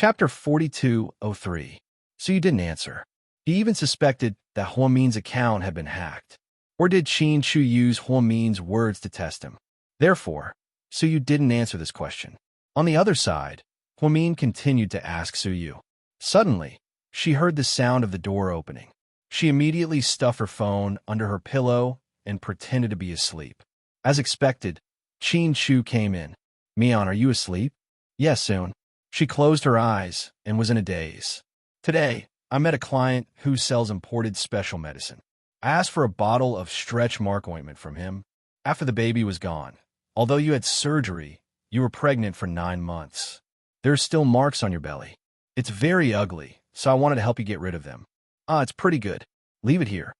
Chapter 4203. So you didn't answer. He even suspected that Huamin's account had been hacked. Or did Qin Shu use Huamin's words to test him? Therefore, so you didn't answer this question. On the other side, Huamin continued to ask Suyu. Suddenly, she heard the sound of the door opening. She immediately stuffed her phone under her pillow and pretended to be asleep. As expected, Qin Shu came in. "Mian, are you asleep?" "Yes, soon." She closed her eyes and was in a daze. "Today, I met a client who sells imported special medicine. I asked for a bottle of stretch mark ointment from him after the baby was gone. Although you had surgery, you were pregnant for 9 months. There are still marks on your belly. It's very ugly, so I wanted to help you get rid of them." It's pretty good. Leave it here.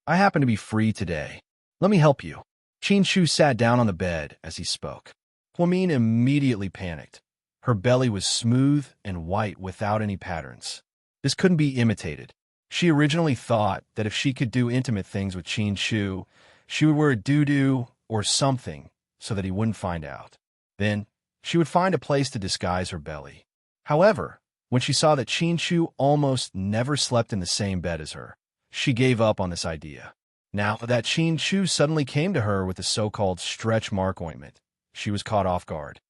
I happen to be free today. Let me help you." Qin Shu sat down on the bed as he spoke. Huamin immediately panicked. Her belly was smooth and white without any patterns. This couldn't be imitated. She originally thought that if she could do intimate things with Qin Shu, she would wear a doo-doo or something so that he wouldn't find out. Then, she would find a place to disguise her belly. However, when she saw that Qin Shu almost never slept in the same bed as her, she gave up on this idea. Now that Qin Shu suddenly came to her with the so-called stretch mark ointment, she was caught off guard.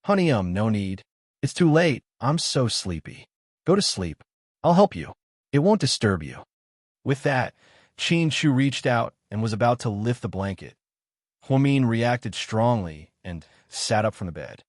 "Honey, no need. It's too late. I'm so sleepy. Go to sleep. I'll help you. It won't disturb you." With that, Qin Shu reached out and was about to lift the blanket. Huamin reacted strongly and sat up from the bed.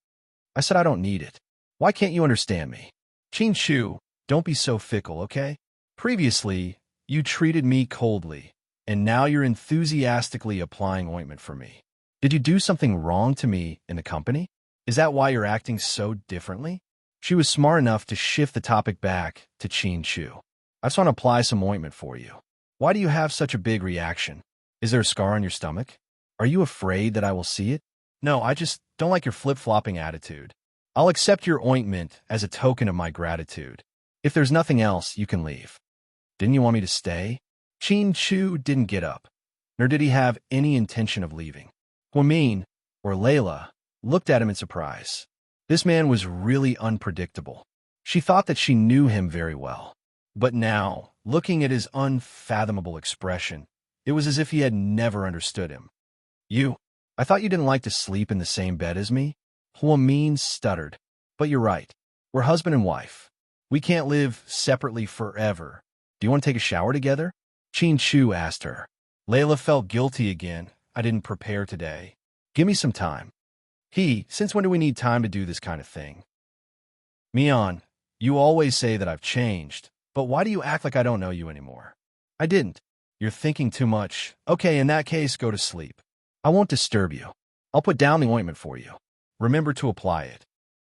"I said I don't need it. Why can't you understand me?" "Qin Shu, don't be so fickle, okay? Previously, you treated me coldly, and now you're enthusiastically applying ointment for me. Did you do something wrong to me in the company? Is that why you're acting so differently?" She was smart enough to shift the topic back to Qin Shu. "I just want to apply some ointment for you. Why do you have such a big reaction? Is there a scar on your stomach? Are you afraid that I will see it?" "No, I just don't like your flip-flopping attitude. I'll accept your ointment as a token of my gratitude. If there's nothing else, you can leave." "Didn't you want me to stay?" Qin Shu didn't get up, nor did he have any intention of leaving. Huamin, or Layla, looked at him in surprise. This man was really unpredictable. She thought that she knew him very well. But now, looking at his unfathomable expression, it was as if he had never understood him. I thought you didn't like to sleep in the same bed as me?" Huamin stuttered. "But you're right. We're husband and wife. We can't live separately forever. Do you want to take a shower together?" Qin Shu asked her. Layla felt guilty again. "I didn't prepare today. Give me some time." Since when do we need time to do this kind of thing?" "Mian, you always say that I've changed, but why do you act like I don't know you anymore?" "I didn't. You're thinking too much. Okay, in that case, go to sleep. I won't disturb you. I'll put down the ointment for you. Remember to apply it."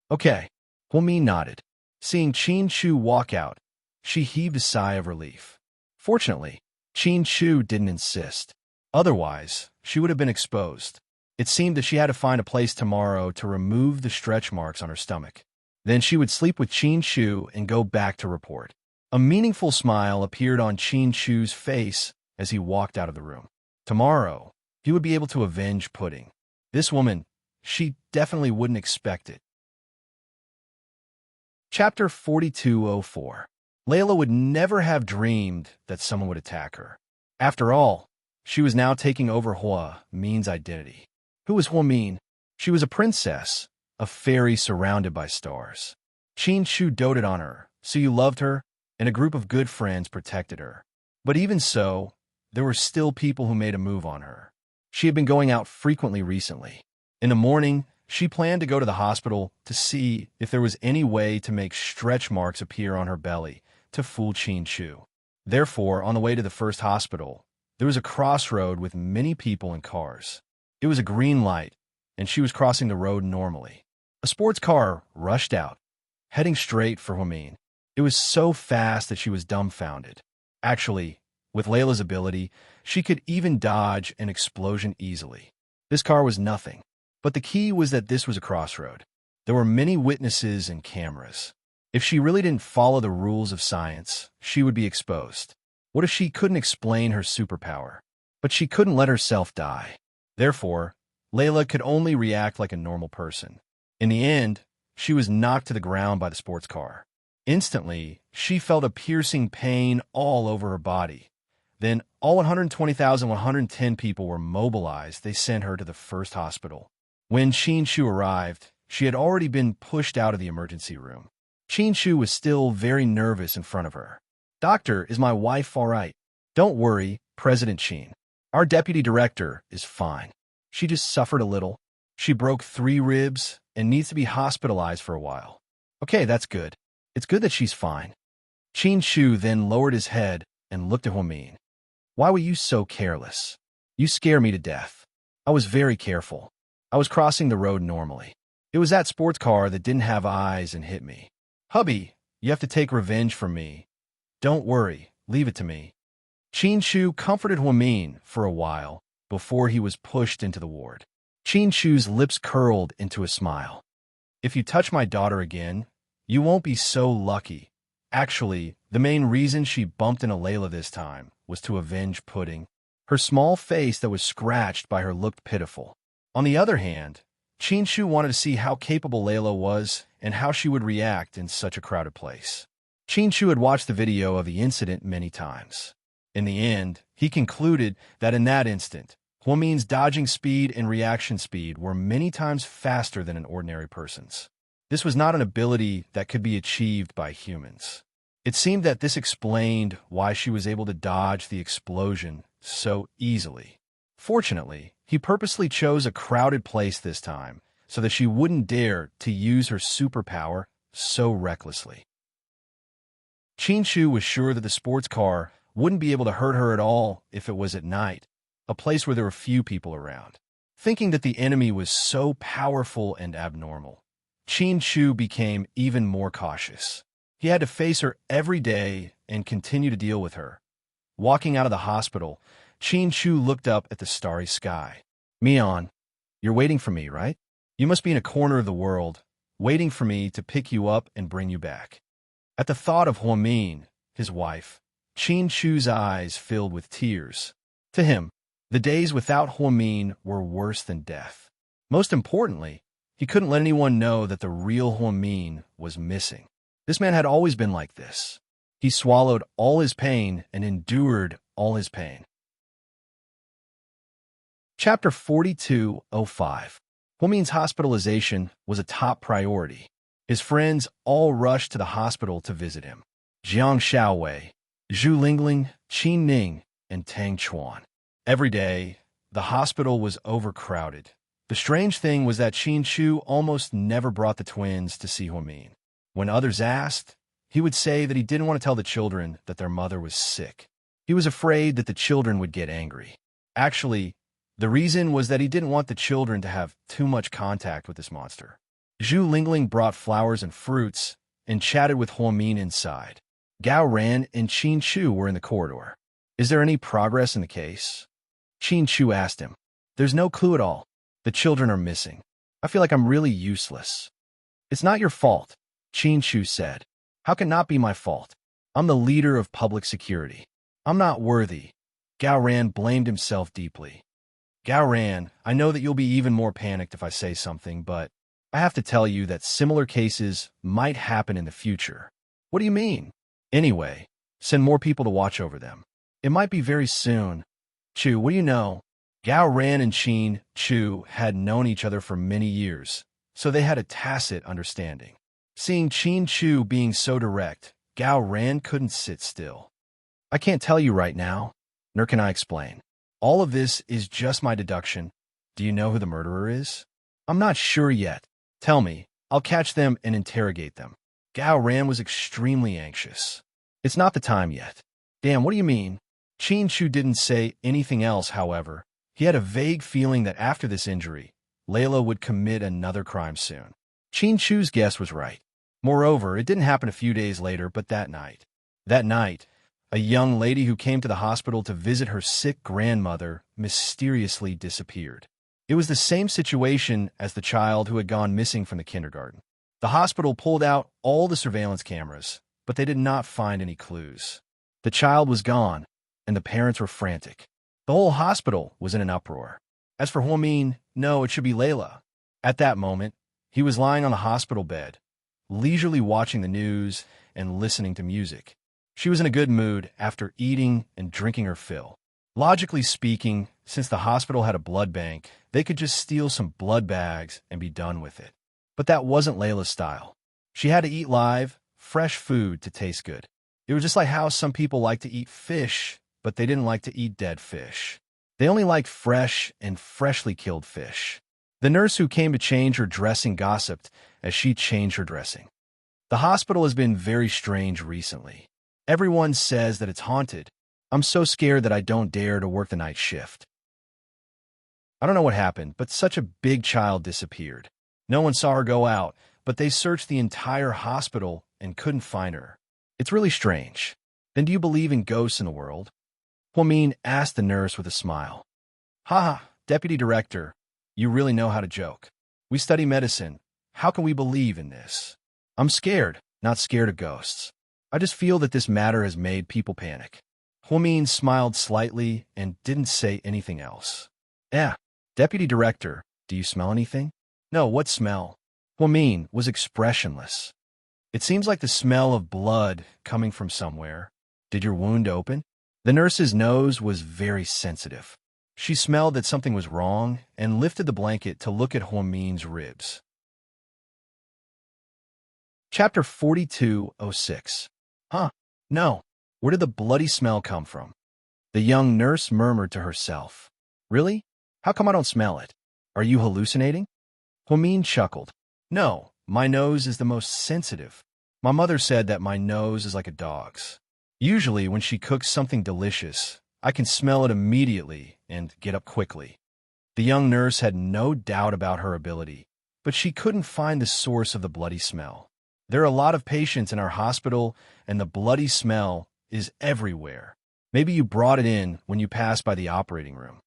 "Okay." Huamin nodded. Seeing Qin Shu walk out, she heaved a sigh of relief. Fortunately, Qin Shu didn't insist. Otherwise, she would have been exposed. It seemed that she had to find a place tomorrow to remove the stretch marks on her stomach. Then she would sleep with Qin Shu and go back to report. A meaningful smile appeared on Qin Shu's face as he walked out of the room. Tomorrow, he would be able to avenge Pudding. This woman, she definitely wouldn't expect it. Chapter 4204. Layla would never have dreamed that someone would attack her. After all, she was now taking over Huamin's identity. Who was Huamin? She was a princess, a fairy surrounded by stars. Qin Shu doted on her, so you loved her, and a group of good friends protected her. But even so, there were still people who made a move on her. She had been going out frequently recently. In the morning, she planned to go to the hospital to see if there was any way to make stretch marks appear on her belly to fool Qin Shu. Therefore, on the way to the first hospital, there was a crossroad with many people and cars. It was a green light, and she was crossing the road normally. A sports car rushed out, heading straight for Huamin. It was so fast that she was dumbfounded. Actually, with Layla's ability, she could even dodge an explosion easily. This car was nothing. But the key was that this was a crossroad. There were many witnesses and cameras. If she really didn't follow the rules of science, she would be exposed. What if she couldn't explain her superpower? But she couldn't let herself die. Therefore, Layla could only react like a normal person. In the end, she was knocked to the ground by the sports car. Instantly, she felt a piercing pain all over her body. Then, all 120,110 people were mobilized. They sent her to the first hospital. When Qin Shu arrived, she had already been pushed out of the emergency room. Qin Shu was still very nervous in front of her. "Doctor, is my wife all right?" "Don't worry, President Qin. Our deputy director is fine. She just suffered a little. She broke 3 ribs and needs to be hospitalized for a while." "Okay, that's good. It's good that she's fine." Qin Shu then lowered his head and looked at Huamin. "Why were you so careless? You scare me to death." "I was very careful. I was crossing the road normally. It was that sports car that didn't have eyes and hit me." "Hubby, you have to take revenge from me." "Don't worry, leave it to me." Qin Shu comforted Huamin for a while before he was pushed into the ward. Qin Shu's lips curled into a smile. "If you touch my daughter again, you won't be so lucky." Actually, the main reason she bumped into Layla this time was to avenge Pudding. Her small face that was scratched by her looked pitiful. On the other hand, Qin Shu wanted to see how capable Layla was and how she would react in such a crowded place. Qin Shu had watched the video of the incident many times. In the end, he concluded that in that instant, Huamin's dodging speed and reaction speed were many times faster than an ordinary person's. This was not an ability that could be achieved by humans. It seemed that this explained why she was able to dodge the explosion so easily. Fortunately, he purposely chose a crowded place this time so that she wouldn't dare to use her superpower so recklessly. Qin Shu was sure that the sports car wouldn't be able to hurt her at all if it was at night, a place where there were few people around. Thinking that the enemy was so powerful and abnormal, Qin Shu became even more cautious. He had to face her every day and continue to deal with her. Walking out of the hospital, Qin Shu looked up at the starry sky. "Mian, you're waiting for me, right? You must be in a corner of the world, waiting for me to pick you up and bring you back." At the thought of Huamin, his wife, Qin Shu's eyes filled with tears. To him, the days without Huamin were worse than death. Most importantly, he couldn't let anyone know that the real Huamin was missing. This man had always been like this. He swallowed all his pain and endured all his pain. Chapter 42:05. Huamin's hospitalization was a top priority. His friends all rushed to the hospital to visit him. Jiang Xiaowei, Zhu Lingling, Qin Ning, and Tang Chuan. Every day, the hospital was overcrowded. The strange thing was that Qin Shu almost never brought the twins to see Huamin. When others asked, he would say that he didn't want to tell the children that their mother was sick. He was afraid that the children would get angry. Actually, the reason was that he didn't want the children to have too much contact with this monster. Zhu Lingling brought flowers and fruits and chatted with Huamin inside. Gao Ran and Qin Shu were in the corridor. "Is there any progress in the case?" Qin Shu asked him. "There's no clue at all. The children are missing. I feel like I'm really useless." "It's not your fault," Qin Shu said. "How can it not be my fault? I'm the leader of public security. I'm not worthy." Gao Ran blamed himself deeply. "Gao Ran, I know that you'll be even more panicked if I say something, but I have to tell you that similar cases might happen in the future." "What do you mean?" "Anyway, send more people to watch over them. It might be very soon." "Chu, what do you know?" Gao Ran and Qin Shu had known each other for many years, so they had a tacit understanding. Seeing Qin Shu being so direct, Gao Ran couldn't sit still. "I can't tell you right now, nor can I explain. All of this is just my deduction. Do you know who the murderer is?" "I'm not sure yet. Tell me. I'll catch them and interrogate them." Gao Ran was extremely anxious. "It's not the time yet." "Damn, what do you mean?" Qin Shu didn't say anything else, however. He had a vague feeling that after this injury, Layla would commit another crime soon. Qin Shu's guess was right. Moreover, it didn't happen a few days later, but that night. That night, a young lady who came to the hospital to visit her sick grandmother mysteriously disappeared. It was the same situation as the child who had gone missing from the kindergarten. The hospital pulled out all the surveillance cameras, but they did not find any clues. The child was gone, and the parents were frantic. The whole hospital was in an uproar. As for Huamin, no, it should be Layla. At that moment, He was lying on the hospital bed, leisurely watching the news and listening to music. She was in a good mood after eating and drinking her fill. Logically speaking, since the hospital had a blood bank, they could just steal some blood bags and be done with it. But that wasn't Layla's style. She had to eat live, fresh food to taste good. It was just like how some people like to eat fish, but they didn't like to eat dead fish. They only liked fresh and freshly killed fish. The nurse who came to change her dressing gossiped as she changed her dressing. The hospital has been very strange recently. Everyone says that it's haunted. I'm so scared that I don't dare to work the night shift. I don't know what happened, but such a big child disappeared. No one saw her go out, but they searched the entire hospital and couldn't find her. It's really strange. Then do you believe in ghosts in the world? Huamin asked the nurse with a smile. Haha, Deputy Director, you really know how to joke. We study medicine. How can we believe in this? I'm scared, not scared of ghosts. I just feel that this matter has made people panic. Huamin smiled slightly and didn't say anything else. Deputy Director, do you smell anything? No, what smell? Huamin was expressionless. It seems like the smell of blood coming from somewhere. Did your wound open? The nurse's nose was very sensitive. She smelled that something was wrong and lifted the blanket to look at Huamin's ribs. Chapter 4206. No. Where did the bloody smell come from? The young nurse murmured to herself. Really? How come I don't smell it? Are you hallucinating? Huamin chuckled. No, my nose is the most sensitive. My mother said that my nose is like a dog's. Usually when she cooks something delicious, I can smell it immediately and get up quickly. The young nurse had no doubt about her ability, but she couldn't find the source of the bloody smell. There are a lot of patients in our hospital, and the bloody smell is everywhere. Maybe you brought it in when you passed by the operating room.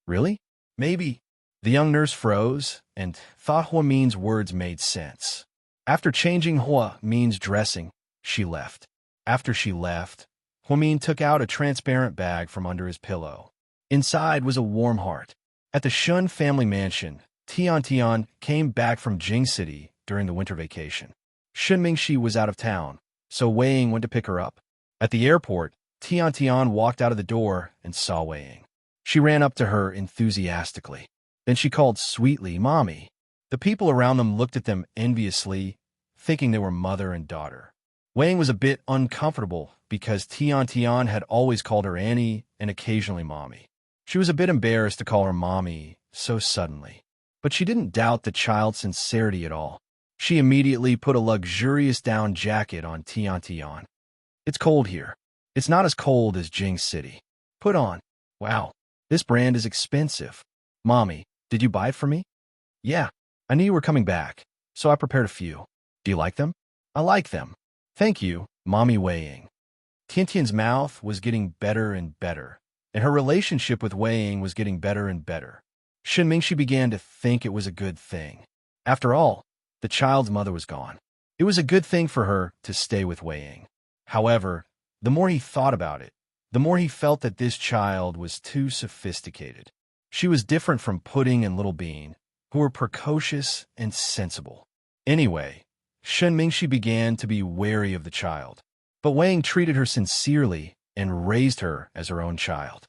Really? Maybe. The young nurse froze and thought Huamin's words made sense. After changing Huamin's dressing, she left. After she left, Huamin took out a transparent bag from under his pillow. Inside was a warm heart. At the Shun family mansion, Tian came back from Jing City during the winter vacation. Shun Mingxi was out of town, so Wei Ying went to pick her up. At the airport, Tian walked out of the door and saw Wei Ying. She ran up to her enthusiastically. Then she called sweetly, Mommy. The people around them looked at them enviously, thinking they were mother and daughter. Wei Ying was a bit uncomfortable because Tian had always called her Annie and occasionally Mommy. She was a bit embarrassed to call her Mommy so suddenly. But she didn't doubt the child's sincerity at all. She immediately put a luxurious down jacket on Tian. It's cold here. It's not as cold as Jing City. Put on. Wow, this brand is expensive. Mommy, did you buy it for me? Yeah, I knew you were coming back, so I prepared a few. Do you like them? I like them. Thank you, Mommy Wei Ying. Tian's mouth was getting better and better, and her relationship with Wei Ying was getting better and better. Shun Mingxi began to think it was a good thing. After all, the child's mother was gone. It was a good thing for her to stay with Wei Ying. However, the more he thought about it, the more he felt that this child was too sophisticated. She was different from Pudding and Little Bean, who were precocious and sensible. Anyway, Shun Mingxi began to be wary of the child, but Wei Ying treated her sincerely and raised her as her own child.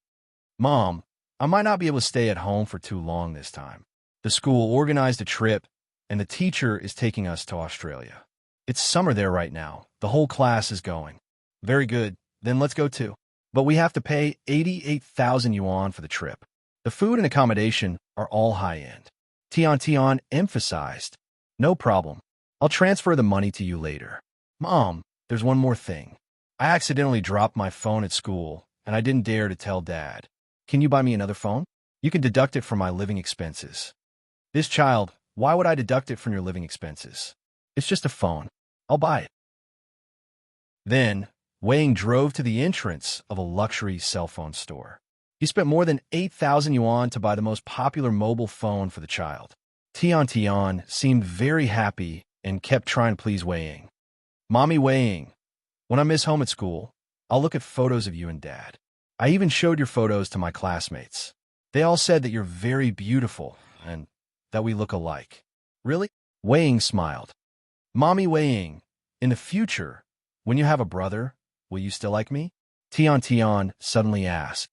Mom, I might not be able to stay at home for too long this time. The school organized a trip, and the teacher is taking us to Australia. It's summer there right now. The whole class is going. Very good. Then let's go too. But we have to pay 88,000 yuan for the trip. The food and accommodation are all high-end. Tian emphasized. No problem. I'll transfer the money to you later. Mom, there's one more thing. I accidentally dropped my phone at school, and I didn't dare to tell Dad. Can you buy me another phone? You can deduct it from my living expenses. This child, why would I deduct it from your living expenses? It's just a phone. I'll buy it. Then, Wei Ying drove to the entrance of a luxury cell phone store. He spent more than 8,000 yuan to buy the most popular mobile phone for the child. Tian seemed very happy and kept trying to please Wei Ying. Mommy Wei Ying, when I miss home at school, I'll look at photos of you and Dad. I even showed your photos to my classmates. They all said that you're very beautiful and that we look alike. Really? Wei Ying smiled. Mommy Wei Ying, in the future, when you have a brother, will you still like me? Tian Tian suddenly asked.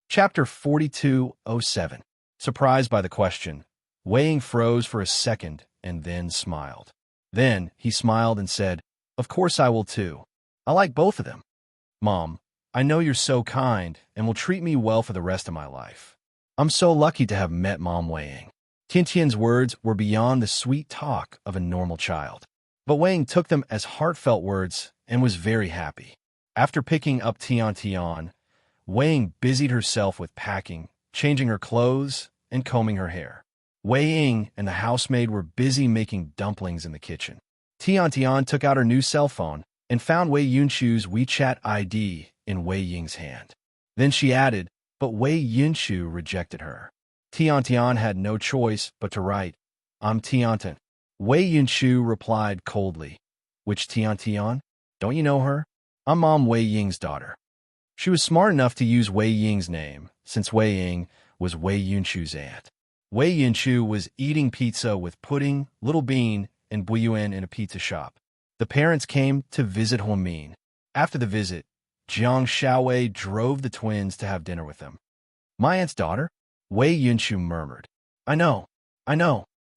Chapter 4207. Surprised by the question, Wei Ying froze for a second and then smiled. Then he smiled and said, Of course I will too. I like both of them. Mom, I know you're so kind and will treat me well for the rest of my life. I'm so lucky to have met Mom Wei Ying. Tian Tian's words were beyond the sweet talk of a normal child. But Wei Ying took them as heartfelt words and was very happy. After picking up Tian Tian, Wei Ying busied herself with packing, changing her clothes, and combing her hair. Wei Ying and the housemaid were busy making dumplings in the kitchen. Tian Tian took out her new cell phone and found Wei Yunshu's WeChat ID in Wei Ying's hand. Then she added, but Wei Yunshu rejected her. Tian Tian had no choice but to write, I'm Tian Tian. Wei Yunshu replied coldly, Which Tian Tian? Don't you know her? I'm Mom Wei Ying's daughter. She was smart enough to use Wei Ying's name, since Wei Ying was Wei Yunshu's aunt. Wei Yunshu was eating pizza with pudding, Little Bean, and Buyuan in a pizza shop. The parents came to visit Huamin. After the visit, Jiang Xiaowei drove the twins to have dinner with them. My aunt's daughter? Wei Yunshu murmured. I know.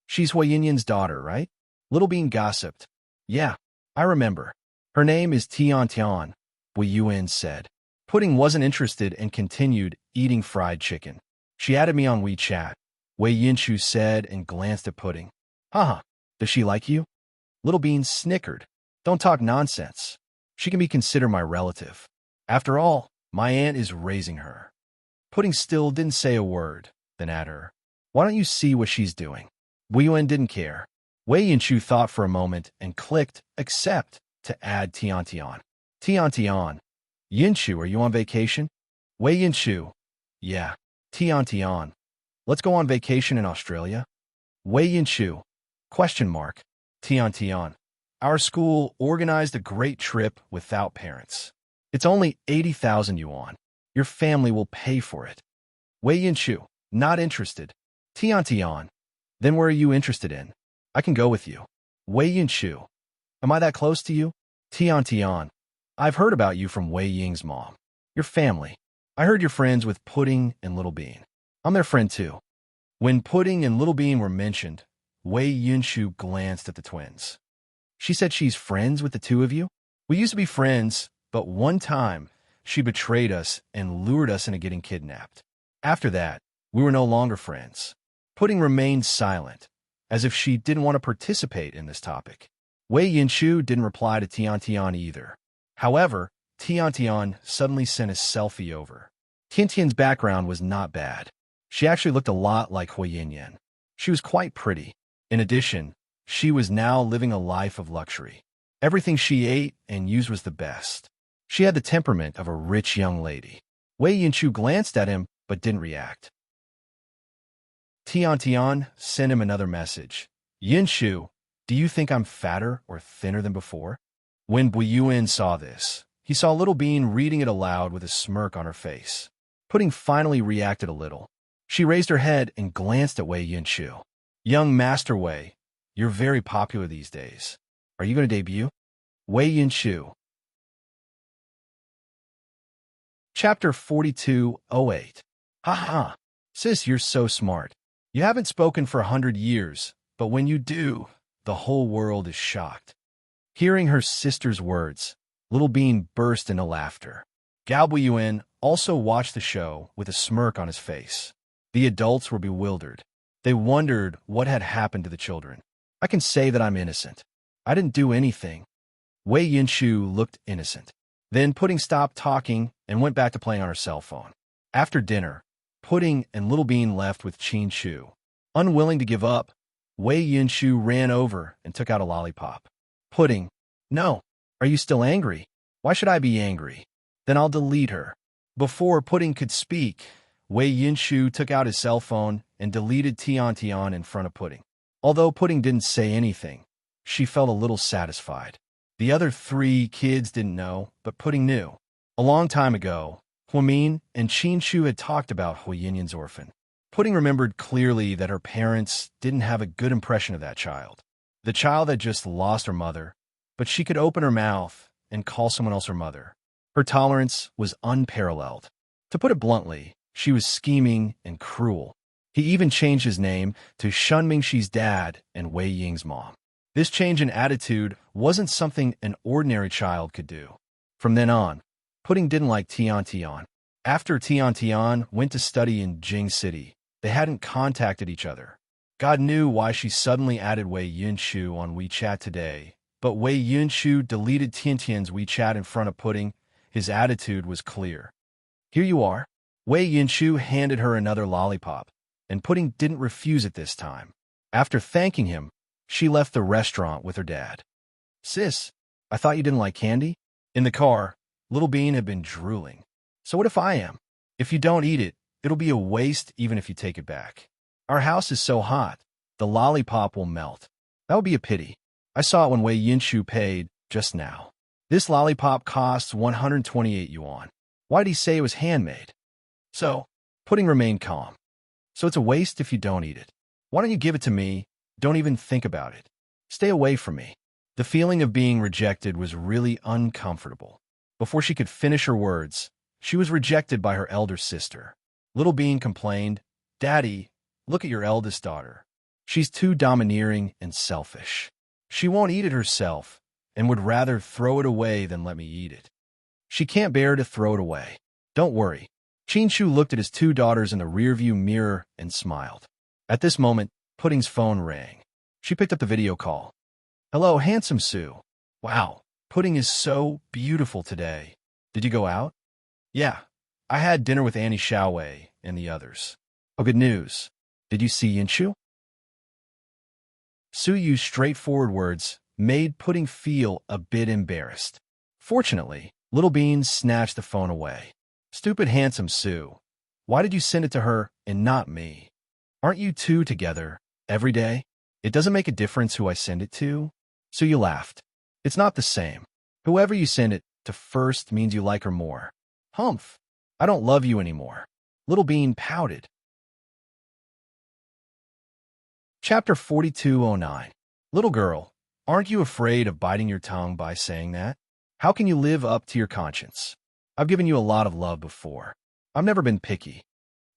She's Hui Yinyan's daughter, right? Little Bean gossiped. Yeah, I remember. Her name is Tian Tian, Buyuan said. Pudding wasn't interested and continued eating fried chicken. She added me on WeChat, Wei Yunshu said and glanced at Pudding. Haha, does she like you? Little Bean snickered. Don't talk nonsense. She can be considered my relative. After all, my aunt is raising her. Pudding still didn't say a word, then at her. Why don't you see what she's doing? Buyuan didn't care. Wei Yunshu thought for a moment and clicked accept to add Tian Tian. Tian Tian. Yunshu, are you on vacation? Wei Yunshu. Yeah. Tian Tian. Let's go on vacation in Australia? Wei Yunshu. Question mark. Tian Tian. Our school organized a great trip without parents. It's only 80,000 yuan. Your family will pay for it. Wei Yunshu. Not interested. Tian Tian. Then where are you interested in? I can go with you. Wei Yunshu. Am I that close to you? Tian Tian. I've heard about you from Wei Ying's mom. Your family. I heard you're friends with Pudding and Little Bean. I'm their friend too. When Pudding and Little Bean were mentioned, Wei Yunshu glanced at the twins. She said she's friends with the two of you? We used to be friends, but one time she betrayed us and lured us into getting kidnapped. After that, we were no longer friends. Pudding remained silent, as if she didn't want to participate in this topic. Wei Yunshu didn't reply to Tian Tian either. However, Tian Tian suddenly sent a selfie over. Tian Tian's background was not bad. She actually looked a lot like Hui Yinyan. She was quite pretty. In addition, she was now living a life of luxury. Everything she ate and used was the best. She had the temperament of a rich young lady. Wei Yunshu glanced at him but didn't react. Tian Tian sent him another message. Yunshu, do you think I'm fatter or thinner than before? When Buyuan saw this, he saw Little Bean reading it aloud with a smirk on her face. Pudding finally reacted a little. She raised her head and glanced at Wei Yunshu. Young Master Wei, you're very popular these days. Are you going to debut? Wei Yunshu. Chapter 4208. Haha. Sis, you're so smart. You haven't spoken for 100 years, but when you do, the whole world is shocked. Hearing her sister's words, Little Bean burst into laughter. Gao Buyuan also watched the show with a smirk on his face. The adults were bewildered. They wondered what had happened to the children. I can say that I'm innocent. I didn't do anything. Wei Yunshu looked innocent. Then Pudding stopped talking and went back to playing on her cell phone. After dinner, Pudding and Little Bean left with Qin Chu. Unwilling to give up, Wei Yunshu ran over and took out a lollipop. Pudding, no. Are you still angry? Why should I be angry? Then I'll delete her. Before Pudding could speak, Wei Yunshu took out his cell phone and deleted Tian Tian in front of Pudding. Although Pudding didn't say anything, she felt a little satisfied. The other three kids didn't know, but Pudding knew. A long time ago, Huamin and Qin Chu had talked about Hui Yinyan's orphan. Pudding remembered clearly that her parents didn't have a good impression of that child. The child had just lost her mother, but she could open her mouth and call someone else her mother. Her tolerance was unparalleled. To put it bluntly, she was scheming and cruel. He even changed his name to Shun Mingxi's dad and Wei Ying's mom. This change in attitude wasn't something an ordinary child could do. From then on, Pudding didn't like Tian Tian. After Tian Tian went to study in Jing City, they hadn't contacted each other. God knew why she suddenly added Wei Yunshu on WeChat today, but Wei Yunshu deleted Tian Tian's WeChat in front of Pudding. His attitude was clear. Here you are. Wei Yunshu handed her another lollipop, and Pudding didn't refuse it this time. After thanking him, she left the restaurant with her dad. Sis, I thought you didn't like candy? In the car, Little Bean had been drooling. So what if I am? If you don't eat it, it'll be a waste even if you take it back. Our house is so hot, the lollipop will melt. That would be a pity. I saw it when Wei Yunshu paid just now. This lollipop costs 128 yuan. Why did he say it was handmade? So, Pudding remained calm. So it's a waste if you don't eat it. Why don't you give it to me? Don't even think about it. Stay away from me. The feeling of being rejected was really uncomfortable. Before she could finish her words, she was rejected by her elder sister. Little Bean complained, Daddy, look at your eldest daughter. She's too domineering and selfish. She won't eat it herself and would rather throw it away than let me eat it. She can't bear to throw it away. Don't worry. Chinshu looked at his two daughters in the rearview mirror and smiled. At this moment, Pudding's phone rang. She picked up the video call. Hello, handsome Sue. Wow, Pudding is so beautiful today. Did you go out? Yeah, I had dinner with Annie Xiaowei and the others. Oh, good news. Did you see Yinshu? Su Yu's straightforward words made Pudding feel a bit embarrassed. Fortunately, Little Bean snatched the phone away. Stupid handsome Sue. Why did you send it to her and not me? Aren't you two together every day? It doesn't make a difference who I send it to. Su Yu laughed. It's not the same. Whoever you send it to first means you like her more. Humph. I don't love you anymore. Little Bean pouted. Chapter 4209. Little girl, aren't you afraid of biting your tongue by saying that? How can you live up to your conscience? I've given you a lot of love before. I've never been picky.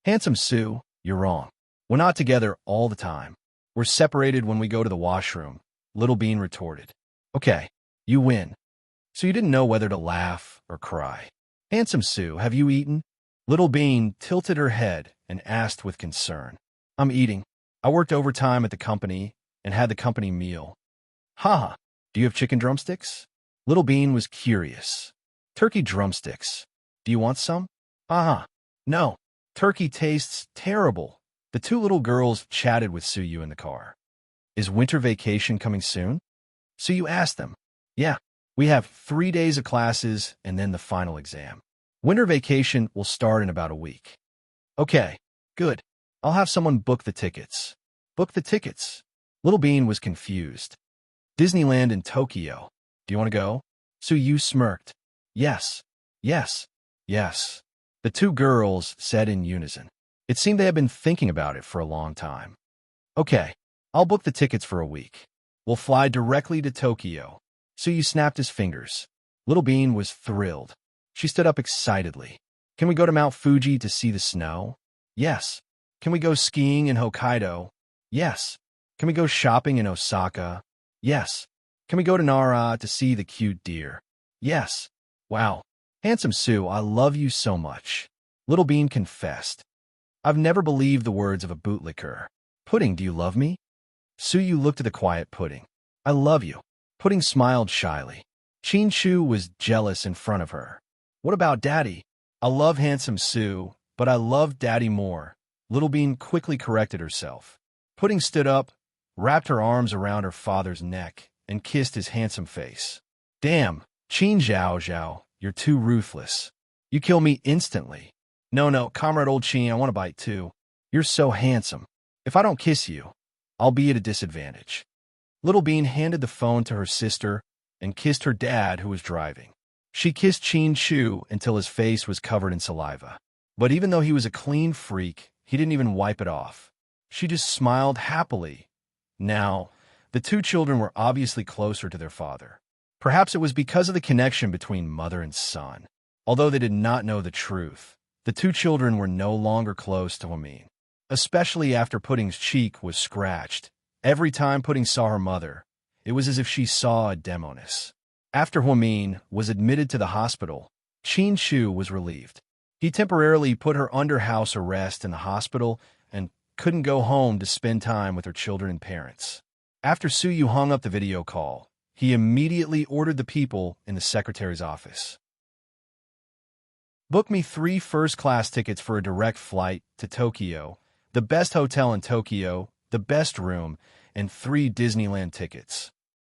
Handsome Sue, you're wrong. We're not together all the time. We're separated when we go to the washroom, Little Bean retorted. Okay, you win. So you didn't know whether to laugh or cry. Handsome Sue, have you eaten? Little Bean tilted her head and asked with concern. I'm eating. I worked overtime at the company and had the company meal. Haha, do you have chicken drumsticks? Little Bean was curious. Turkey drumsticks. Do you want some? No. Turkey tastes terrible. The two little girls chatted with Su Yu in the car. Is winter vacation coming soon? Su Yu asked them. Yeah, we have 3 days of classes and then the final exam. Winter vacation will start in about a week. Okay, good. I'll have someone book the tickets. Book the tickets. Little Bean was confused. Disneyland in Tokyo. Do you want to go? Su Yu smirked. Yes. The two girls said in unison. It seemed they had been thinking about it for a long time. Okay, I'll book the tickets for a week. We'll fly directly to Tokyo. Su Yu snapped his fingers. Little Bean was thrilled. She stood up excitedly. Can we go to Mount Fuji to see the snow? Yes. Can we go skiing in Hokkaido? Yes. Can we go shopping in Osaka? Yes. Can we go to Nara to see the cute deer? Yes. Wow. Handsome Sue, I love you so much. Little Bean confessed. I've never believed the words of a bootlicker. Pudding, do you love me? Su Yu looked at the quiet Pudding. I love you. Pudding smiled shyly. Chin Shu was jealous in front of her. What about Daddy? I love handsome Sue, but I love Daddy more. Little Bean quickly corrected herself. Pudding stood up, wrapped her arms around her father's neck, and kissed his handsome face. Damn, Qin Zhao Zhao, you're too ruthless. You kill me instantly. No, comrade old Qin, I want to bite too. You're so handsome. If I don't kiss you, I'll be at a disadvantage. Little Bean handed the phone to her sister and kissed her dad who was driving. She kissed Qin Shu until his face was covered in saliva. But even though he was a clean freak, he didn't even wipe it off. She just smiled happily. Now, the two children were obviously closer to their father. Perhaps it was because of the connection between mother and son. Although they did not know the truth, the two children were no longer close to Huamin, especially after Pudding's cheek was scratched. Every time Pudding saw her mother, it was as if she saw a demoness. After Huamin was admitted to the hospital, Qin Shu was relieved. He temporarily put her under house arrest in the hospital and couldn't go home to spend time with her children and parents. After Su Yu hung up the video call, he immediately ordered the people in the secretary's office. Book me 3 first-class tickets for a direct flight to Tokyo, the best hotel in Tokyo, the best room, and 3 Disneyland tickets.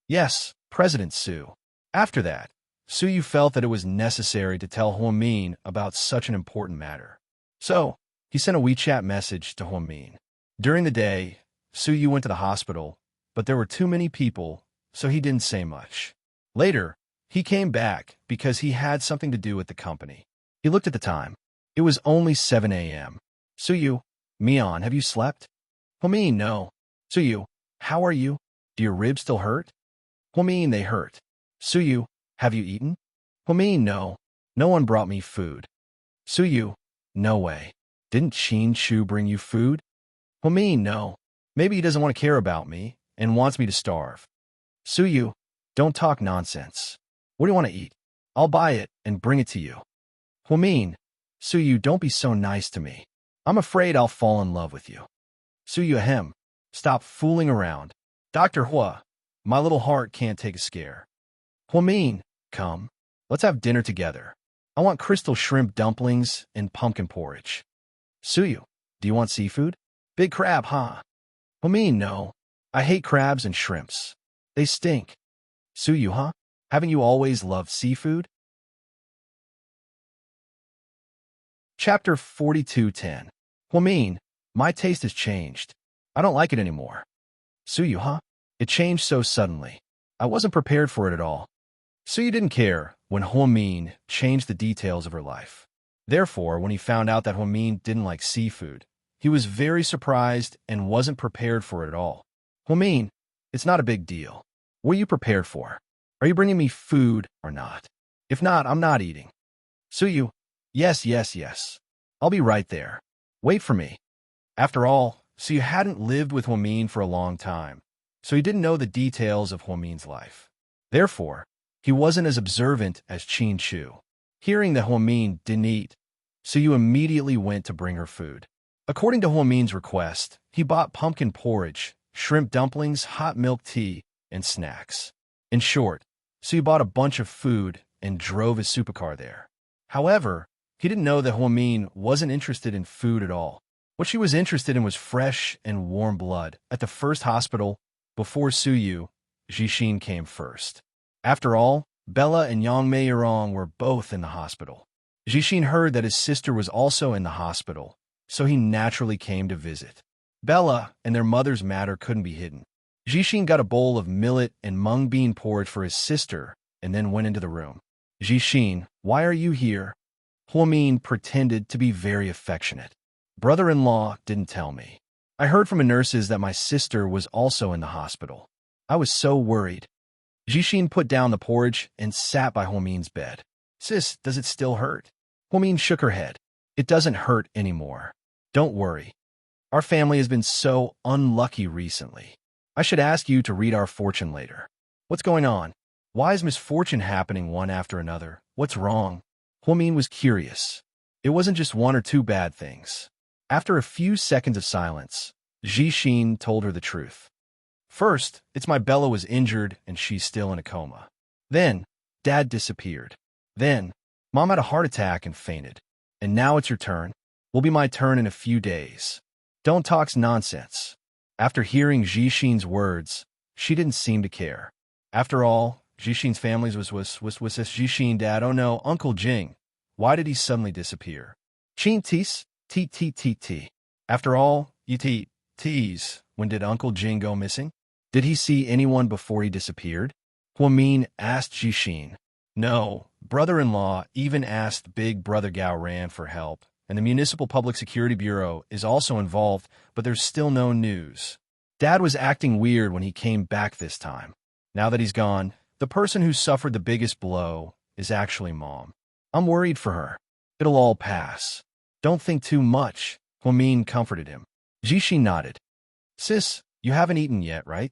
Yes, President Su. After that, Su Yu felt that it was necessary to tell Huamin about such an important matter. So, he sent a WeChat message to Huamin. During the day, Su Yu went to the hospital, but there were too many people, so he didn't say much. Later, he came back because he had something to do with the company. He looked at the time. It was only 7 a.m. Su Yu, Mian, have you slept? Huamin, no. Su Yu, how are you? Do your ribs still hurt? Huamin, they hurt. Su Yu, have you eaten? Huamin, no. No one brought me food. Su Yu, no way. Didn't Qin Shu bring you food? Huamin, no. Maybe he doesn't want to care about me and wants me to starve. Su Yu, don't talk nonsense. What do you want to eat? I'll buy it and bring it to you. Huamin, Su Yu, don't be so nice to me. I'm afraid I'll fall in love with you. Su Yu, ahem. Stop fooling around. Dr. Hua, my little heart can't take a scare. Huamin, come. Let's have dinner together. I want crystal shrimp dumplings and pumpkin porridge. Su Yu, do you want seafood? Big crab, huh? Huamin, no. I hate crabs and shrimps. They stink. Su Yu, huh? Haven't you always loved seafood? Chapter 42:10. Huamin, my taste has changed. I don't like it anymore. Su Yu, huh? It changed so suddenly. I wasn't prepared for it at all. Su Yu didn't care when Huamin changed the details of her life. Therefore, when he found out that Huamin didn't like seafood, he was very surprised and wasn't prepared for it at all. Huamin, it's not a big deal. What are you prepared for? Are you bringing me food or not? If not, I'm not eating. Su Yu, yes, yes, yes. I'll be right there. Wait for me. After all, Su Yu hadn't lived with Huamin for a long time, so he didn't know the details of Huamin's life. Therefore, he wasn't as observant as Qin Shu. Hearing that Huamin didn't eat, Su Yu immediately went to bring her food. According to Huamin's request, he bought pumpkin porridge, shrimp dumplings, hot milk tea, and snacks. In short, Su Yu bought a bunch of food and drove his supercar there. However, he didn't know that Huamin wasn't interested in food at all. What she was interested in was fresh and warm blood. At the first hospital, before Su Yu, Jixin came first. After all, Bella and Yang Meirong were both in the hospital. Jixin heard that his sister was also in the hospital, so he naturally came to visit. Bella and their mother's matter couldn't be hidden. Jixin got a bowl of millet and mung bean porridge for his sister and then went into the room. Jixin, why are you here? Huamin pretended to be very affectionate. Brother-in-law didn't tell me. I heard from nurses that my sister was also in the hospital. I was so worried. Jixin put down the porridge and sat by Huamin's bed. Sis, does it still hurt? Huamin shook her head. It doesn't hurt anymore. Don't worry. Our family has been so unlucky recently. I should ask you to read our fortune later. What's going on? Why is misfortune happening one after another? What's wrong? Huamin was curious. It wasn't just 1 or 2 bad things. After a few seconds of silence, Jixin told her the truth. First, it's my Bella was injured and she's still in a coma. Then, Dad disappeared. Then, Mom had a heart attack and fainted. And now it's your turn. Will be my turn in a few days. Don't talk nonsense. After hearing Jixin's words, she didn't seem to care. After all, Jixin's family was Jixin dad. Oh no, Uncle Jing. Why did he suddenly disappear? Qin Tis, T. After all, you tease. When did Uncle Jing go missing? Did he see anyone before he disappeared? Huamin asked Jixin. No, brother-in-law even asked big brother Gao Ran for help, and the Municipal Public Security Bureau is also involved, but there's still no news. Dad was acting weird when he came back this time. Now that he's gone, the person who suffered the biggest blow is actually Mom. I'm worried for her. It'll all pass. Don't think too much, Huamin comforted him. Jixi nodded. Sis, you haven't eaten yet, right?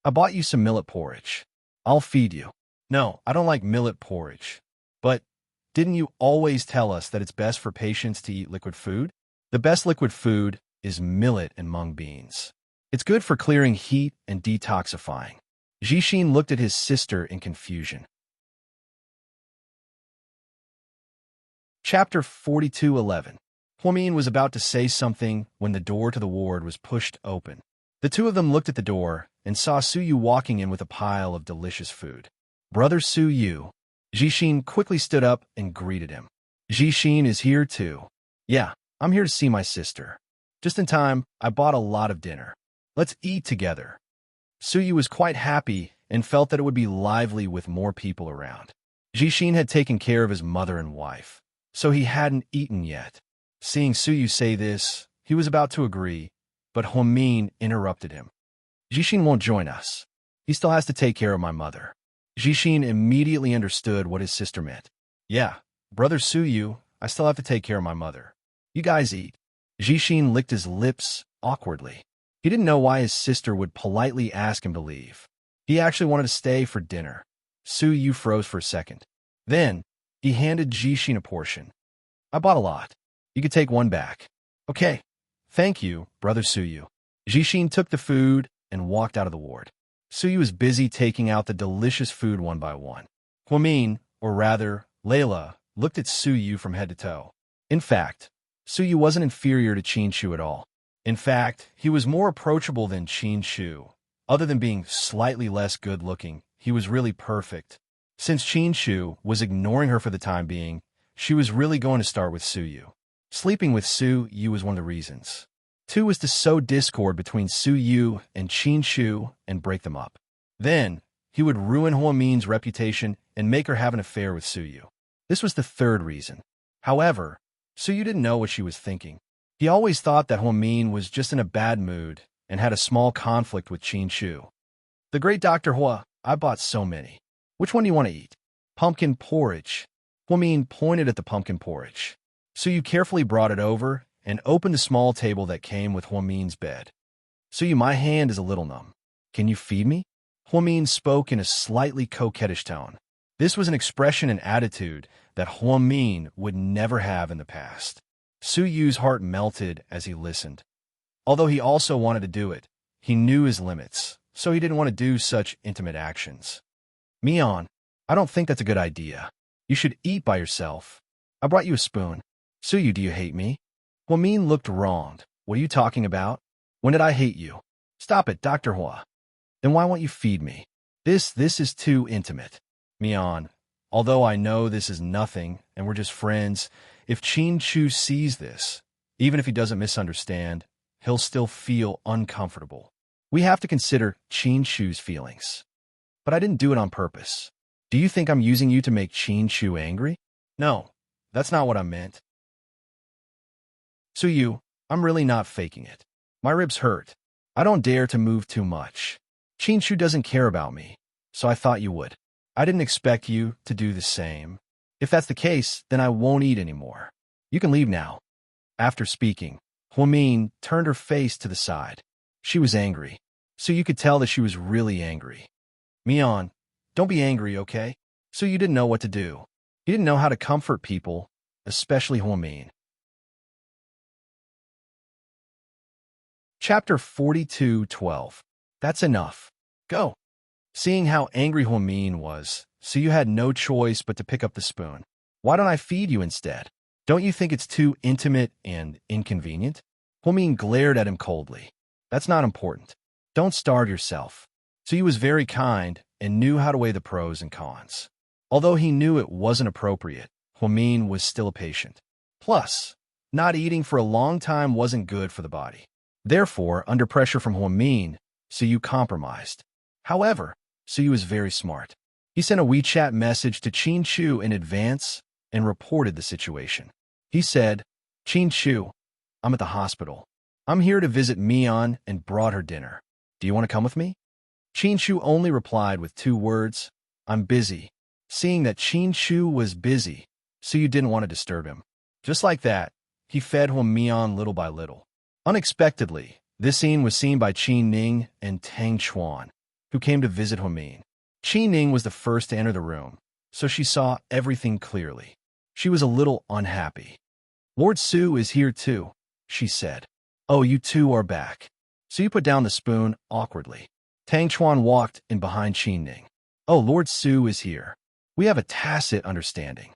I bought you some millet porridge. I'll feed you. No, I don't like millet porridge. But didn't you always tell us that it's best for patients to eat liquid food? The best liquid food is millet and mung beans. It's good for clearing heat and detoxifying. Jixin looked at his sister in confusion. Chapter 42:11. Huamin was about to say something when the door to the ward was pushed open. The two of them looked at the door and saw Suyu walking in with a pile of delicious food. Brother Suyu. Jixin quickly stood up and greeted him. Jixin is here too. Yeah, I'm here to see my sister. Just in time, I bought a lot of dinner. Let's eat together. Suyu was quite happy and felt that it would be lively with more people around. Jixin had taken care of his mother and wife, so he hadn't eaten yet. Seeing Suyu say this, he was about to agree, but Huamin interrupted him. Jixin won't join us. He still has to take care of my mother. Jixin immediately understood what his sister meant. Yeah, Brother Suyu, I still have to take care of my mother. You guys eat. Jixin licked his lips awkwardly. He didn't know why his sister would politely ask him to leave. He actually wanted to stay for dinner. Suyu froze for a second. Then, he handed Jixin a portion. I bought a lot. You could take one back. Okay. Thank you, Brother Suyu. Jixin took the food and walked out of the ward. Suyu was busy taking out the delicious food one by one. Huamin, or rather, Layla, looked at Suyu from head to toe. In fact, Suyu wasn't inferior to Qinshu at all. In fact, he was more approachable than Qinshu. Other than being slightly less good-looking, he was really perfect. Since Qinshu was ignoring her for the time being, she was really going to start with Suyu. Sleeping with Suyu was one of the reasons. 2 was to sow discord between Suyu and Qinshu and break them up. Then, he would ruin Huamin's reputation and make her have an affair with Suyu. This was the 3rd reason. However, Suyu didn't know what she was thinking. He always thought that Huamin was just in a bad mood and had a small conflict with Qinshu. The great Dr. Hua, I bought so many. Which one do you want to eat? Pumpkin porridge. Huamin pointed at the pumpkin porridge. Suyu carefully brought it over and opened the small table that came with Huamin's bed. Suyu, my hand is a little numb. Can you feed me? Huamin spoke in a slightly coquettish tone. This was an expression and attitude that Huamin would never have in the past. Suyu's heart melted as he listened. Although he also wanted to do it, he knew his limits, so he didn't want to do such intimate actions. Mion, I don't think that's a good idea. You should eat by yourself. I brought you a spoon. Suyu, do you hate me? Huamin looked wronged. What are you talking about? When did I hate you? Stop it, Dr. Hua. Then why won't you feed me? This is too intimate. Mion, although I know this is nothing and we're just friends, if Qinshu sees this, even if he doesn't misunderstand, he'll still feel uncomfortable. We have to consider Qinshu's feelings. But I didn't do it on purpose. Do you think I'm using you to make Qinshu angry? No, that's not what I meant. Suyu, I'm really not faking it. My ribs hurt. I don't dare to move too much. Qinshu doesn't care about me, so I thought you would. I didn't expect you to do the same. If that's the case, then I won't eat anymore. You can leave now. After speaking, Huamin turned her face to the side. She was angry, so you could tell that she was really angry. Mion, don't be angry, okay? So you didn't know what to do. He didn't know how to comfort people, especially Huamin. Chapter 42:12. That's enough. Go. Seeing how angry Huamin was, so you had no choice but to pick up the spoon. Why don't I feed you instead? Don't you think it's too intimate and inconvenient? Huamin glared at him coldly. That's not important. Don't starve yourself. So he was very kind and knew how to weigh the pros and cons. Although he knew it wasn't appropriate, Huamin was still a patient. Plus, not eating for a long time wasn't good for the body. Therefore, under pressure from Huamin, Suyu compromised. However, Suyu was very smart. He sent a WeChat message to Qinshu in advance and reported the situation. He said, Qin Shu, I'm at the hospital. I'm here to visit Mian and brought her dinner. Do you want to come with me? Qin Shu only replied with 2 words, I'm busy. Seeing that Qin Shu was busy, Suyu didn't want to disturb him. Just like that, he fed Huo Mian little by little. Unexpectedly, this scene was seen by Qin Ning and Tang Chuan, who came to visit Huo Min. Qin Ning was the first to enter the room, so she saw everything clearly. She was a little unhappy. Lord Su is here too, she said. Oh, you two are back. Su put down the spoon awkwardly. Tang Chuan walked in behind Qin Ning. Oh, Lord Su is here. We have a tacit understanding.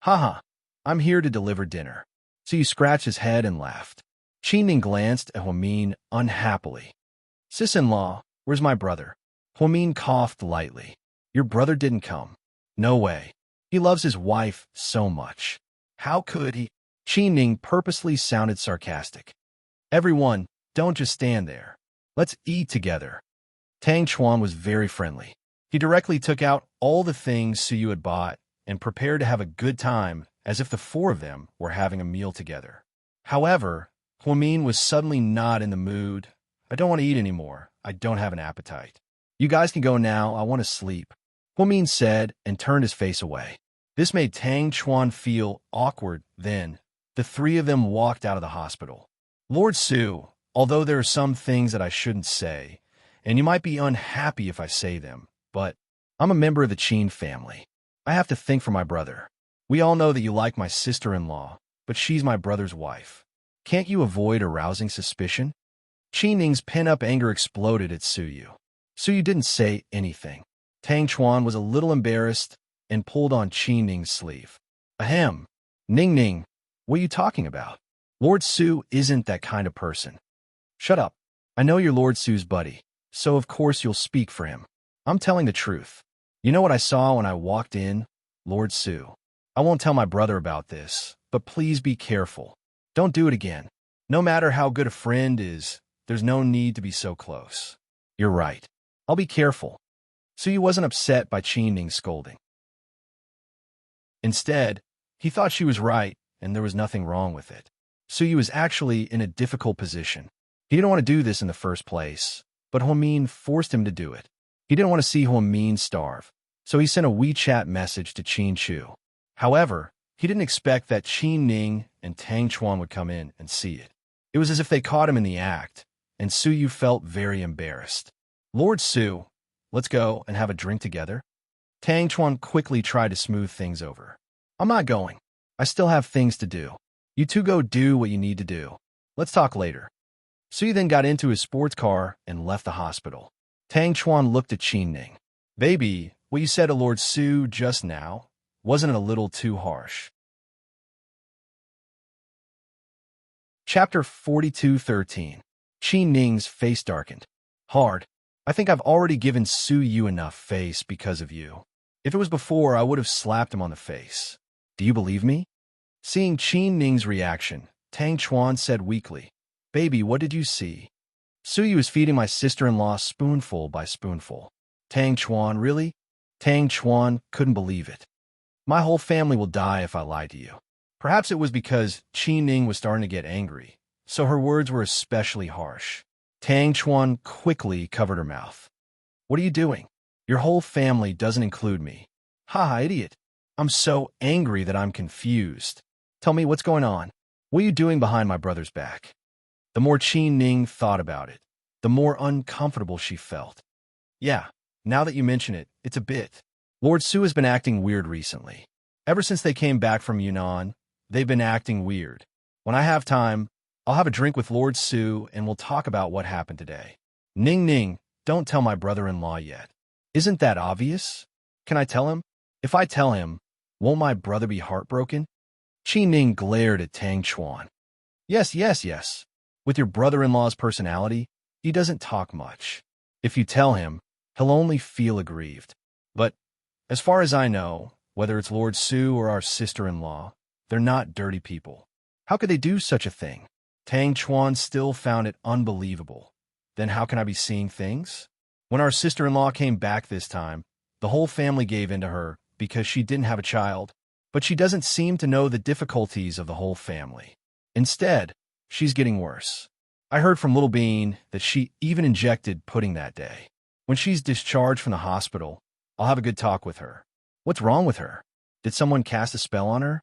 Haha, I'm here to deliver dinner. Su scratched his head and laughed. Qin Ning glanced at Huo Min unhappily. Sis-in-law, where's my brother? Huo Min coughed lightly. Your brother didn't come. No way. He loves his wife so much. How could he? Qin Ning purposely sounded sarcastic. Everyone, don't just stand there. Let's eat together. Tang Chuan was very friendly. He directly took out all the things Suyu had bought and prepared to have a good time as if the 4 of them were having a meal together. However, Huo Min was suddenly not in the mood. I don't want to eat anymore. I don't have an appetite. You guys can go now. I want to sleep. Huo Min said and turned his face away. This made Tang Chuan feel awkward. Then, the 3 of them walked out of the hospital. Lord Su, although there are some things that I shouldn't say, and you might be unhappy if I say them, but I'm a member of the Qin family. I have to think for my brother. We all know that you like my sister-in-law, but she's my brother's wife. Can't you avoid arousing suspicion? Qin Ning's pent-up anger exploded at Suyu. Suyu didn't say anything. Tang Chuan was a little embarrassed and pulled on Qin Ning's sleeve. Ahem. Ning Ning, what are you talking about? Lord Su isn't that kind of person. Shut up. I know you're Lord Su's buddy, so of course you'll speak for him. I'm telling the truth. You know what I saw when I walked in, Lord Su? I won't tell my brother about this, but please be careful. Don't do it again. No matter how good a friend is, there's no need to be so close. You're right. I'll be careful. Suyu wasn't upset by Qin Ning's scolding. Instead, he thought she was right, and there was nothing wrong with it. Suyu was actually in a difficult position. He didn't want to do this in the first place, but Huo Min forced him to do it. He didn't want to see Huo Min starve, so he sent a WeChat message to Qin Shu. However, he didn't expect that Qin Ning and Tang Chuan would come in and see it. It was as if they caught him in the act, and Suyu felt very embarrassed. Lord Su, let's go and have a drink together. Tang Chuan quickly tried to smooth things over. I'm not going. I still have things to do. You two go do what you need to do. Let's talk later. Suyu then got into his sports car and left the hospital. Tang Chuan looked at Qin Ning. Baby, what you said to Lord Su just now, wasn't it a little too harsh? Chapter 42:13. Qin Ning's face darkened. Hard. I think I've already given Suyu enough face because of you. If it was before, I would have slapped him on the face. Do you believe me? Seeing Qin Ning's reaction, Tang Chuan said weakly, Baby, what did you see? Suyu is feeding my sister-in-law spoonful by spoonful. Tang Chuan, really? Tang Chuan couldn't believe it. My whole family will die if I lie to you. Perhaps it was because Qin Ning was starting to get angry, so her words were especially harsh. Tang Chuan quickly covered her mouth. What are you doing? Your whole family doesn't include me. Ha, idiot. I'm so angry that I'm confused. Tell me what's going on. What are you doing behind my brother's back? The more Qin Ning thought about it, the more uncomfortable she felt. Yeah, now that you mention it, it's a bit. Lord Su has been acting weird recently. Ever since they came back from Yunnan, they've been acting weird. When I have time, I'll have a drink with Lord Su and we'll talk about what happened today. Ning Ning, don't tell my brother-in-law yet. Isn't that obvious? Can I tell him? If I tell him, won't my brother be heartbroken? Qin Ning glared at Tang Chuan. Yes. With your brother-in-law's personality, he doesn't talk much. If you tell him, he'll only feel aggrieved. But, as far as I know, whether it's Lord Su or our sister-in-law, they're not dirty people. How could they do such a thing? Tang Chuan still found it unbelievable. Then how can I be seeing things? When our sister-in-law came back this time, the whole family gave in to her because she didn't have a child. but she doesn't seem to know the difficulties of the whole family. Instead, she's getting worse. I heard from Little Bean that she even injected pudding that day. When she's discharged from the hospital, I'll have a good talk with her. What's wrong with her? Did someone cast a spell on her?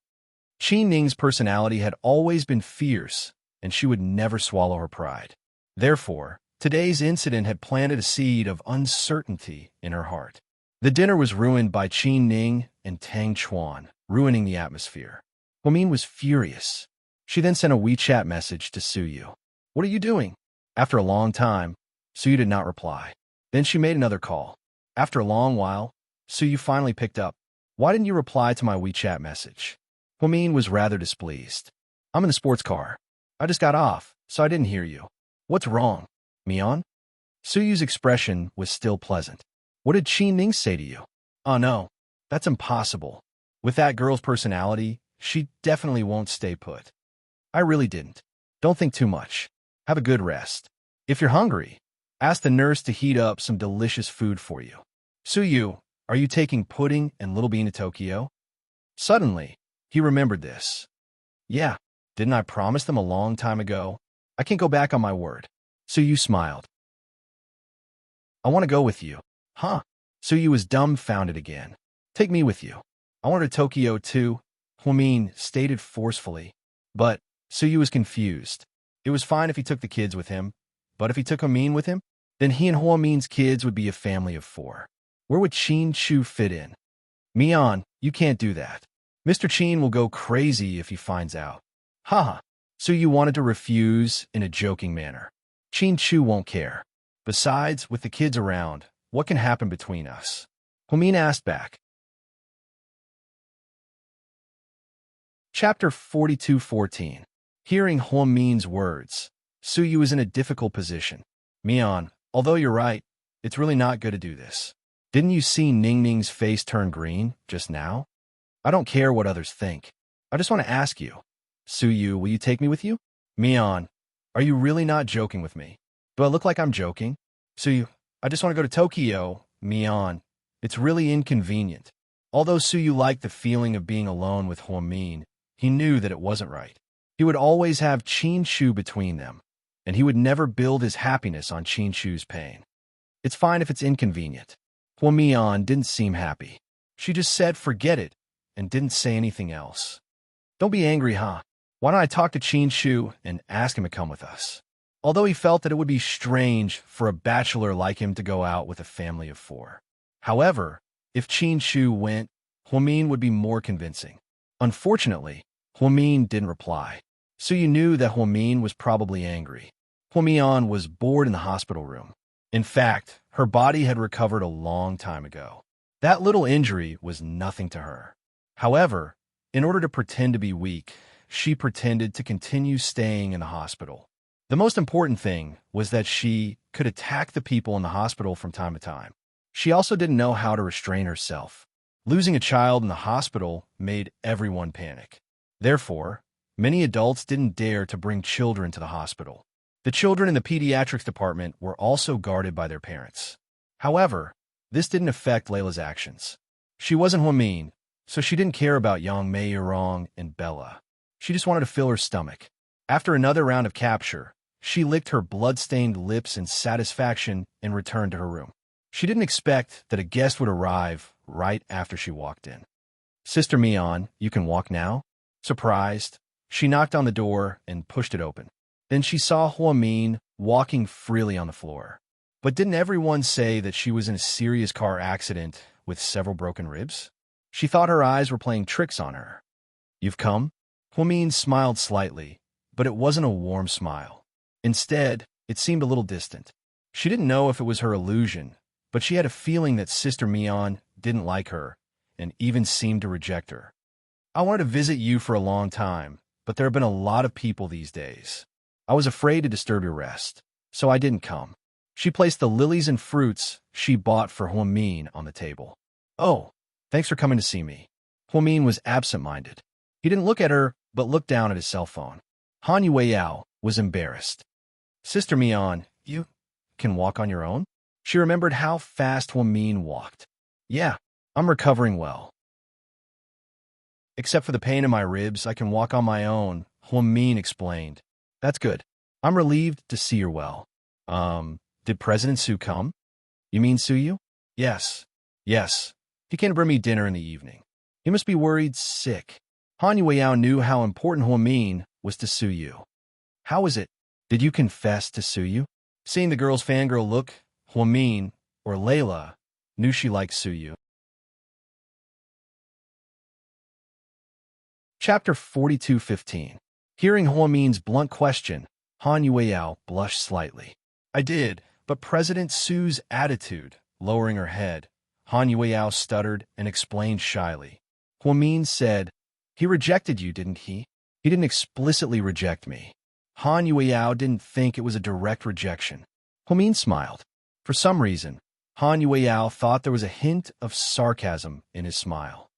Qin Ning's personality had always been fierce, and she would never swallow her pride. Therefore, today's incident had planted a seed of uncertainty in her heart. The dinner was ruined by Qin Ning and Tang Chuan, ruining the atmosphere. Huamin was furious. She then sent a WeChat message to Suyu. "What are you doing?" After a long time, Suyu did not reply. Then she made another call. After a long while, Suyu finally picked up. "Why didn't you reply to my WeChat message?" Huamin was rather displeased. "I'm in the sports car. I just got off, so I didn't hear you. What's wrong, Mian?" Suyu's expression was still pleasant. "What did Qin Ning say to you?" "Oh no, that's impossible. With that girl's personality, she definitely won't stay put." "I really didn't. Don't think too much. Have a good rest. If you're hungry, ask the nurse to heat up some delicious food for you." "Suyu, are you taking Pudding and Little Bean to Tokyo?" Suddenly, he remembered this. "Yeah, didn't I promise them a long time ago? I can't go back on my word." Suyu smiled. "I want to go with you." "Huh?" Suyu was dumbfounded again. "Take me with you. I want to Tokyo too," Huamin stated forcefully. But Suyu was confused. It was fine if he took the kids with him, but if he took Huamin with him, then he and Huamin's kids would be a family of 4. Where would Qin Chu fit in? "Mian, you can't do that. Mr. Qin will go crazy if he finds out." "Haha." Suyu wanted to refuse in a joking manner. "Qin Chu won't care. Besides, with the kids around, what can happen between us?" Huamin asked back. Chapter 42:14. Hearing Huamin's words, Suyu was in a difficult position. "Mian, although you're right, it's really not good to do this. Didn't you see Ning Ning's face turn green just now? I don't care what others think. I just want to ask you. Suyu, will you take me with you?" "Mian, are you really not joking with me? Do I look like I'm joking?" "Suyu, I just want to go to Tokyo." "Mian, it's really inconvenient." Although Suyu liked the feeling of being alone with Huamin, he knew that it wasn't right. He would always have Qin Chu between them, and he would never build his happiness on Qin Chu's pain. "It's fine if it's inconvenient." Huamian didn't seem happy. She just said forget it and didn't say anything else. "Don't be angry, huh? Why don't I talk to Qin Chu and ask him to come with us?" Although he felt that it would be strange for a bachelor like him to go out with a family of 4. However, if Qin Chu went, Huamin would be more convincing. Unfortunately, Huamin didn't reply. Suyu knew that Huamin was probably angry. Huamian was bored in the hospital room. In fact, her body had recovered a long time ago. That little injury was nothing to her. However, in order to pretend to be weak, she pretended to continue staying in the hospital. The most important thing was that she could attack the people in the hospital from time to time. She also didn't know how to restrain herself. Losing a child in the hospital made everyone panic. Therefore, many adults didn't dare to bring children to the hospital. The children in the pediatrics department were also guarded by their parents. However, this didn't affect Layla's actions. She wasn't Huamin, so she didn't care about Yang Mei Yurong and Bella. She just wanted to fill her stomach. After another round of capture, she licked her blood-stained lips in satisfaction and returned to her room. She didn't expect that a guest would arrive right after she walked in. "Sister Mian, you can walk now?" Surprised, she knocked on the door and pushed it open. Then she saw Huamin walking freely on the floor. But didn't everyone say that she was in a serious car accident with several broken ribs? She thought her eyes were playing tricks on her. "You've come?" Huamin smiled slightly, but it wasn't a warm smile. Instead, it seemed a little distant. She didn't know if it was her illusion, but she had a feeling that Sister Mian didn't like her and even seemed to reject her. "I wanted to visit you for a long time, but there have been a lot of people these days. I was afraid to disturb your rest, so I didn't come." She placed the lilies and fruits she bought for Huamin on the table. "Oh, thanks for coming to see me." Huamin was absent-minded. He didn't look at her, but looked down at his cell phone. Han Yueyao was embarrassed. "Sister Mian, you can walk on your own?" She remembered how fast Huamin walked. "Yeah, I'm recovering well." Except for the pain in my ribs, I can walk on my own, Huamin explained. That's good. I'm relieved to see you're well. Did President Su come? You mean Suyu? Yes. Yes. He came to bring me dinner in the evening. He must be worried sick. Han Yueyao knew how important Huamin was to Suyu. How was it? Did you confess to Suyu? Seeing the girl's fangirl look, Huamin, or Layla, knew she liked Suyu. Chapter 42:15. Hearing Huamin's blunt question, Han Yueyao blushed slightly. I did, but President Su's attitude, lowering her head, Han Yueyao stuttered and explained shyly. Huamin said, he rejected you, didn't he? He didn't explicitly reject me. Han Yueyao didn't think it was a direct rejection. Huamin smiled. For some reason, Han Yueyao thought there was a hint of sarcasm in his smile.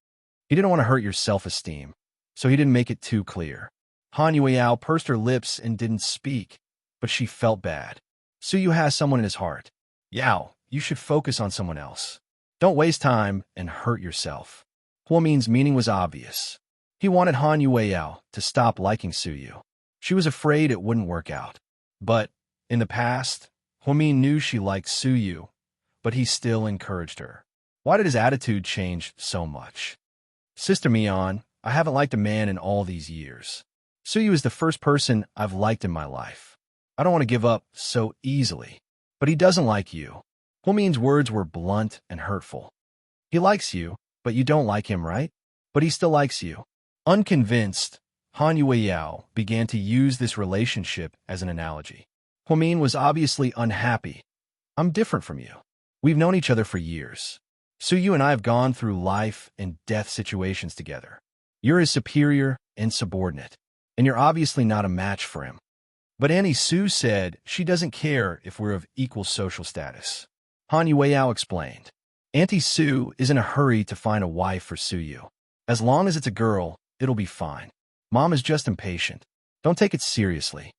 He didn't want to hurt your self-esteem, so he didn't make it too clear. Han Yueyao pursed her lips and didn't speak, but she felt bad. Suyu has someone in his heart. Yao, you should focus on someone else. Don't waste time and hurt yourself. Huamin's meaning was obvious. He wanted Han Yueyao to stop liking Suyu. She was afraid it wouldn't work out. But, in the past, Huamin knew she liked Suyu, but he still encouraged her. Why did his attitude change so much? Sister Mian, I haven't liked a man in all these years. Suyu is the first person I've liked in my life. I don't want to give up so easily. But he doesn't like you. Huamin's words were blunt and hurtful. He likes you, but you don't like him, right? But he still likes you. Unconvinced, Han Yueyao began to use this relationship as an analogy. Huamin was obviously unhappy. I'm different from you. We've known each other for years. Suyu and I have gone through life and death situations together. You're his superior and subordinate, and you're obviously not a match for him. But Auntie Su said she doesn't care if we're of equal social status. Han Yueyao explained. Auntie Su is in a hurry to find a wife for Suyu. As long as it's a girl, it'll be fine. Mom is just impatient. Don't take it seriously.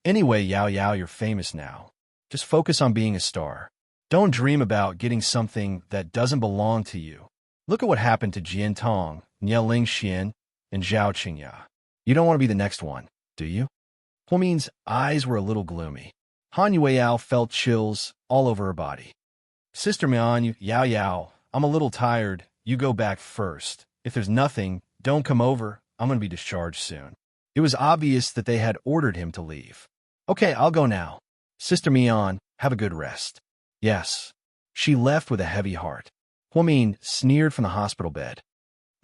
Anyway, Yao Yao, you're famous now. Just focus on being a star. Don't dream about getting something that doesn't belong to you. Look at what happened to Jian Tong, Nie Ling Xian, and Zhao Qingya. You don't want to be the next one, do you? Huamin's eyes were a little gloomy. Han Yueyao felt chills all over her body. Sister Mian, Yao Yao, I'm a little tired. You go back first. If there's nothing, don't come over. I'm going to be discharged soon. It was obvious that they had ordered him to leave. Okay, I'll go now. Sister Mian, have a good rest. Yes. She left with a heavy heart. Huamin sneered from the hospital bed.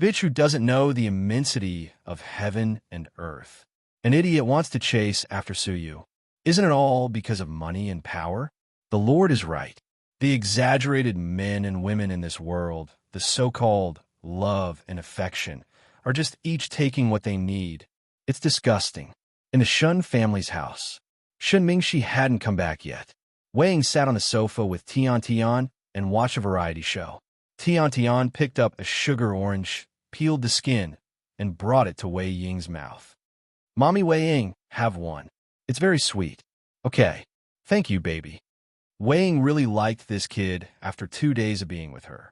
Bitch who doesn't know the immensity of heaven and earth. An idiot wants to chase after Suyu. Isn't it all because of money and power? The Lord is right. The exaggerated men and women in this world, the so-called love and affection, are just each taking what they need. It's disgusting. In the Shun family's house, Shen Mingxi hadn't come back yet. Wei Ying sat on the sofa with Tian Tian and watched a variety show. Tian Tian picked up a sugar orange, peeled the skin, and brought it to Wei Ying's mouth. Mommy Wei Ying, have one. It's very sweet. Okay. Thank you, baby. Wei Ying really liked this kid after 2 days of being with her.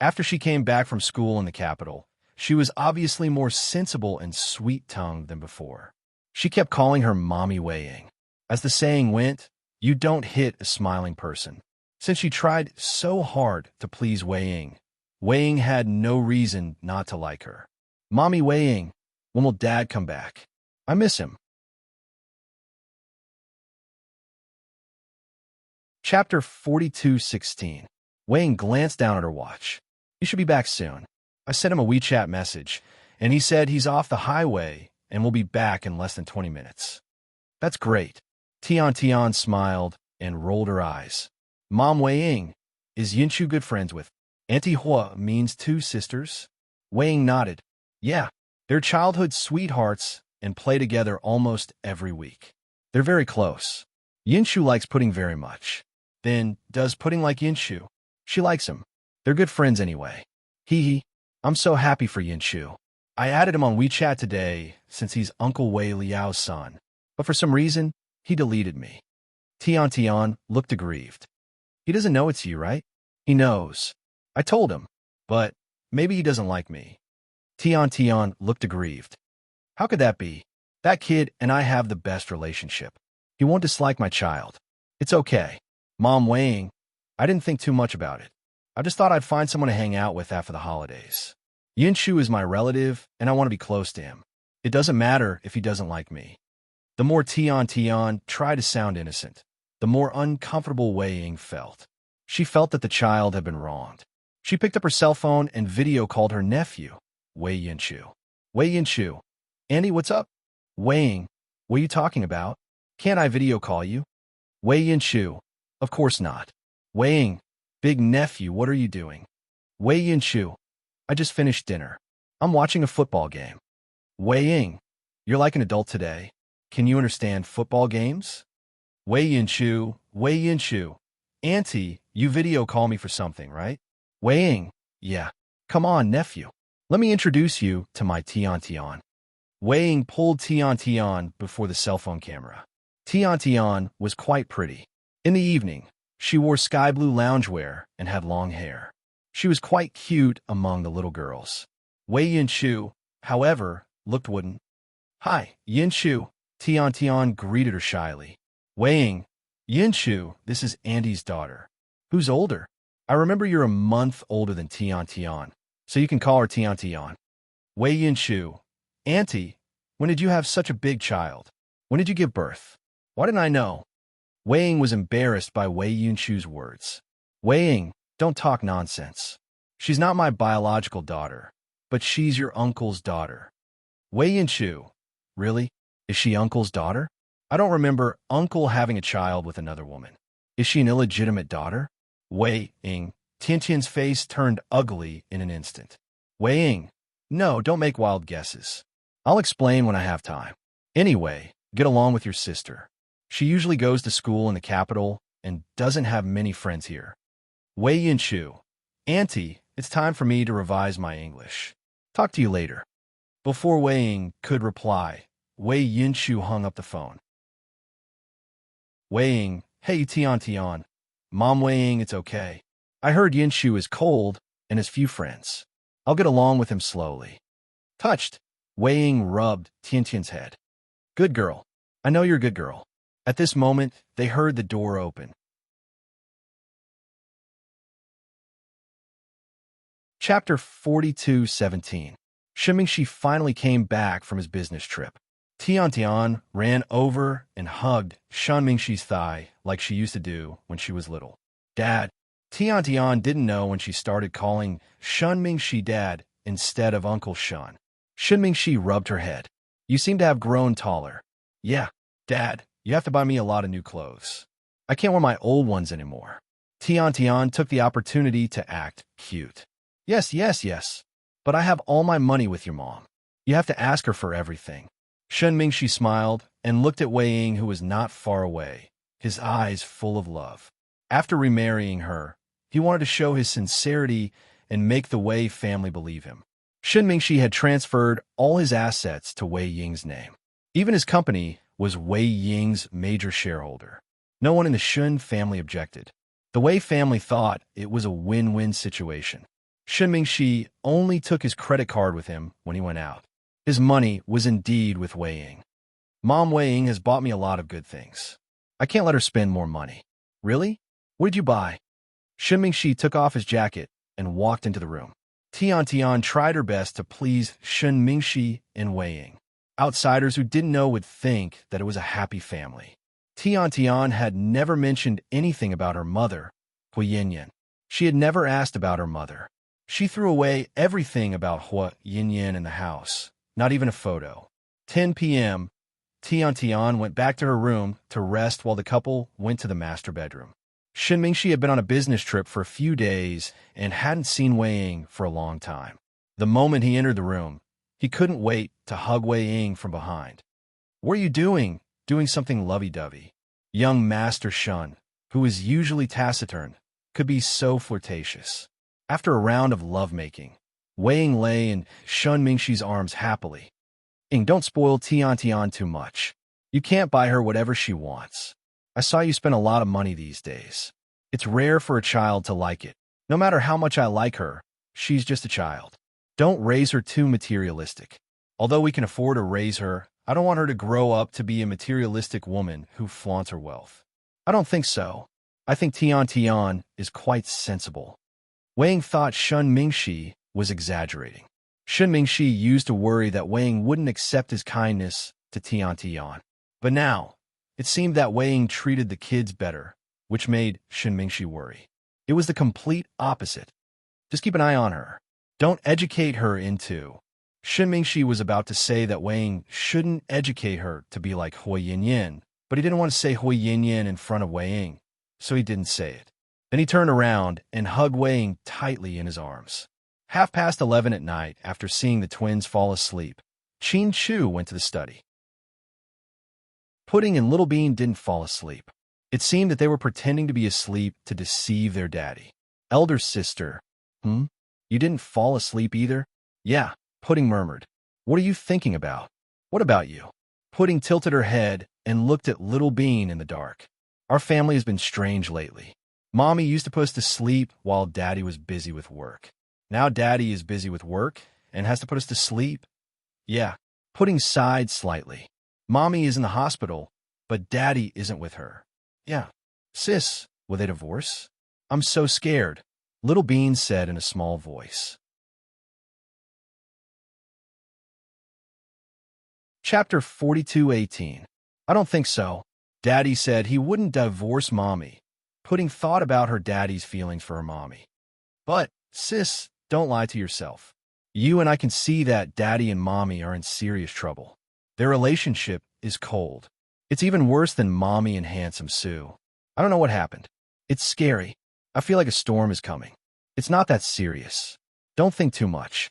After she came back from school in the capital, she was obviously more sensible and sweet-tongued than before. She kept calling her Mommy Wei Ying. As the saying went, you don't hit a smiling person. Since she tried so hard to please Wei Ying had no reason not to like her. Mommy Wei Ying, when will Dad come back? I miss him. Chapter 42:16. Wei Ying glanced down at her watch. He should be back soon. I sent him a WeChat message, and he said he's off the highway and will be back in less than 20 minutes. That's great. Tian Tian smiled and rolled her eyes. Mom Wei Ying, is Yinshu good friends with Auntie Hua means 2 sisters? Wei Ying nodded. Yeah, they're childhood sweethearts and play together almost every week. They're very close. Yinshu likes Pudding very much. Then, does Pudding like Yinshu? She likes him. They're good friends anyway. Hee hee. I'm so happy for Yinshu. I added him on WeChat today since he's Uncle Wei Liao's son, but for some reason, he deleted me. Tian Tian looked aggrieved. He doesn't know it's you, right? He knows. I told him, but maybe he doesn't like me. Tian looked aggrieved. How could that be? That kid and I have the best relationship. He won't dislike my child. It's okay. Mom Weighing, I didn't think too much about it. I just thought I'd find someone to hang out with after the holidays. Yinshu is my relative, and I want to be close to him. It doesn't matter if he doesn't like me. The more Tian tried to sound innocent, the more uncomfortable Wei Ying felt. She felt that the child had been wronged. She picked up her cell phone and video called her nephew, Wei Yinshu. Wei Yinshu. Andy, what's up? Wei Ying, what are you talking about? Can't I video call you? Wei Yinshu. Of course not. Wei Ying. Big nephew, what are you doing? Wei Yinshu. I just finished dinner. I'm watching a football game. Wei Ying. You're like an adult today. Can you understand football games? Wei Yinshu. Wei Yinshu. Auntie, you video call me for something, right? Wei Ying. Yeah. Come on, nephew. Let me introduce you to my Tian. Wei Ying pulled Tian before the cell phone camera. Tian was quite pretty. In the evening, she wore sky blue loungewear and had long hair. She was quite cute among the little girls. Wei Yinshu, however, looked wooden. Hi, Yinshu. Tian greeted her shyly. Wei Ying. Yinshu, this is Andy's daughter. Who's older? I remember you're a month older than Tian, so you can call her Tian. Wei Yinshu. Auntie, when did you have such a big child? When did you give birth? Why didn't I know? Wei Ying was embarrassed by Wei Yinshu's words. Wei Ying, don't talk nonsense. She's not my biological daughter, but she's your uncle's daughter. Wei Yinshu. Really? Is she uncle's daughter? I don't remember uncle having a child with another woman. Is she an illegitimate daughter? Wei Ying. Tian's face turned ugly in an instant. Wei Ying. No, don't make wild guesses. I'll explain when I have time. Anyway, get along with your sister. She usually goes to school in the capital and doesn't have many friends here. Wei Yinshu. Auntie, it's time for me to revise my English. Talk to you later. Before Wei Ying could reply, Wei Yinshu hung up the phone. Wei Ying. Hey, Tian. Mom Wei Ying, it's okay. I heard Yinshu is cold and has few friends. I'll get along with him slowly. Touched, Wei Ying rubbed Tian's head. Good girl. I know you're a good girl. At this moment, they heard the door open. Chapter 42:17. Shimingshi finally came back from his business trip. Tian ran over and hugged Shenmingshi's thigh like she used to do when she was little. Dad. Tian didn't know when she started calling Shenmingshi Dad instead of Uncle Shen. Shenmingshi rubbed her head. You seem to have grown taller. Yeah, Dad, you have to buy me a lot of new clothes. I can't wear my old ones anymore. Tian took the opportunity to act cute. Yes. But I have all my money with your mom. You have to ask her for everything. Shenmingshi smiled and looked at Wei Ying, who was not far away, his eyes full of love. After remarrying her, he wanted to show his sincerity and make the Wei family believe him. Shenmingshi had transferred all his assets to Wei Ying's name. Even his company was Wei Ying's major shareholder. No one in the Shun family objected. The Wei family thought it was a win-win situation. Shenmingshi only took his credit card with him when he went out. His money was indeed with Wei Ying. Mom Wei Ying has bought me a lot of good things. I can't let her spend more money. Really? What did you buy? Shenmingshi took off his jacket and walked into the room. Tian tried her best to please Shenmingshi and Wei Ying. Outsiders who didn't know would think that it was a happy family. Tian had never mentioned anything about her mother, Hu Yinyan. She had never asked about her mother. She threw away everything about Hu Yinyan in the house, not even a photo. 10 p.m., Tian went back to her room to rest while the couple went to the master bedroom. Shenmingshi had been on a business trip for a few days and hadn't seen Wei Ying for a long time. The moment he entered the room, he couldn't wait to hug Wei Ying from behind. What are you doing? Doing something lovey-dovey. Young Master Shun, who is usually taciturn, could be so flirtatious. After a round of lovemaking, Wei Ying lay in Shenmingshi's arms happily. Ying, don't spoil Tian too much. You can't buy her whatever she wants. I saw you spend a lot of money these days. It's rare for a child to like it. No matter how much I like her, She's just a child. Don't raise her too materialistic. Although we can afford to raise her, I don't want her to grow up to be a materialistic woman who flaunts her wealth. I don't think so. I think Tian Tian is quite sensible. Wei Ying thought Shun Mingxi was exaggerating. Shun Mingxi used to worry that Wei Ying wouldn't accept his kindness to Tian Tian. But now, it seemed that Wei Ying treated the kids better, which made Shun Mingxi worry. It was the complete opposite. Just keep an eye on her. Don't educate her into. Shun Mingxi was about to say that Wei Ying shouldn't educate her to be like Hui Yin, but he didn't want to say Hui Yin in front of Wei Ying, so he didn't say it. Then he turned around and hugged Wei Ying tightly in his arms. 11:30 at night, after seeing the twins fall asleep, Qin Chu went to the study. Pudding and Little Bean didn't fall asleep. It seemed that they were pretending to be asleep to deceive their daddy. Elder sister, you didn't fall asleep either? Yeah, Pudding murmured. What are you thinking about? What about you? Pudding tilted her head and looked at Little Bean in the dark. Our family has been strange lately. Mommy used to put us to sleep while Daddy was busy with work. Now Daddy is busy with work and has to put us to sleep. Yeah, Pudding sighed slightly. Mommy is in the hospital, but Daddy isn't with her. Yeah. Sis, will they divorce? I'm so scared, Little Bean said in a small voice. Chapter 42:18. I don't think so. Daddy said he wouldn't divorce Mommy. Pudding thought about her daddy's feelings for her mommy. But, sis, don't lie to yourself. You and I can see that Daddy and Mommy are in serious trouble. Their relationship is cold. It's even worse than Mommy and Handsome Sue. I don't know what happened. It's scary. I feel like a storm is coming. It's not that serious. Don't think too much.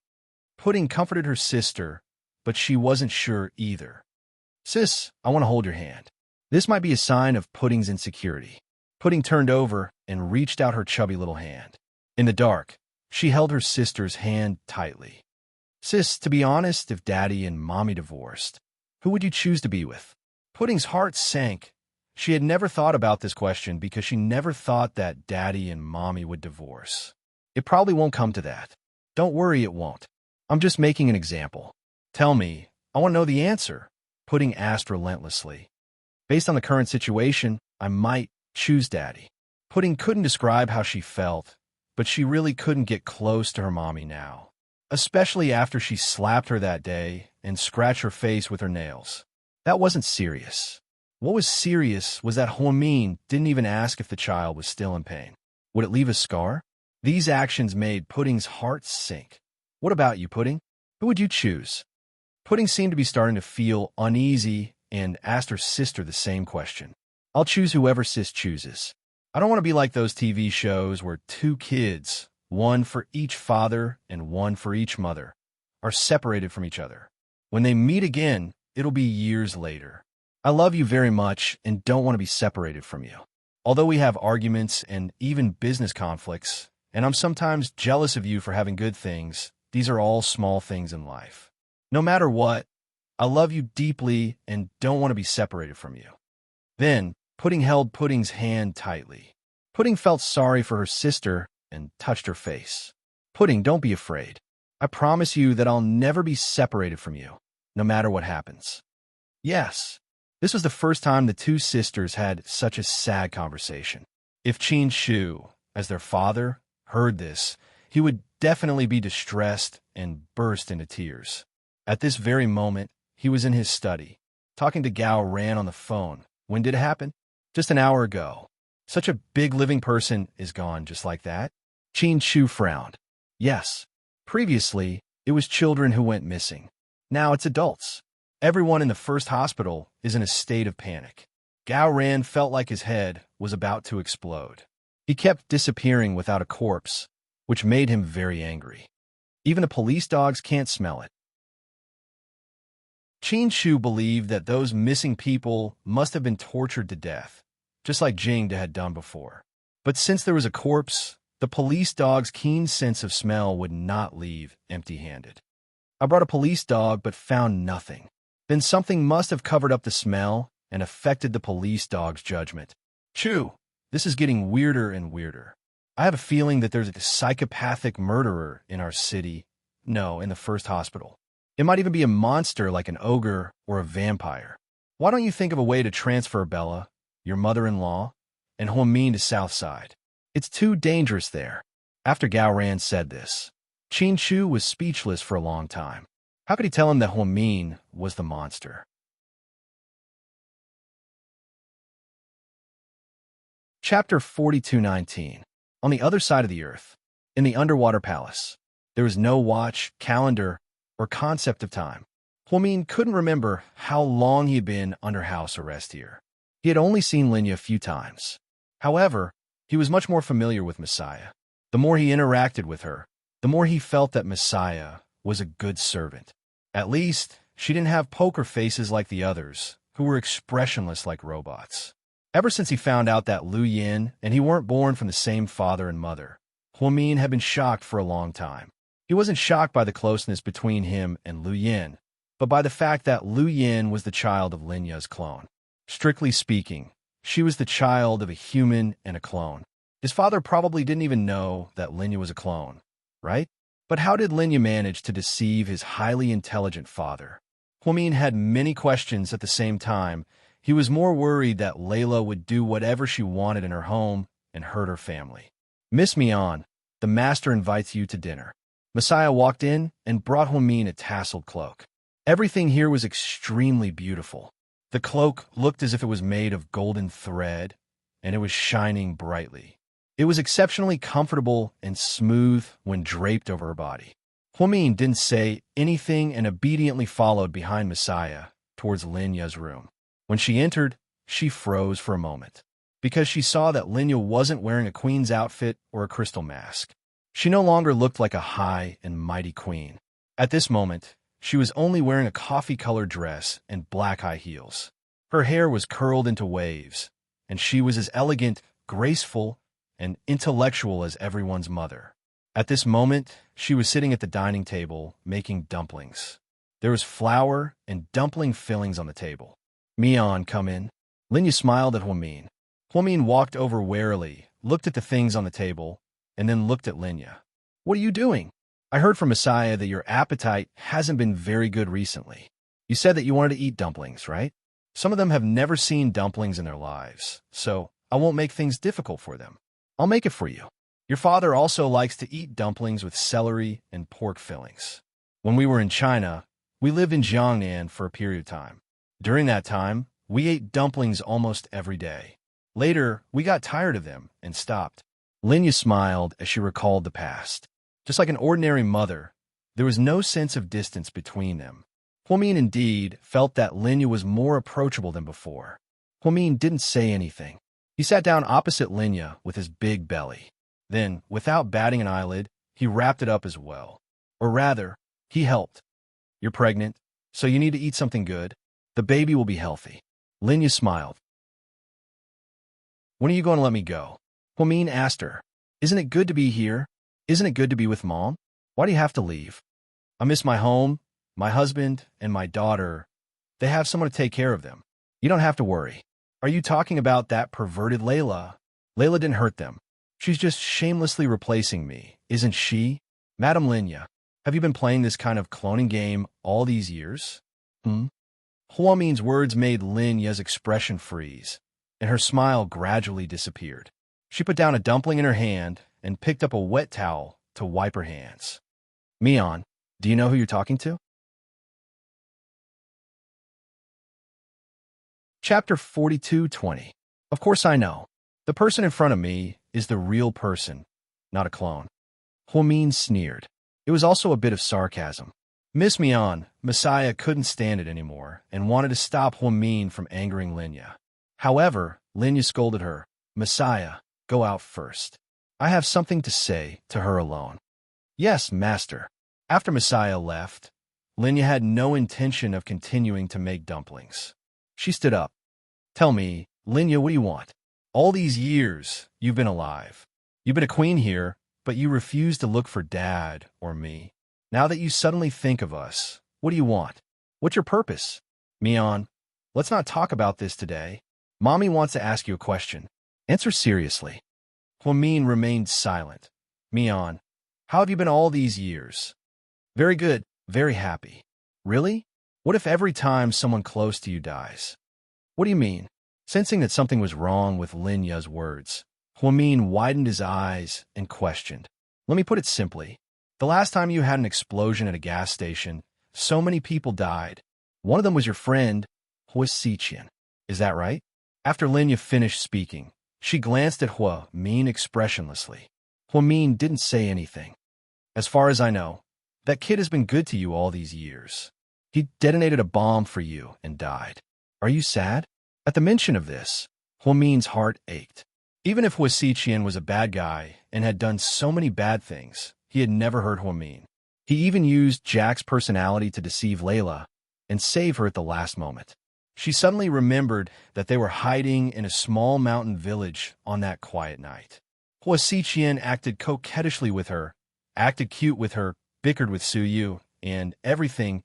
Pudding comforted her sister, but she wasn't sure either. Sis, I want to hold your hand. This might be a sign of Pudding's insecurity. Pudding turned over and reached out her chubby little hand. In the dark, she held her sister's hand tightly. Sis, to be honest, if Daddy and Mommy divorced, who would you choose to be with? Pudding's heart sank. She had never thought about this question because she never thought that Daddy and Mommy would divorce. It probably won't come to that. Don't worry, it won't. I'm just making an example. Tell me, I want to know the answer, Pudding asked relentlessly. Based on the current situation, I might choose Daddy. Pudding couldn't describe how she felt, but she really couldn't get close to her mommy now, especially after she slapped her that day and scratched her face with her nails. That wasn't serious. What was serious was that Huamin didn't even ask if the child was still in pain. Would it leave a scar? These actions made Pudding's heart sink. What about you, Pudding? Who would you choose? Pudding seemed to be starting to feel uneasy and asked her sister the same question. I'll choose whoever sis chooses. I don't want to be like those TV shows where two kids, one for each father and one for each mother, are separated from each other. When they meet again, it'll be years later. I love you very much and don't want to be separated from you. Although we have arguments and even business conflicts, and I'm sometimes jealous of you for having good things, these are all small things in life. No matter what, I love you deeply and don't want to be separated from you. Then, Pudding held Pudding's hand tightly. Pudding felt sorry for her sister and touched her face. Pudding, don't be afraid. I promise you that I'll never be separated from you, no matter what happens. Yes, this was the first time the two sisters had such a sad conversation. If Qin Shu, as their father, heard this, he would definitely be distressed and burst into tears. At this very moment, he was in his study, talking to Gao Ran on the phone. When did it happen? Just an hour ago. Such a big living person is gone just like that? Qin Shu frowned. Yes. Previously, it was children who went missing. Now it's adults. Everyone in the first hospital is in a state of panic. Gao Ran felt like his head was about to explode. He kept disappearing without a corpse, which made him very angry. Even the police dogs can't smell it. Qin Shu believed that those missing people must have been tortured to death, just like Jing had done before. But since there was a corpse, the police dog's keen sense of smell would not leave empty-handed. I brought a police dog but found nothing. Then something must have covered up the smell and affected the police dog's judgment. Chu, this is getting weirder and weirder. I have a feeling that there's a psychopathic murderer in our city. No, in the first hospital. It might even be a monster like an ogre or a vampire. Why don't you think of a way to transfer Bella, your mother-in-law, and Huamin to Southside? It's too dangerous there." After Gao Ran said this, Qin Chu was speechless for a long time. How could he tell him that Huamin was the monster? Chapter 42:19. On the other side of the earth, in the underwater palace, there was no watch, calendar, or concept of time. Huamin couldn't remember how long he had been under house arrest here. He had only seen Linya a few times. However, he was much more familiar with Messiah. The more he interacted with her, the more he felt that Messiah was a good servant. At least, she didn't have poker faces like the others, who were expressionless like robots. Ever since he found out that Lu Yin and he weren't born from the same father and mother, Huamin had been shocked for a long time. He wasn't shocked by the closeness between him and Lu Yin, but by the fact that Lu Yin was the child of Linya's clone. Strictly speaking, she was the child of a human and a clone. His father probably didn't even know that Linya was a clone, right? But how did Linya manage to deceive his highly intelligent father? Huamin had many questions at the same time. He was more worried that Layla would do whatever she wanted in her home and hurt her family. "Miss Mian, the master invites you to dinner." Messiah walked in and brought Huamin a tasseled cloak. Everything here was extremely beautiful. The cloak looked as if it was made of golden thread, and it was shining brightly. It was exceptionally comfortable and smooth when draped over her body. Huamin didn't say anything and obediently followed behind Messiah towards Linya's room. When she entered, she froze for a moment, because she saw that Linya wasn't wearing a queen's outfit or a crystal mask. She no longer looked like a high and mighty queen. At this moment, she was only wearing a coffee-colored dress and black high heels. Her hair was curled into waves, and she was as elegant, graceful, and intellectual as everyone's mother. At this moment, she was sitting at the dining table making dumplings. There was flour and dumpling fillings on the table. "Mian, come in." Linya smiled at Huamin. Huamin walked over warily, looked at the things on the table, and then looked at Linya. "What are you doing? I heard from Messiah that your appetite hasn't been very good recently. You said that you wanted to eat dumplings, right? Some of them have never seen dumplings in their lives, so I won't make things difficult for them. I'll make it for you. Your father also likes to eat dumplings with celery and pork fillings. When we were in China, we lived in Jiangnan for a period of time. During that time, we ate dumplings almost every day. Later, we got tired of them and stopped." Linya smiled as she recalled the past. Just like an ordinary mother, there was no sense of distance between them. Huamin indeed felt that Linya was more approachable than before. Huamin didn't say anything. He sat down opposite Linya with his big belly. Then, without batting an eyelid, he wrapped it up as well. Or rather, he helped. "You're pregnant, so you need to eat something good. The baby will be healthy." Linya smiled. "When are you going to let me go?" Huamin asked her. "Isn't it good to be here? Isn't it good to be with Mom? Why do you have to leave?" "I miss my home, my husband, and my daughter. They have someone to take care of them. You don't have to worry." "Are you talking about that perverted Layla?" "Layla didn't hurt them. She's just shamelessly replacing me, isn't she?" "Madam Linya, have you been playing this kind of cloning game all these years?" Huamin's words made Linya's expression freeze, and her smile gradually disappeared. She put down a dumpling in her hand and picked up a wet towel to wipe her hands. "Mian, do you know who you're talking to?" Chapter 42:20. Of course I know. The person in front of me is the real person, not a clone. Huamin sneered. It was also a bit of sarcasm. Miss Mian, Messiah couldn't stand it anymore and wanted to stop Huamin from angering Linya. However, Linya scolded her. "Messiah, go out first. I have something to say to her alone." "Yes, master." After Messiah left, Linya had no intention of continuing to make dumplings. She stood up. "Tell me, Linya, what do you want? All these years, you've been alive. You've been a queen here, but you refuse to look for Dad or me. Now that you suddenly think of us, what do you want? What's your purpose?" "Mian, let's not talk about this today. Mommy wants to ask you a question. Answer seriously." Huamin remained silent. Mian, how have you been all these years? Very good, very happy. Really? What if every time someone close to you dies? What do you mean? Sensing that something was wrong with Lin Ya's words, Huamin widened his eyes and questioned. Let me put it simply. The last time you had an explosion at a gas station, so many people died. One of them was your friend, Hua Xiqian. Is that right? After Lin Ya finished speaking, she glanced at Huamin expressionlessly. Huamin didn't say anything. As far as I know, that kid has been good to you all these years. He detonated a bomb for you and died. Are you sad? At the mention of this, Huamin's heart ached. Even if Hua Xiqian was a bad guy and had done so many bad things, he had never hurt Huamin. He even used Jack's personality to deceive Layla and save her at the last moment. She suddenly remembered that they were hiding in a small mountain village on that quiet night. Hua Xiqian acted coquettishly with her, acted cute with her, bickered with Su Yu, and everything.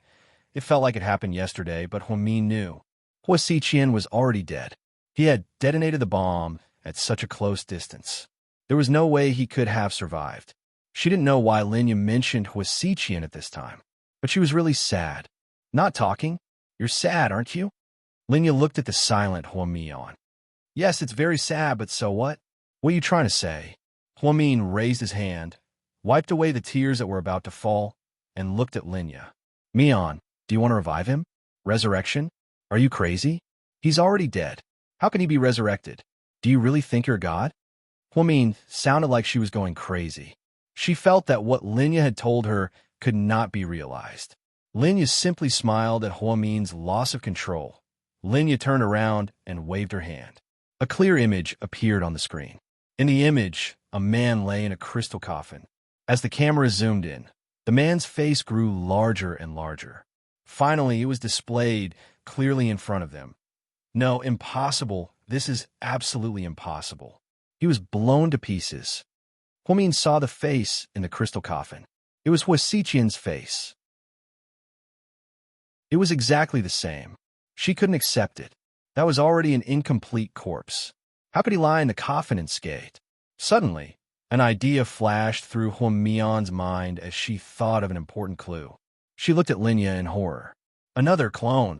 It felt like it happened yesterday, but Huamin knew. Hua Xiqian was already dead. He had detonated the bomb at such a close distance. There was no way he could have survived. She didn't know why Lin Ya mentioned Hua Xiqian at this time, but she was really sad. Not talking? You're sad, aren't you? Lin Ya looked at the silent Huamin. Yes, it's very sad, but so what? What are you trying to say? Huamin raised his hand, wiped away the tears that were about to fall, and looked at Lin Ya. Mian, do you want to revive him? Resurrection? Are you crazy? He's already dead. How can he be resurrected? Do you really think you're God? Huamin sounded like she was going crazy. She felt that what Lin Ya had told her could not be realized. Lin Ya simply smiled at Huamin's loss of control. Lin Ya turned around and waved her hand. A clear image appeared on the screen. In the image, a man lay in a crystal coffin. As the camera zoomed in, the man's face grew larger and larger. Finally, it was displayed clearly in front of them. No, impossible. This is absolutely impossible. He was blown to pieces. Huamin saw the face in the crystal coffin. It was Hua Xiqian's face. It was exactly the same. She couldn't accept it. That was already an incomplete corpse. How could he lie in the coffin and skate? Suddenly, an idea flashed through Huamin's mind as she thought of an important clue. She looked at Lin Ya in horror. Another clone.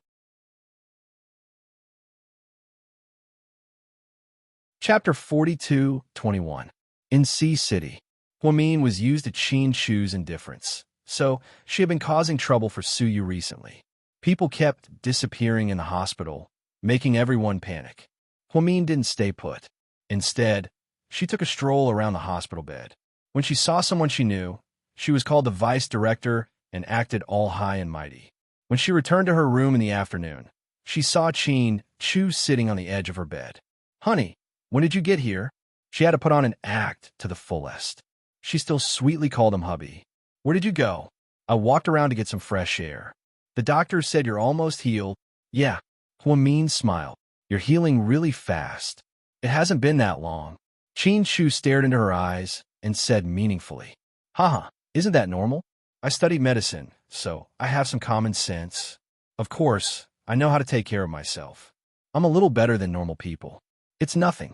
Chapter 42-21. In Sea City, Huamin was used to Qin Shu's indifference, so she had been causing trouble for Su Yu recently. People kept disappearing in the hospital, making everyone panic. Huamin didn't stay put. Instead, she took a stroll around the hospital bed. When she saw someone she knew, she was called the vice director and acted all high and mighty. When she returned to her room in the afternoon, she saw Qin Shu sitting on the edge of her bed. Honey, when did you get here? She had to put on an act to the fullest. She still sweetly called him hubby. Where did you go? I walked around to get some fresh air. The doctor said you're almost healed. Yeah. Huamin smiled. You're healing really fast. It hasn't been that long. Qin Shu stared into her eyes and said meaningfully, Haha, isn't that normal? I studied medicine, so I have some common sense. Of course, I know how to take care of myself. I'm a little better than normal people. It's nothing.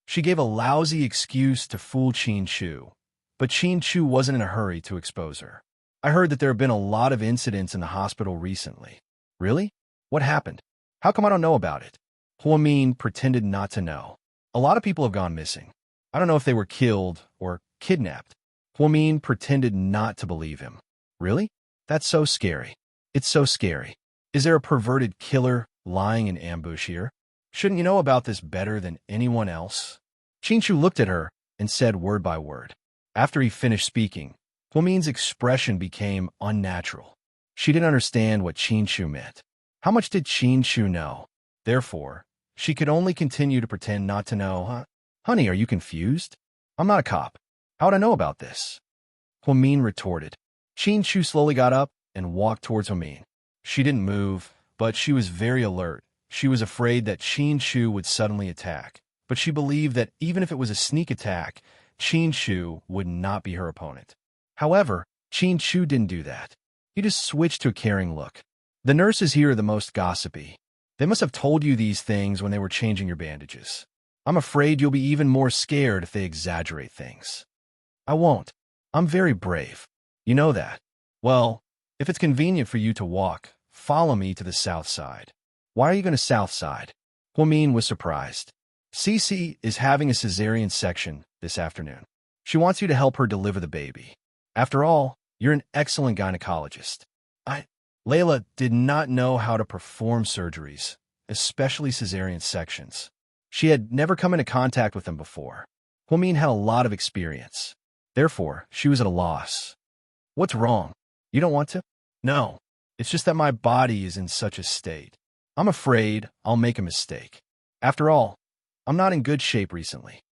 She gave a lousy excuse to fool Qin Shu, but Qin Shu wasn't in a hurry to expose her. I heard that there have been a lot of incidents in the hospital recently. Really? What happened? How come I don't know about it? Huamin pretended not to know. A lot of people have gone missing. I don't know if they were killed or kidnapped. Huamin pretended not to believe him. Really? That's so scary. It's so scary. Is there a perverted killer lying in ambush here? Shouldn't you know about this better than anyone else? Qin Shu looked at her and said word by word. After he finished speaking, Huamin's expression became unnatural. She didn't understand what Qin Shu meant. How much did Qin Shu know? Therefore, she could only continue to pretend not to know. Honey, are you confused? I'm not a cop. How would I know about this? Huamin retorted. Qin Shu slowly got up and walked towards Huamin. She didn't move, but she was very alert. She was afraid that Qin Shu would suddenly attack, but she believed that even if it was a sneak attack, Qin Shu would not be her opponent. However, Qin Shu didn't do that. He just switched to a caring look. The nurses here are the most gossipy. They must have told you these things when they were changing your bandages. I'm afraid you'll be even more scared if they exaggerate things. I won't. I'm very brave. You know that. Well, if it's convenient for you to walk, follow me to the south side. Why are you going to south side? Huamin was surprised. Cece is having a cesarean section this afternoon. She wants you to help her deliver the baby. After all, you're an excellent gynecologist. Layla did not know how to perform surgeries, especially cesarean sections. She had never come into contact with them before. Huamin had a lot of experience. Therefore, she was at a loss. What's wrong? You don't want to? No. It's just that my body is in such a state. I'm afraid I'll make a mistake. After all, I'm not in good shape recently.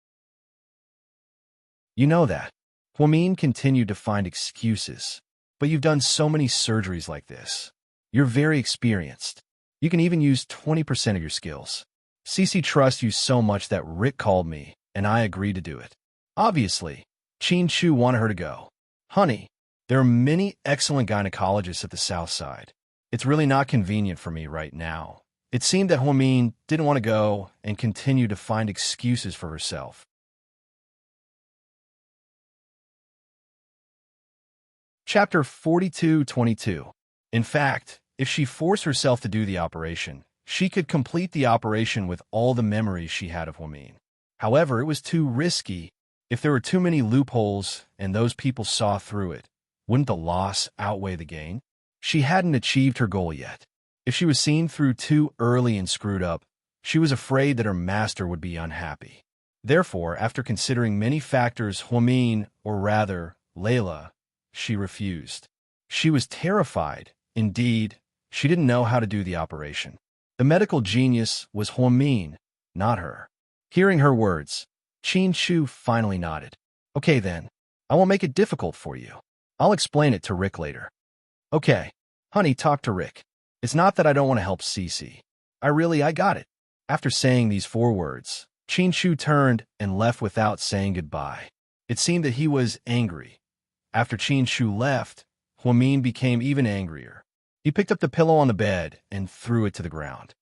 You know that. Huamin continued to find excuses. But you've done so many surgeries like this. You're very experienced. You can even use 20% of your skills. Cece trusts you so much that Rick called me, and I agreed to do it. Obviously, Qin Chu wanted her to go. Honey, there are many excellent gynecologists at the south side. It's really not convenient for me right now. It seemed that Huamin didn't want to go and continued to find excuses for herself. Chapter 42:22. In fact, if she forced herself to do the operation, she could complete the operation with all the memories she had of Huamin. However, it was too risky. If there were too many loopholes and those people saw through it, wouldn't the loss outweigh the gain? She hadn't achieved her goal yet. If she was seen through too early and screwed up, she was afraid that her master would be unhappy. Therefore, after considering many factors, Huamin, or rather, Layla, she refused. She was terrified. Indeed, she didn't know how to do the operation. The medical genius was Huamin, not her. Hearing her words, Qin Chu finally nodded. Okay then, I won't make it difficult for you. I'll explain it to Rick later. Okay, honey, talk to Rick. It's not that I don't want to help Cece. I got it. After saying these 4 words, Qin Chu turned and left without saying goodbye. It seemed that he was angry. After Qin Chu left, Huamin became even angrier. He picked up the pillow on the bed and threw it to the ground.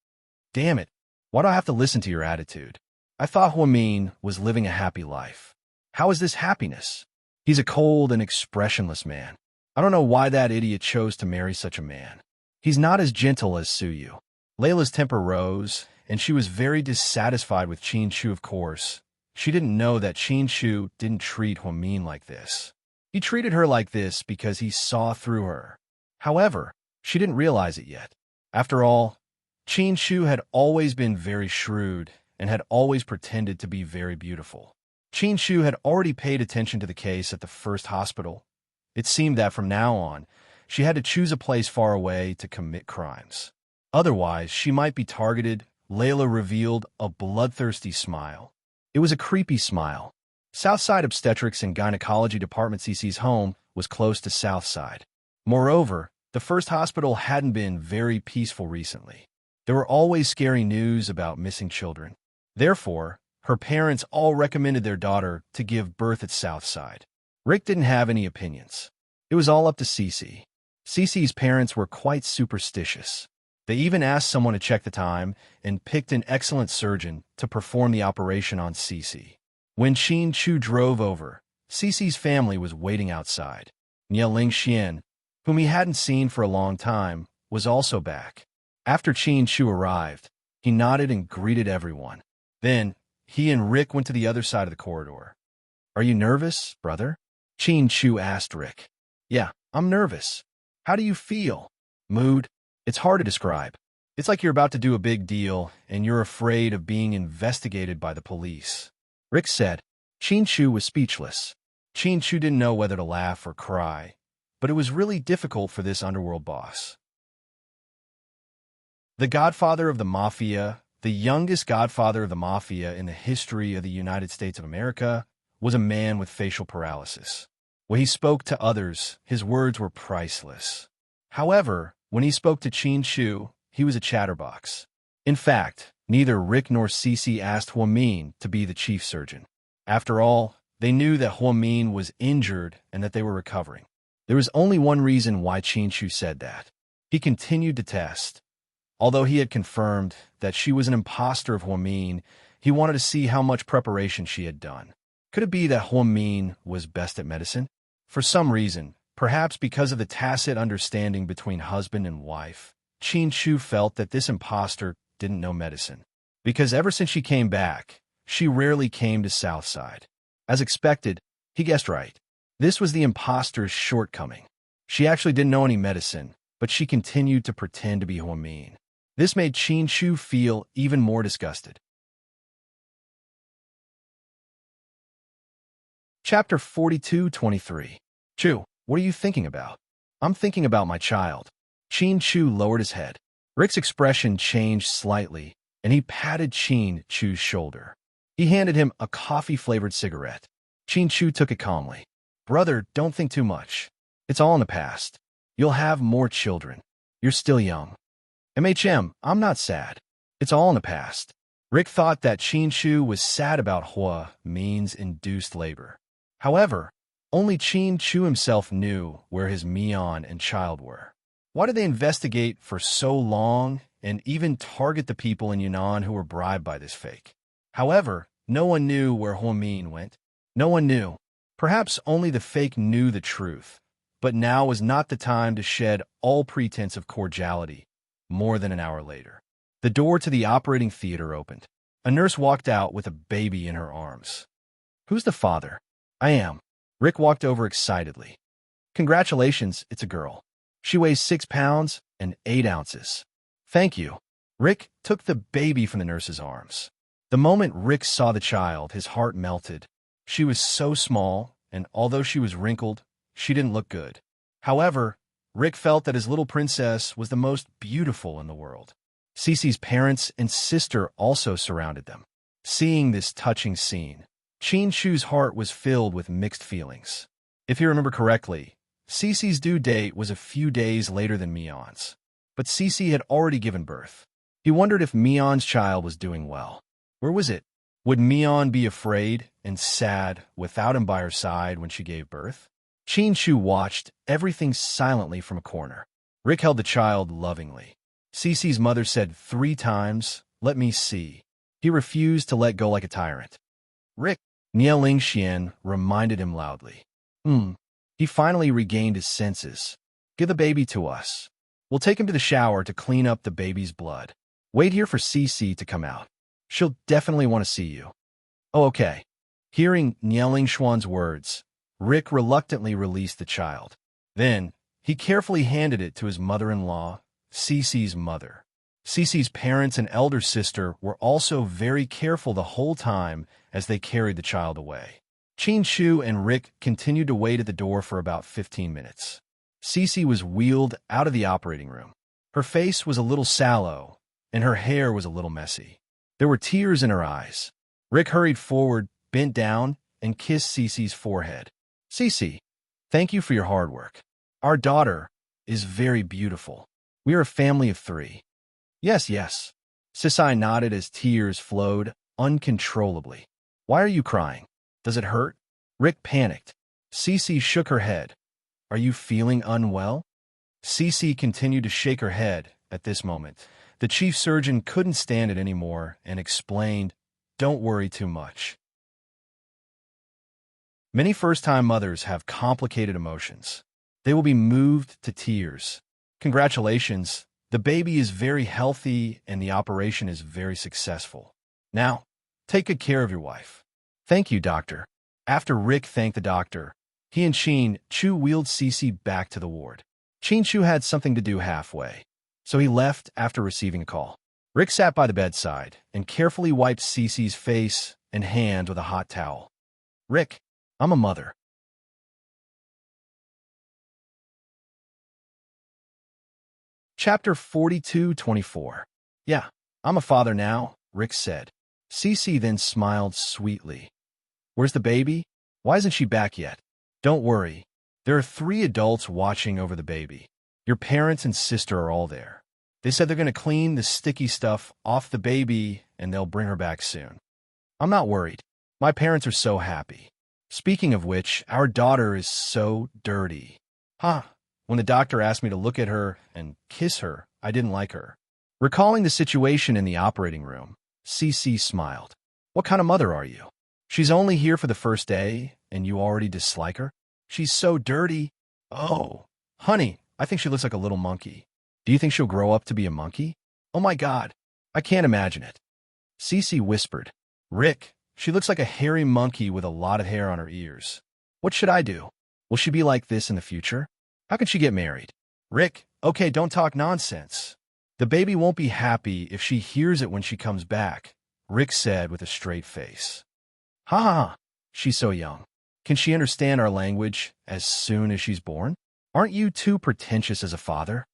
Damn it, why do I have to listen to your attitude? I thought Huamin was living a happy life. How is this happiness? He's a cold and expressionless man. I don't know why that idiot chose to marry such a man. He's not as gentle as Suyu. Layla's temper rose, and she was very dissatisfied with Qin Chu, of course. She didn't know that Qin Chu didn't treat Huamin like this. He treated her like this because he saw through her. However, she didn't realize it yet. After all, Qin Chu had always been very shrewd and had always pretended to be very beautiful. Qin Chu had already paid attention to the case at the first hospital. It seemed that from now on, she had to choose a place far away to commit crimes. Otherwise, she might be targeted. Layla revealed a bloodthirsty smile. It was a creepy smile. Southside Obstetrics and Gynecology Department CC's home was close to Southside. Moreover, the first hospital hadn't been very peaceful recently. There were always scary news about missing children. Therefore, her parents all recommended their daughter to give birth at Southside. Rick didn't have any opinions. It was all up to Cece. Cece's parents were quite superstitious. They even asked someone to check the time and picked an excellent surgeon to perform the operation on Cece. When Qin Chu drove over, Cece's family was waiting outside. Ling Xian, whom he hadn't seen for a long time, was also back. After Qin Chu arrived, he nodded and greeted everyone. Then, he and Rick went to the other side of the corridor. Are you nervous, brother? Qin Chu asked Rick. Yeah, I'm nervous. How do you feel? Mood? It's hard to describe. It's like you're about to do a big deal, and you're afraid of being investigated by the police. Rick said. Qin Chu was speechless. Qin Chu didn't know whether to laugh or cry, but it was really difficult for this underworld boss. The godfather of the mafia, the youngest godfather of the mafia in the history of the United States of America, was a man with facial paralysis. When he spoke to others, his words were priceless. However, when he spoke to Qin Chu, he was a chatterbox. In fact, neither Rick nor Cece asked Huamin to be the chief surgeon. After all, they knew that Huamin was injured and that they were recovering. There was only one reason why Qin Chu said that. He continued to test. Although he had confirmed that she was an imposter of Huamin, He wanted to see how much preparation she had done. Could it be that Huamin was best at medicine? For some reason, perhaps because of the tacit understanding between husband and wife, Qin Shu felt that this impostor didn't know medicine. Because ever since she came back, she rarely came to Southside. As expected, he guessed right. This was the impostor's shortcoming. She actually didn't know any medicine, but she continued to pretend to be Huamin. This made Qin Shu feel even more disgusted. Chapter 42-23. Chu, what are you thinking about? I'm thinking about my child. Qin Chu lowered his head. Rick's expression changed slightly, and he patted Qin Chu's shoulder. He handed him a coffee-flavored cigarette. Qin Chu took it calmly. Brother, don't think too much. It's all in the past. You'll have more children. You're still young. I'm not sad. It's all in the past. Rick thought that Qin Chu was sad about Hua Min's induced labor. However, only Qin Chu himself knew where his Mian and child were. Why did they investigate for so long and even target the people in Yunnan who were bribed by this fake? However, no one knew where Hua Min went. No one knew. Perhaps only the fake knew the truth. But now was not the time to shed all pretense of cordiality. More than an hour later, the door to the operating theater opened. A nurse walked out with a baby in her arms. Who's the father? I am. Rick walked over excitedly. Congratulations, it's a girl. She weighs 6 pounds and 8 ounces. Thank you. Rick took the baby from the nurse's arms. The moment Rick saw the child, his heart melted. She was so small, and although she was wrinkled, she didn't look good. However, Rick felt that his little princess was the most beautiful in the world. Cece's parents and sister also surrounded them. Seeing this touching scene, Qin Chu's heart was filled with mixed feelings. If you remember correctly, Cece's due date was a few days later than Mian's. But Cece had already given birth. He wondered if Mian's child was doing well. Where was it? Would Mian be afraid and sad without him by her side when she gave birth? Qin Chu watched everything silently from a corner. Rick held the child lovingly. Cece's mother said 3 times, "Let me see." He refused to let go like a tyrant. Rick, Nieling Xian reminded him loudly. He finally regained his senses. Give the baby to us. We'll take him to the shower to clean up the baby's blood. Wait here for Cece to come out. She'll definitely want to see you. Oh, okay. Hearing Nieling Xuan's words, Rick reluctantly released the child. Then, he carefully handed it to his mother-in-law, Cece's mother. Cece's parents and elder sister were also very careful the whole time as they carried the child away. Qin Chu and Rick continued to wait at the door for about 15 minutes. Cece was wheeled out of the operating room. Her face was a little sallow, and her hair was a little messy. There were tears in her eyes. Rick hurried forward, bent down, and kissed Cece's forehead. Cece, thank you for your hard work. Our daughter is very beautiful. We are a family of 3. Yes. Cece nodded as tears flowed uncontrollably. Why are you crying? Does it hurt? Rick panicked. Cece shook her head. Are you feeling unwell? Cece continued to shake her head at this moment. The chief surgeon couldn't stand it anymore and explained, "Don't worry too much." Many first-time mothers have complicated emotions. They will be moved to tears. Congratulations, the baby is very healthy and the operation is very successful. Now, take good care of your wife. Thank you, doctor. After Rick thanked the doctor, he and Qin Chu wheeled Cece back to the ward. Qin Chu had something to do halfway, so he left after receiving a call. Rick sat by the bedside and carefully wiped Cece's face and hand with a hot towel. Rick, I'm a mother. Chapter 42-24. Yeah, I'm a father now, Rick said. Cece then smiled sweetly. Where's the baby? Why isn't she back yet? Don't worry. There are 3 adults watching over the baby. Your parents and sister are all there. They said they're going to clean the sticky stuff off the baby and they'll bring her back soon. I'm not worried. My parents are so happy. Speaking of which, our daughter is so dirty. When the doctor asked me to look at her and kiss her, I didn't like her. Recalling the situation in the operating room, Cece smiled. What kind of mother are you? She's only here for the first day, and you already dislike her? She's so dirty. Oh, honey, I think she looks like a little monkey. Do you think she'll grow up to be a monkey? Oh my God, I can't imagine it. Cece whispered. Rick, she looks like a hairy monkey with a lot of hair on her ears. What should I do? Will she be like this in the future? How can she get married? Rick, okay, don't talk nonsense. The baby won't be happy if she hears it when she comes back, Rick said with a straight face. Ha ha ha, she's so young. Can she understand our language as soon as she's born? Aren't you too pretentious as a father?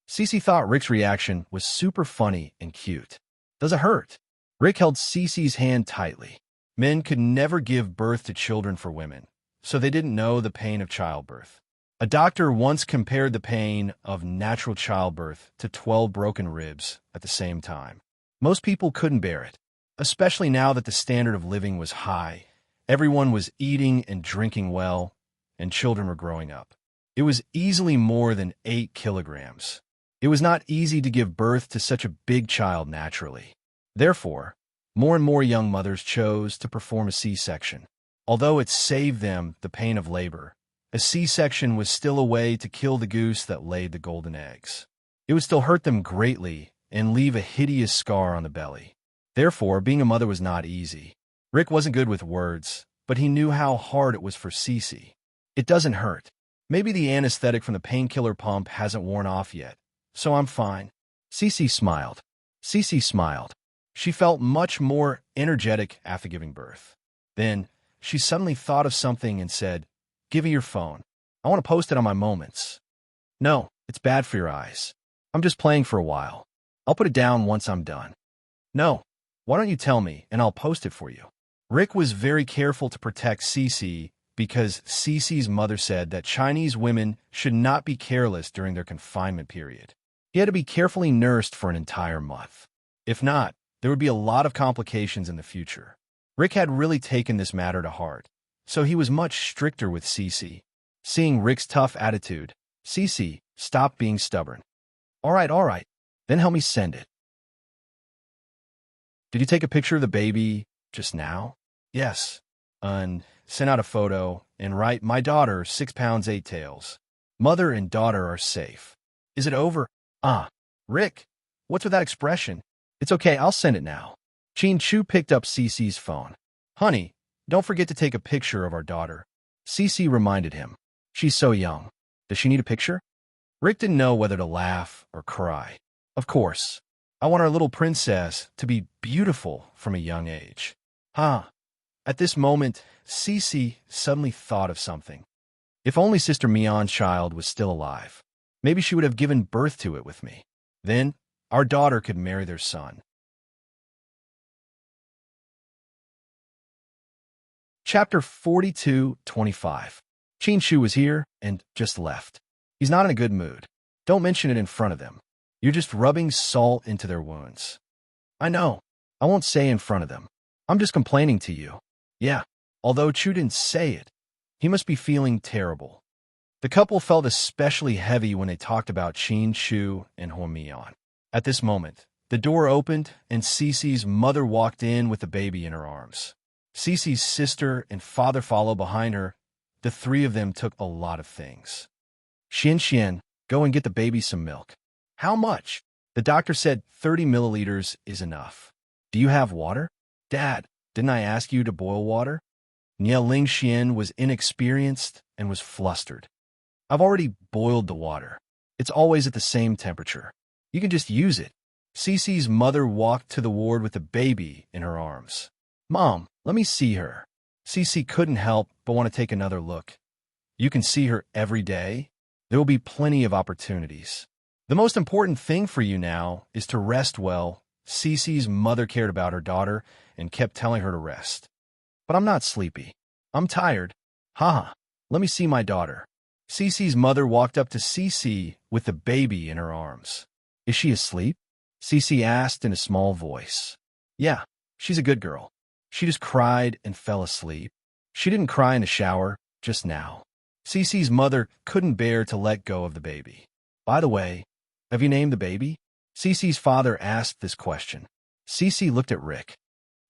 Cece thought Rick's reaction was super funny and cute. Does it hurt? Rick held Cece's hand tightly. Men could never give birth to children for women, so they didn't know the pain of childbirth. A doctor once compared the pain of natural childbirth to 12 broken ribs at the same time. Most people couldn't bear it, especially now that the standard of living was high. Everyone was eating and drinking well, and children were growing up. It was easily more than 8 kilograms. It was not easy to give birth to such a big child naturally. Therefore, more and more young mothers chose to perform a C-section. Although it saved them the pain of labor, a C-section was still a way to kill the goose that laid the golden eggs. It would still hurt them greatly and leave a hideous scar on the belly. Therefore, being a mother was not easy. Rick wasn't good with words, but he knew how hard it was for Cece. It doesn't hurt. Maybe the anesthetic from the painkiller pump hasn't worn off yet, so I'm fine. Cece smiled. Cece smiled. She felt much more energetic after giving birth. Then, she suddenly thought of something and said, Give me your phone. I want to post it on my Moments. No, it's bad for your eyes. I'm just playing for a while. I'll put it down once I'm done. No, why don't you tell me and I'll post it for you? Rick was very careful to protect Cece because Cece's mother said that Chinese women should not be careless during their confinement period. He had to be carefully nursed for an entire month. If not, there would be a lot of complications in the future. Rick had really taken this matter to heart, so he was much stricter with Cece. Seeing Rick's tough attitude, Cece stopped being stubborn. All right, then help me send it. Did you take a picture of the baby just now? Yes. And send out a photo and write, My daughter, 6 pounds 8 tails. Mother and daughter are safe. Is it over? Rick, what's with that expression? It's okay, I'll send it now. Chin Chu picked up Cece's phone. Honey, don't forget to take a picture of our daughter. Cece reminded him. She's so young. Does she need a picture? Rick didn't know whether to laugh or cry. Of course. I want our little princess to be beautiful from a young age. At this moment, Cece suddenly thought of something. If only Sister Mion's child was still alive. Maybe she would have given birth to it with me. Then, our daughter could marry their son. Chapter 42:25. Chin Chu was here and just left. He's not in a good mood. Don't mention it in front of them. You're just rubbing salt into their wounds. I know. I won't say in front of them. I'm just complaining to you. Yeah, although Chu didn't say it. He must be feeling terrible. The couple felt especially heavy when they talked about Chin Chu and Huo Mian. At this moment, the door opened and Cece's mother walked in with the baby in her arms. Cece's sister and father followed behind her. The three of them took a lot of things. Xian, go and get the baby some milk. How much? The doctor said 30 milliliters is enough. Do you have water? Dad, didn't I ask you to boil water? Ling Xian was inexperienced and was flustered. I've already boiled the water. It's always at the same temperature. You can just use it. Cece's mother walked to the ward with the baby in her arms. Mom, let me see her. Cece couldn't help but want to take another look. You can see her every day. There will be plenty of opportunities. The most important thing for you now is to rest well. Cece's mother cared about her daughter and kept telling her to rest. But I'm not sleepy. I'm tired. Let me see my daughter. Cece's mother walked up to Cece with the baby in her arms. Is she asleep? Cece asked in a small voice. Yeah, she's a good girl. She just cried and fell asleep. She didn't cry in the shower, just now. Cece's mother couldn't bear to let go of the baby. By the way, have you named the baby? Cece's father asked this question. Cece looked at Rick.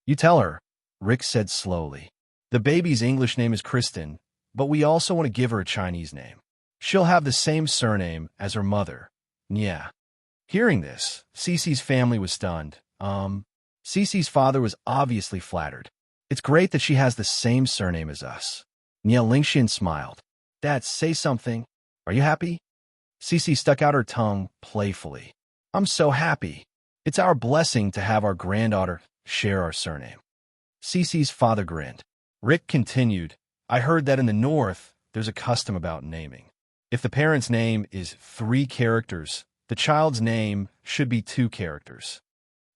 You tell her, Rick said slowly. The baby's English name is Kristen, but we also want to give her a Chinese name. She'll have the same surname as her mother, Nia. Hearing this, Cece's family was stunned. Cece's father was obviously flattered. It's great that she has the same surname as us. Nia Lingxian smiled. Dad, say something. Are you happy? Cece stuck out her tongue playfully. I'm so happy. It's our blessing to have our granddaughter share our surname. Cece's father grinned. Rick continued, I heard that in the North, there's a custom about naming. If the parent's name is 3 characters, the child's name should be 2 characters.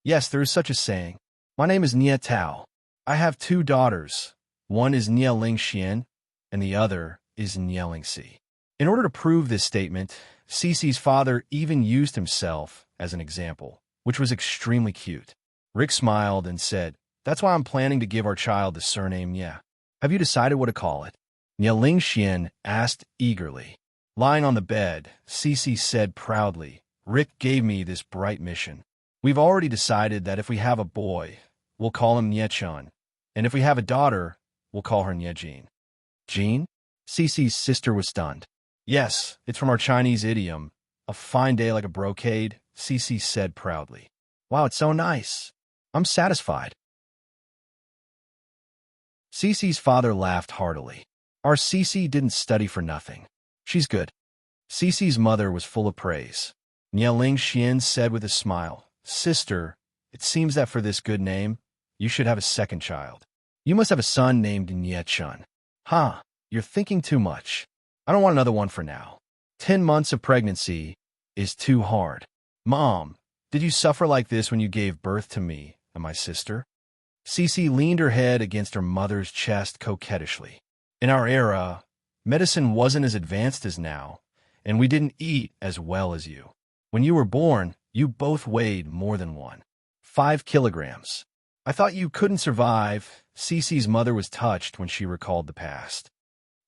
Yes, there is such a saying. My name is Nia Tao. I have 2 daughters. One is Nia Lingxian, and the other is Nia Lingxi. In order to prove this statement, Cece's father even used himself as an example, which was extremely cute. Rick smiled and said, That's why I'm planning to give our child the surname Nia. Have you decided what to call it? Nia Lingxian asked eagerly. Lying on the bed, Cece said proudly, Rick gave me this bright mission. We've already decided that if we have a boy, we'll call him Nia Chun, and if we have a daughter, we'll call her Nia Jean. Jean? Cece's sister was stunned. Yes, it's from our Chinese idiom, a fine day like a brocade, Cece said proudly. Wow, it's so nice. I'm satisfied. Cece's father laughed heartily. Our Cece didn't study for nothing. She's good. Cece's mother was full of praise. Nia Lingxian said with a smile, Sister, it seems that for this good name, you should have a second child. You must have a son named Nia Chun. Huh, you're thinking too much. I don't want another one for now. 10 months of pregnancy is too hard. Mom, did you suffer like this when you gave birth to me and my sister? Cece leaned her head against her mother's chest coquettishly. In our era, medicine wasn't as advanced as now, and we didn't eat as well as you. When you were born, you both weighed more than 5 kilograms. I thought you couldn't survive. Cece's mother was touched when she recalled the past.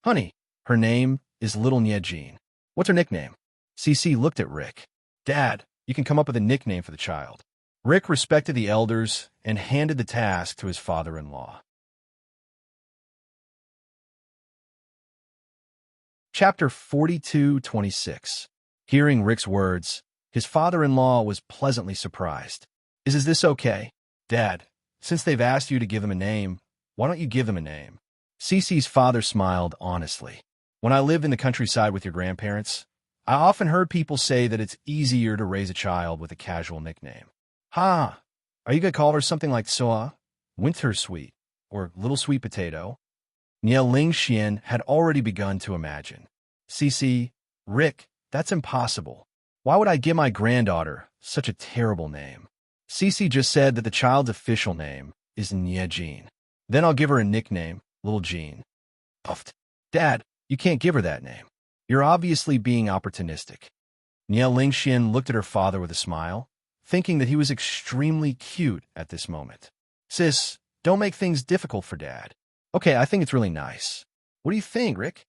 Honey, her name is Little Nia Jean. What's her nickname? Cece looked at Rick. Dad, you can come up with a nickname for the child. Rick respected the elders and handed the task to his father-in-law. Chapter 42-26. Hearing Rick's words, his father-in-law was pleasantly surprised. Is this okay? Dad, since they've asked you to give them a name, why don't you give them a name? Cece's father smiled honestly. When I lived in the countryside with your grandparents, I often heard people say that it's easier to raise a child with a casual nickname. Ha! Are you going to call her something like Soa, Winter Sweet, or Little Sweet Potato? Nia Lingxian had already begun to imagine. Cece, Rick, that's impossible. Why would I give my granddaughter such a terrible name? Cece just said that the child's official name is Nia Jean. Then I'll give her a nickname, Little Jean. Puffed. Dad, you can't give her that name. You're obviously being opportunistic. Nia Lingxian looked at her father with a smile, thinking that he was extremely cute at this moment. Sis, don't make things difficult for Dad. Okay, I think it's really nice. What do you think, Rick?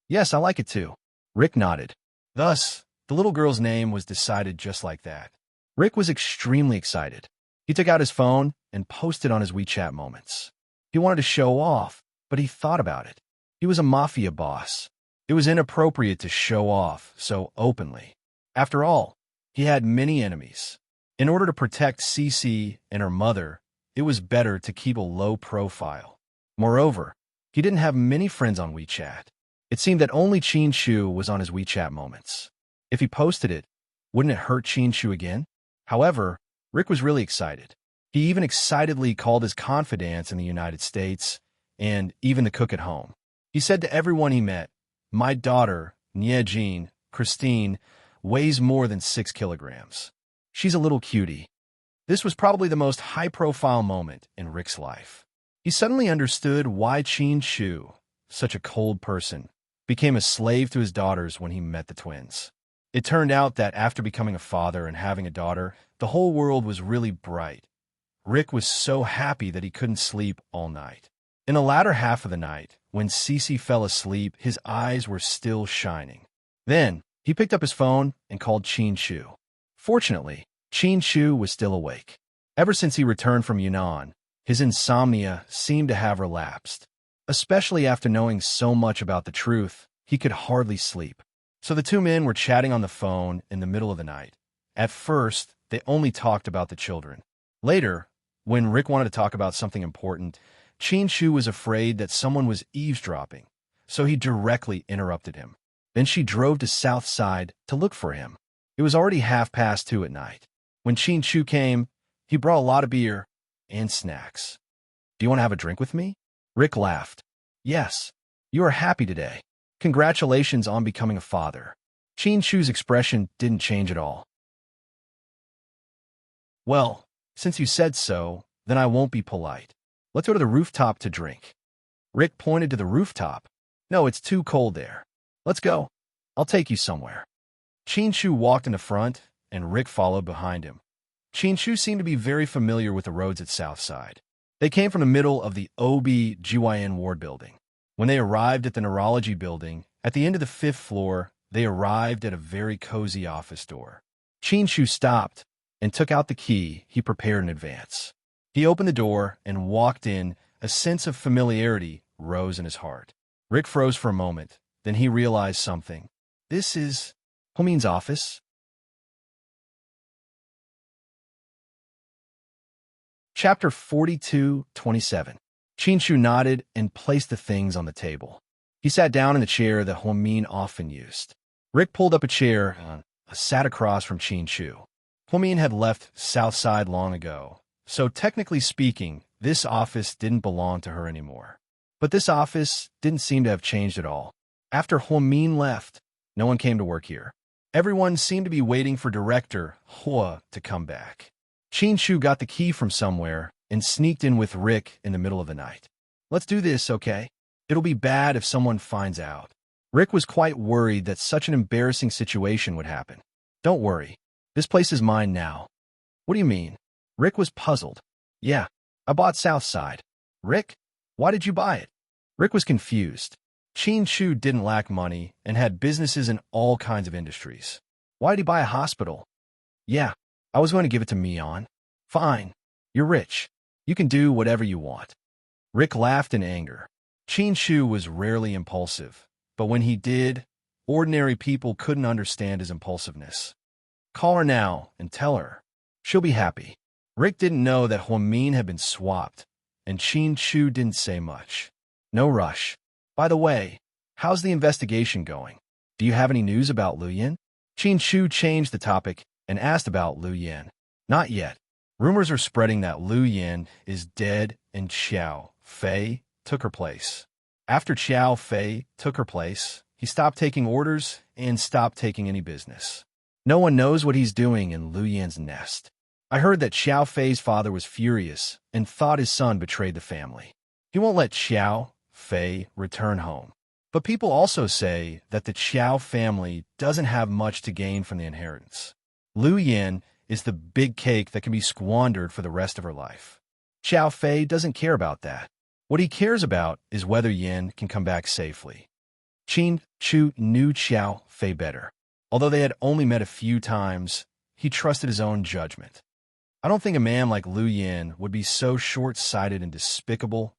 Yes, I like it too. Rick nodded. Thus, the little girl's name was decided just like that. Rick was extremely excited. He took out his phone and posted on his WeChat moments. He wanted to show off, but he thought about it. He was a mafia boss. It was inappropriate to show off so openly. After all, he had many enemies. In order to protect Cece and her mother, it was better to keep a low profile. Moreover, he didn't have many friends on WeChat. It seemed that only Qin Shu was on his WeChat moments. If he posted it, wouldn't it hurt Qin Shu again? However, Rick was really excited. He even excitedly called his confidants in the United States and even the cook at home. He said to everyone he met, My daughter, Nia Jean, Christine, weighs more than 6 kilograms. She's a little cutie. This was probably the most high-profile moment in Rick's life. He suddenly understood why Qin Shu, such a cold person, became a slave to his daughters when he met the twins. It turned out that after becoming a father and having a daughter, the whole world was really bright. Rick was so happy that he couldn't sleep all night. In the latter half of the night, when Cece fell asleep, his eyes were still shining. Then, he picked up his phone and called Qin Shu. Fortunately, Qin Shu was still awake. Ever since he returned from Yunnan, His insomnia seemed to have relapsed. Especially after knowing so much about the truth, he could hardly sleep. So the two men were chatting on the phone in the middle of the night. At first, they only talked about the children. Later, when Rick wanted to talk about something important, Shu was afraid that someone was eavesdropping, so he directly interrupted him. Then she drove to South Side to look for him. It was already 2:30 at night. When Shu came, he brought a lot of beer and snacks. "Do you want to have a drink with me?" Rick laughed. "Yes. You are happy today. Congratulations on becoming a father." Shu's expression didn't change at all. "Well, since you said so, then I won't be polite. Let's go to the rooftop to drink." Rick pointed to the rooftop. "No, it's too cold there. Let's go. I'll take you somewhere." Shu walked in the front, and Rick followed behind him. Shu seemed to be very familiar with the roads at Southside. They came from the middle of the OB-GYN ward building. When they arrived at the neurology building, at the end of the 5th floor, they arrived at a very cozy office door. Shu stopped and took out the key he prepared in advance. He opened the door and walked in. A sense of familiarity rose in his heart. Rick froze for a moment. Then he realized something. This is Homin's office? Chapter 42:27. Shu nodded and placed the things on the table. He sat down in the chair that Homin often used. Rick pulled up a chair and sat across from Shu. Homin had left Southside long ago, so technically speaking, this office didn't belong to her anymore. But this office didn't seem to have changed at all. After Homin left, no one came to work here. Everyone seemed to be waiting for Director Hua to come back. Shu got the key from somewhere and sneaked in with Rick in the middle of the night. "Let's do this, okay? It'll be bad if someone finds out." Rick was quite worried that such an embarrassing situation would happen. "Don't worry. This place is mine now." "What do you mean?" Rick was puzzled. "Yeah, I bought Southside." "Rick? Why did you buy it?" Rick was confused. Shu didn't lack money and had businesses in all kinds of industries. "Why did he buy a hospital?" "Yeah, I was going to give it to Mion." "Fine. You're rich. You can do whatever you want." Rick laughed in anger. Shu was rarely impulsive, but when he did, ordinary people couldn't understand his impulsiveness. "Call her now and tell her. She'll be happy." Rick didn't know that Huamin had been swapped, and Shu didn't say much. "No rush. By the way, how's the investigation going? Do you have any news about Lu Yin?" Shu changed the topic and asked about Lu Yin. "Not yet. Rumors are spreading that Lu Yin is dead and Xiao Fei took her place. After Xiao Fei took her place, he stopped taking orders and stopped taking any business. No one knows what he's doing in Lu Yin's nest. I heard that Xiao Fei's father was furious and thought his son betrayed the family. He won't let Xiao Fei return home. But people also say that the Xiao family doesn't have much to gain from the inheritance. Lu Yin is the big cake that can be squandered for the rest of her life. Xiao Fei doesn't care about that. What he cares about is whether Yin can come back safely." Shu knew Xiao Fei better. Although they had only met a few times, he trusted his own judgment. "I don't think a man like Lu Yin would be so short-sighted and despicable.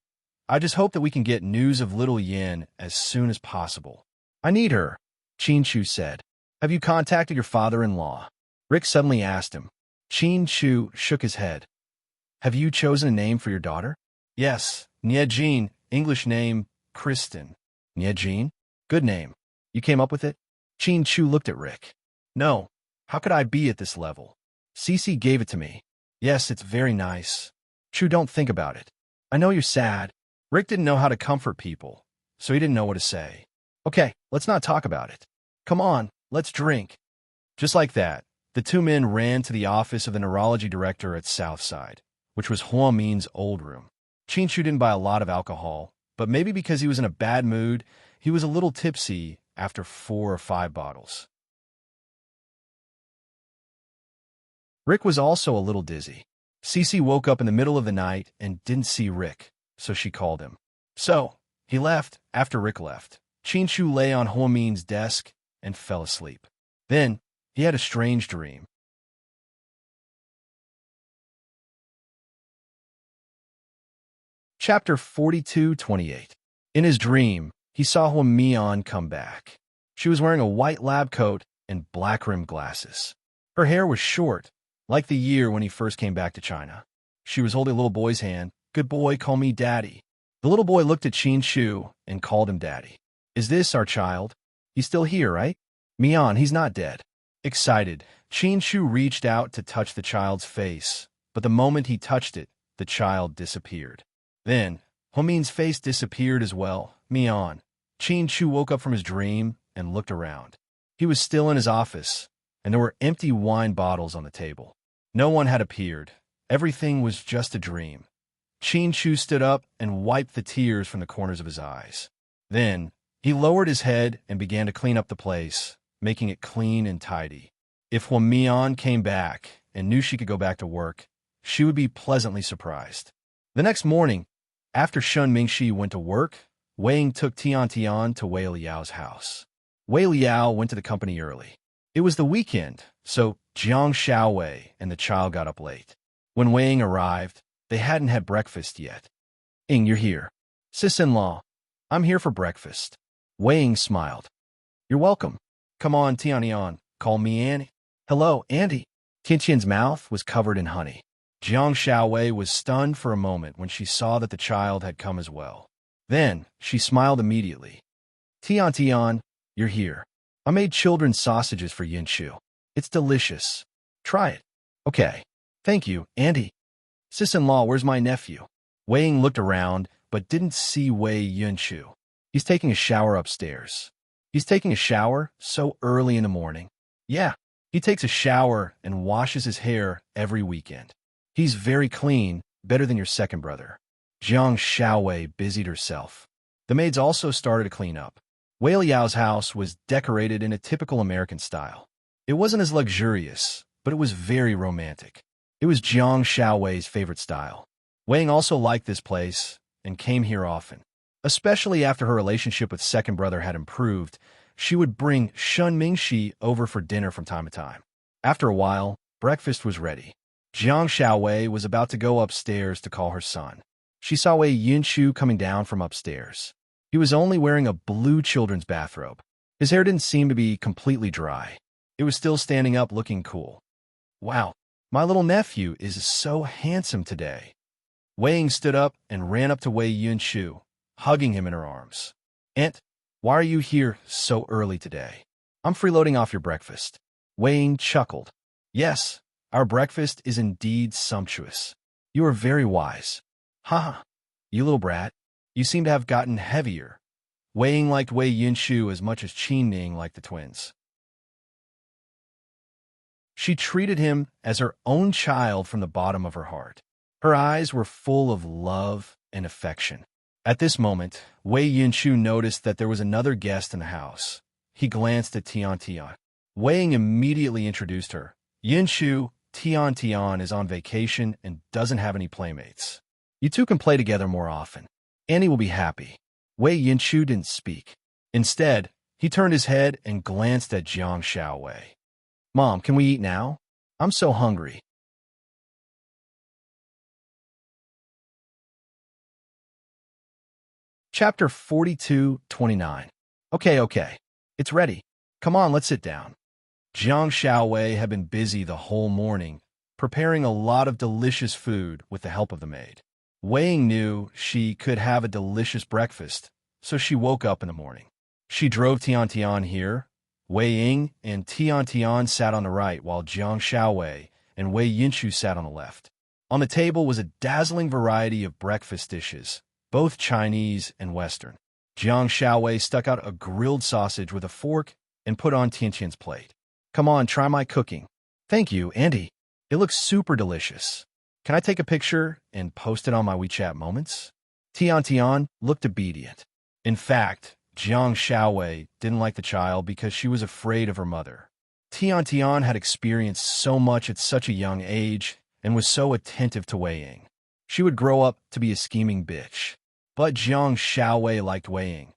I just hope that we can get news of little Yin as soon as possible." "I need her," Shu said. "Have you contacted your father-in-law?" Rick suddenly asked him. Shu shook his head. "Have you chosen a name for your daughter?" "Yes, Niejin, English name, Kristen." "Niejin? Good name. You came up with it?" Shu looked at Rick. "No. How could I be at this level? Cece gave it to me." "Yes, it's very nice." "Shu, don't think about it. I know you're sad." Rick didn't know how to comfort people, so he didn't know what to say. "Okay, let's not talk about it. Come on, let's drink." Just like that, the two men ran to the office of the neurology director at Southside, which was Hua Min's old room. Shu didn't buy a lot of alcohol, but maybe because he was in a bad mood, he was a little tipsy after 4 or 5 bottles. Rick was also a little dizzy. Cece woke up in the middle of the night and didn't see Rick, so she called him. So, he left after Rick left. Shu lay on Hua Min's desk and fell asleep. Then, he had a strange dream. Chapter 42:28. In his dream, he saw Hua Mian come back. She was wearing a white lab coat and black-rimmed glasses. Her hair was short, like the year when he first came back to China. She was holding a little boy's hand. "Good boy, call me Daddy." The little boy looked at Qin Shu and called him Daddy. "Is this our child? He's still here, right?" "Mian, he's not dead." Excited, Qin Shu reached out to touch the child's face, but the moment he touched it, the child disappeared. Then, Hua Mian's face disappeared as well. "Mian." Qin Shu woke up from his dream and looked around. He was still in his office, and there were empty wine bottles on the table. No one had appeared. Everything was just a dream. Qin Shu stood up and wiped the tears from the corners of his eyes. Then, he lowered his head and began to clean up the place, making it clean and tidy. If Hua Mian came back and knew she could go back to work, she would be pleasantly surprised. The next morning, after Shun Mingxi went to work, Wei Ying took Tian Tian to Wei Liao's house. Wei Liao went to the company early. It was the weekend, so Jiang Xiaowei and the child got up late. When Wei Ying arrived, they hadn't had breakfast yet. "Ying, you're here." "Sis-in-law, I'm here for breakfast." Wei Ying smiled. "You're welcome. Come on, Tian Tian, call me Annie." "Hello, Auntie." Tiantian's mouth was covered in honey. Jiang Xiaowei was stunned for a moment when she saw that the child had come as well. Then, she smiled immediately. "Tian Tian, you're here. I made children's sausages for Yinshu. It's delicious. Try it." "Okay. Thank you, Auntie." "Sis-in-law, where's my nephew?" Wei Ying looked around, but didn't see Wei Yunshu. "He's taking a shower upstairs." "He's taking a shower? So early in the morning?" "Yeah. He takes a shower and washes his hair every weekend. He's very clean, better than your second brother." Jiang Xiaowei busied herself. The maids also started to clean up. Wei Liao's house was decorated in a typical American style. It wasn't as luxurious, but it was very romantic. It was Jiang Xiaowei's favorite style. Wei Ying also liked this place and came here often. Especially after her relationship with second brother had improved, she would bring Shun Mingxi over for dinner from time to time. After a while, breakfast was ready. Jiang Xiaowei was about to go upstairs to call her son. She saw Wei Yunshu coming down from upstairs. He was only wearing a blue children's bathrobe. His hair didn't seem to be completely dry. It was still standing up looking cool. "Wow, my little nephew is so handsome today." Wei Ying stood up and ran up to Wei Yunshu, hugging him in her arms. "Aunt, why are you here so early today?" "I'm freeloading off your breakfast." Wei Ying chuckled. "Yes, our breakfast is indeed sumptuous. You are very wise." "Haha, you little brat. You seem to have gotten heavier." Wei Ying liked Wei Yunshu as much as Qin Ning liked the twins. She treated him as her own child from the bottom of her heart. Her eyes were full of love and affection. At this moment, Wei Yunshu noticed that there was another guest in the house. He glanced at Tian Tian. Wei Ying immediately introduced her. "Yunshu, Tian Tian is on vacation and doesn't have any playmates. You two can play together more often. Annie will be happy." Wei Yunshu didn't speak. Instead, he turned his head and glanced at Jiang Xiaowei. "Mom, can we eat now? I'm so hungry." Chapter 42:29. Okay. It's ready. Come on, let's sit down." Jiang Xiaowei had been busy the whole morning, preparing a lot of delicious food with the help of the maid. Wei Ying knew she could have a delicious breakfast, so she woke up in the morning. She drove Tian Tian here. Wei Ying and Tian Tian sat on the right, while Jiang Xiaowei and Wei Yunshu sat on the left. On the table was a dazzling variety of breakfast dishes, both Chinese and Western. Jiang Xiaowei stuck out a grilled sausage with a fork and put on Tiantian's plate. "Come on, try my cooking." "Thank you, Auntie. It looks super delicious. Can I take a picture and post it on my WeChat moments?" Tian Tian looked obedient. In fact, Jiang Xiaowei didn't like the child because she was afraid of her mother. Tian Tian had experienced so much at such a young age and was so attentive to Wei Ying. She would grow up to be a scheming bitch. But Jiang Xiaowei liked Wei Ying.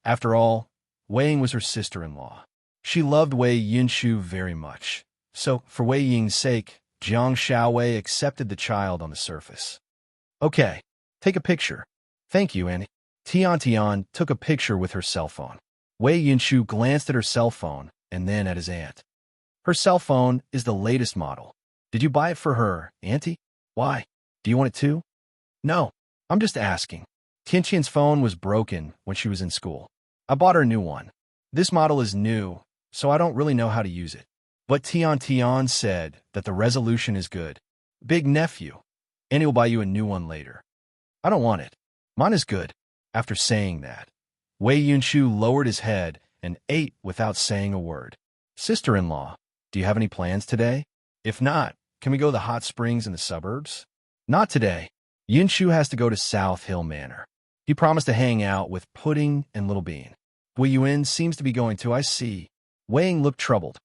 After all, Wei Ying was her sister-in-law. She loved Wei Yunshu very much. So, for Wei Ying's sake, Jiang Xiaowei accepted the child on the surface. "Okay, Take a picture. Thank you, Annie. Tian Tian took a picture with her cell phone. Wei Yinshu glanced at her cell phone and then at his aunt. Her cell phone is the latest model. Did you buy it for her, Auntie? Why? Do you want it too? No, I'm just asking. Tiantian's phone was broken when she was in school. I bought her a new one. This model is new, so I don't really know how to use it. But Tian Tian said that the resolution is good. Big nephew, Annie will buy you a new one later. I don't want it. Mine is good. After saying that, Wei Yunshu lowered his head and ate without saying a word. Sister-in-law, do you have any plans today? If not, can we go to the hot springs in the suburbs? Not today. Yunshu has to go to South Hill Manor. He promised to hang out with Pudding and Little Bean. Wei Yuan seems to be going too, I see. Wei Ying looked troubled.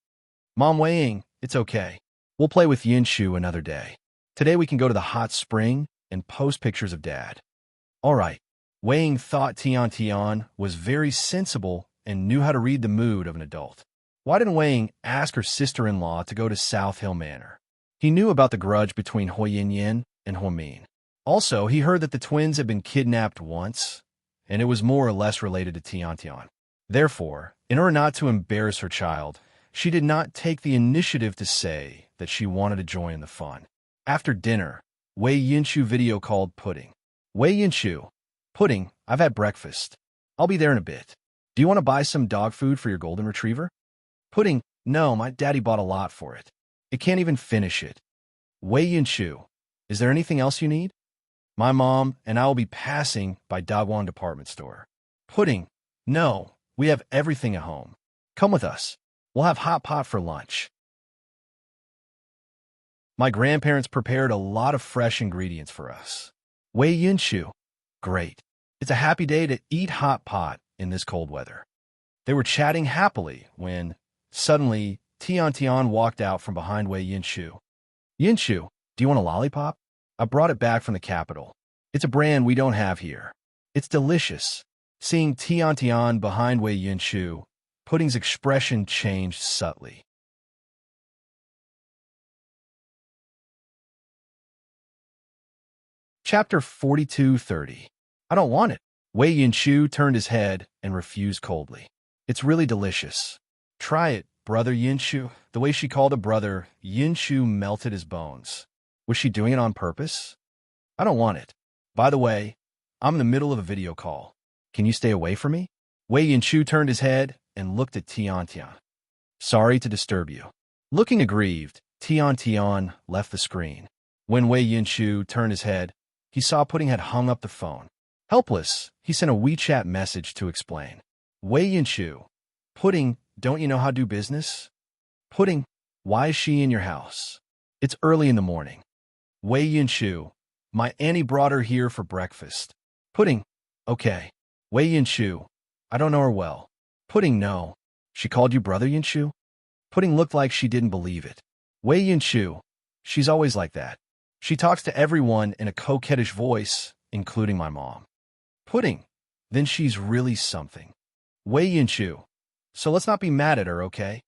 Mom, Wei Ying, it's okay. We'll play with Yunshu another day. Today we can go to the hot spring and post pictures of Dad. All right. Wei Ying thought Tian Tian was very sensible and knew how to read the mood of an adult. Why didn't Wei Ying ask her sister-in-law to go to South Hill Manor? He knew about the grudge between Hui Yin and Hui Min. Also, he heard that the twins had been kidnapped once, and it was more or less related to Tian Tian. Therefore, in order not to embarrass her child, she did not take the initiative to say that she wanted to join in the fun. After dinner, Wei Yinshu video called Pudding. Wei Yinshu, Pudding, I've had breakfast. I'll be there in a bit. Do you want to buy some dog food for your golden retriever? Pudding, no, my daddy bought a lot for it. It can't even finish it. Wei Yinshu, is there anything else you need? My mom and I will be passing by Dawang Department Store. Pudding, no, we have everything at home. Come with us. We'll have hot pot for lunch. My grandparents prepared a lot of fresh ingredients for us. Wei Yinshu, great. It's a happy day to eat hot pot in this cold weather. They were chatting happily when, suddenly, Tian Tian walked out from behind Wei Yinshu. Yinshu, do you want a lollipop? I brought it back from the capital. It's a brand we don't have here. It's delicious. Seeing Tian Tian behind Wei Yinshu, Pudding's expression changed subtly. Chapter 42:30. I don't want it. Wei Yinshu turned his head and refused coldly. It's really delicious. Try it, brother Yinshu. The way she called a brother, Yinshu melted his bones. Was she doing it on purpose? I don't want it. By the way, I'm in the middle of a video call. Can you stay away from me? Wei Yinshu turned his head and looked at Tian Tian. Sorry to disturb you. Looking aggrieved, Tian Tian left the screen. When Wei Yinshu turned his head, he saw Pudding had hung up the phone. Helpless, he sent a WeChat message to explain. Wei Yinshu, Pudding, don't you know how to do business? Pudding, why is she in your house? It's early in the morning. Wei Yinshu, my auntie brought her here for breakfast. Pudding, okay. Wei Yinshu, I don't know her well. Pudding, no. She called you brother Yinshu? Pudding looked like she didn't believe it. Wei Yinshu, she's always like that. She talks to everyone in a coquettish voice, including my mom. Pudding, then she's really something. Wei Yinshu, so let's not be mad at her, okay?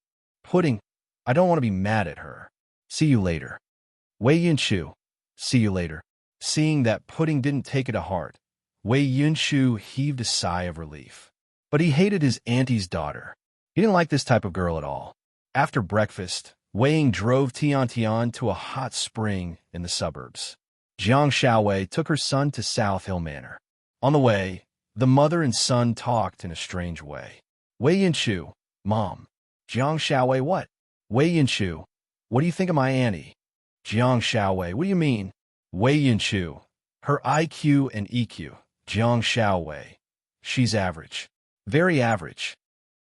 Pudding, I don't want to be mad at her. See you later. Wei Yinshu, see you later. Seeing that Pudding didn't take it to heart, Wei Yinshu heaved a sigh of relief. But he hated his auntie's daughter. He didn't like this type of girl at all. After breakfast, Wei Ying drove Tian Tian to a hot spring in the suburbs. Jiang Xiaowei took her son to South Hill Manor. On the way, the mother and son talked in a strange way. Wei Yinshu, Mom. Jiang Xiaowei, what? Wei Yinshu, what do you think of my auntie? Jiang Xiaowei, what do you mean? Wei Yinshu, her IQ and EQ. Jiang Xiaowei, she's average. Very average.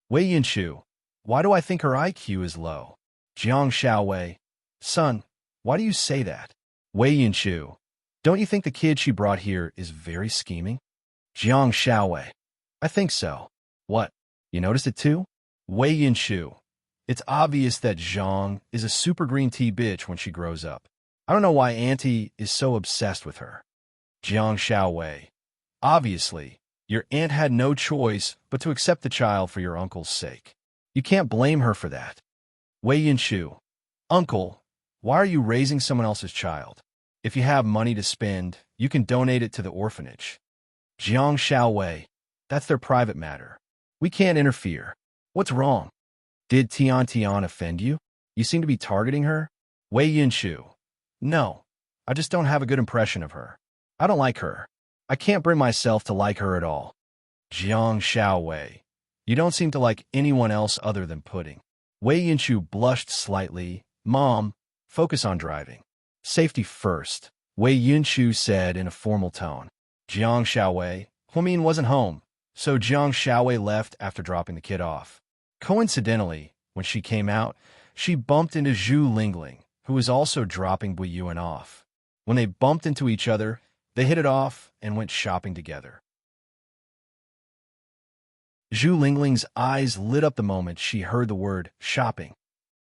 Wei Yinshu, why do I think her IQ is low? Jiang Xiaowei, son, why do you say that? Wei Yinshu, don't you think the kid she brought here is very scheming? Jiang Xiaowei, I think so. What, you noticed it too? Wei Yinshu, it's obvious that Zhang is a super green tea bitch when she grows up. I don't know why Auntie is so obsessed with her. Jiang Xiaowei, obviously, your aunt had no choice but to accept the child for your uncle's sake. You can't blame her for that. Wei Yinshu, Uncle, why are you raising someone else's child? If you have money to spend, you can donate it to the orphanage. Jiang Xiaowei, that's their private matter. We can't interfere. What's wrong? Did Tian Tian offend you? You seem to be targeting her? Wei Yinshu. No, I just don't have a good impression of her. I don't like her. I can't bring myself to like her at all. Jiang Xiaowei. You don't seem to like anyone else other than pudding. Wei Yinshu blushed slightly. Mom, focus on driving. Safety first, Wei Yinshu said in a formal tone. Jiang Xiaowei, Huamin wasn't home, so Jiang Xiaowei left after dropping the kid off. Coincidentally, when she came out, she bumped into Zhu Lingling, who was also dropping Buiyuan off. When they bumped into each other, they hit it off and went shopping together. Zhu Lingling's eyes lit up the moment she heard the word shopping.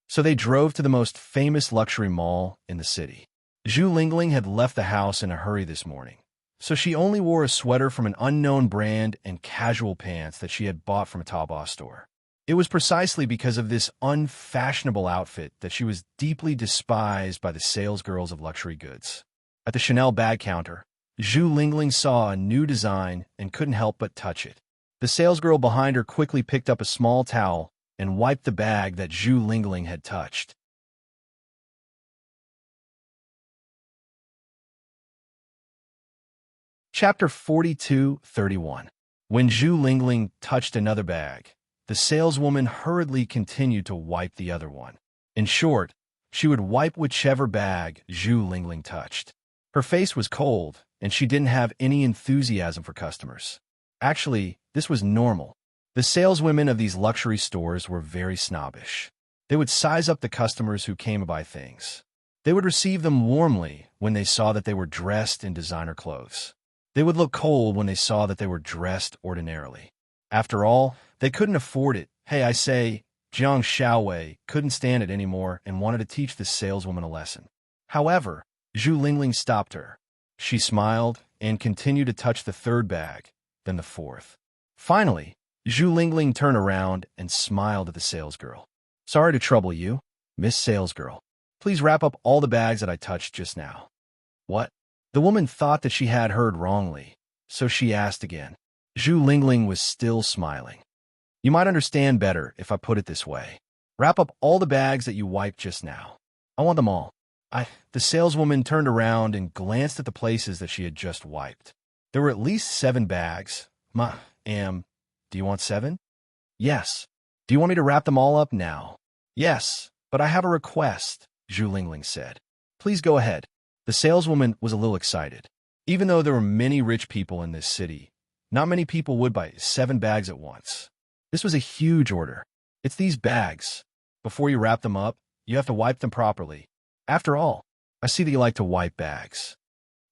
So they drove to the most famous luxury mall in the city. Zhu Lingling had left the house in a hurry this morning, so she only wore a sweater from an unknown brand and casual pants that she had bought from a Taobao store. It was precisely because of this unfashionable outfit that she was deeply despised by the salesgirls of luxury goods. At the Chanel bag counter, Zhu Lingling saw a new design and couldn't help but touch it. The salesgirl behind her quickly picked up a small towel and wiped the bag that Zhu Lingling had touched. Chapter 42:31. When Zhu Lingling touched another bag, the saleswoman hurriedly continued to wipe the other one. In short, she would wipe whichever bag Zhu Lingling touched. Her face was cold, and she didn't have any enthusiasm for customers. Actually, this was normal. The saleswomen of these luxury stores were very snobbish. They would size up the customers who came to buy things. They would receive them warmly when they saw that they were dressed in designer clothes. They would look cold when they saw that they were dressed ordinarily. After all, they couldn't afford it. Hey, I say, Jiang Xiaowei couldn't stand it anymore and wanted to teach this saleswoman a lesson. However, Zhu Lingling stopped her. She smiled and continued to touch the third bag, then the fourth. Finally, Zhu Lingling turned around and smiled at the salesgirl. Sorry to trouble you, Miss Salesgirl. Please wrap up all the bags that I touched just now. What? The woman thought that she had heard wrongly, so she asked again. Zhu Lingling was still smiling. You might understand better if I put it this way. Wrap up all the bags that you wiped just now. I want them all. The saleswoman turned around and glanced at the places that she had just wiped. There were at least 7 bags. Do you want 7? Yes. Do you want me to wrap them all up now? Yes, but I have a request, Zhu Lingling said. Please go ahead. The saleswoman was a little excited. Even though there were many rich people in this city, not many people would buy 7 bags at once. This was a huge order. It's these bags. Before you wrap them up, you have to wipe them properly. After all, I see that you like to wipe bags.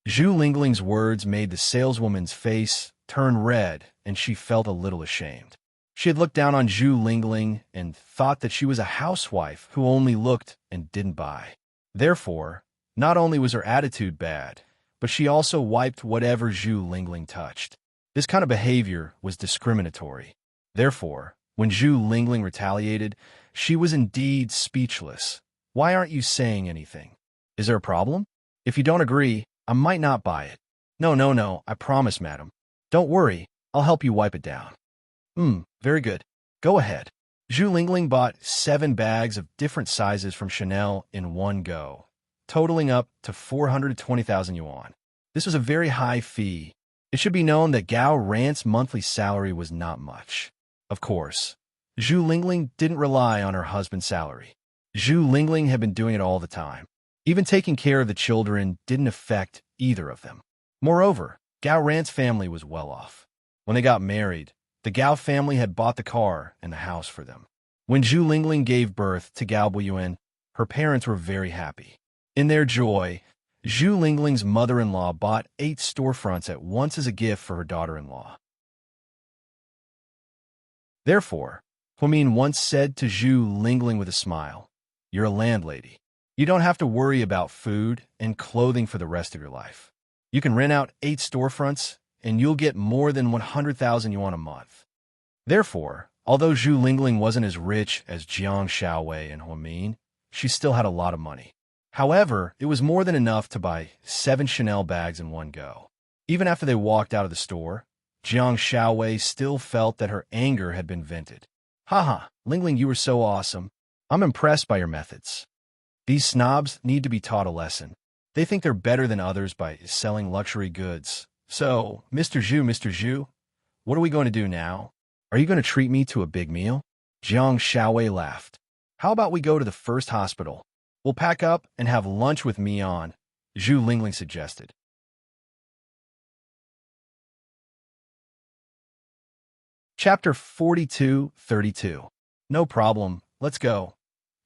Zhu Lingling's words made the saleswoman's face turn red, and she felt a little ashamed. She had looked down on Zhu Lingling and thought that she was a housewife who only looked and didn't buy. Therefore, not only was her attitude bad, but she also wiped whatever Zhu Lingling touched. This kind of behavior was discriminatory. Therefore, when Zhu Lingling retaliated, she was indeed speechless. Why aren't you saying anything? Is there a problem? If you don't agree, I might not buy it. No, I promise, madam. Don't worry, I'll help you wipe it down. Very good. Go ahead. Zhu Lingling bought 7 bags of different sizes from Chanel in one go, totaling up to 420,000 yuan. This was a very high fee. It should be known that Gao Rant's monthly salary was not much. Of course, Zhu Lingling didn't rely on her husband's salary. Zhu Lingling had been doing it all the time. Even taking care of the children didn't affect either of them. Moreover, Gao Rant's family was well off. When they got married, the Gao family had bought the car and the house for them. When Zhu Lingling gave birth to Gao Buiyuan, her parents were very happy. In their joy, Zhu Lingling's mother-in-law bought 8 storefronts at once as a gift for her daughter-in-law. Therefore, Huamin once said to Zhu Lingling with a smile, "You're a landlady. You don't have to worry about food and clothing for the rest of your life. You can rent out 8 storefronts, and you'll get more than 100,000 yuan a month." Therefore, although Zhu Lingling wasn't as rich as Jiang Xiaowei and Huamin, she still had a lot of money. However, it was more than enough to buy 7 Chanel bags in one go. Even after they walked out of the store, Jiang Xiaowei still felt that her anger had been vented. Haha, Lingling, you were so awesome. I'm impressed by your methods. These snobs need to be taught a lesson. They think they're better than others by selling luxury goods. So, Mr. Zhu, what are we going to do now? Are you going to treat me to a big meal? Jiang Xiaowei laughed. How about we go to the first hospital? We'll pack up and have lunch with Mian, Zhu Lingling suggested. Chapter 42-32. No problem, let's go.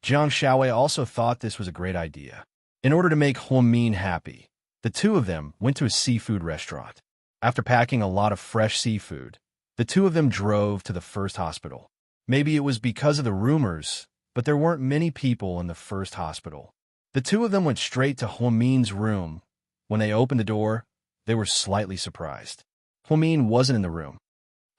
Jiang Xiaowei also thought this was a great idea. In order to make Huamin happy, the two of them went to a seafood restaurant. After packing a lot of fresh seafood, the two of them drove to the first hospital. Maybe it was because of the rumors, but there weren't many people in the first hospital. The two of them went straight to Huamin's room. When they opened the door, they were slightly surprised. Huamin wasn't in the room.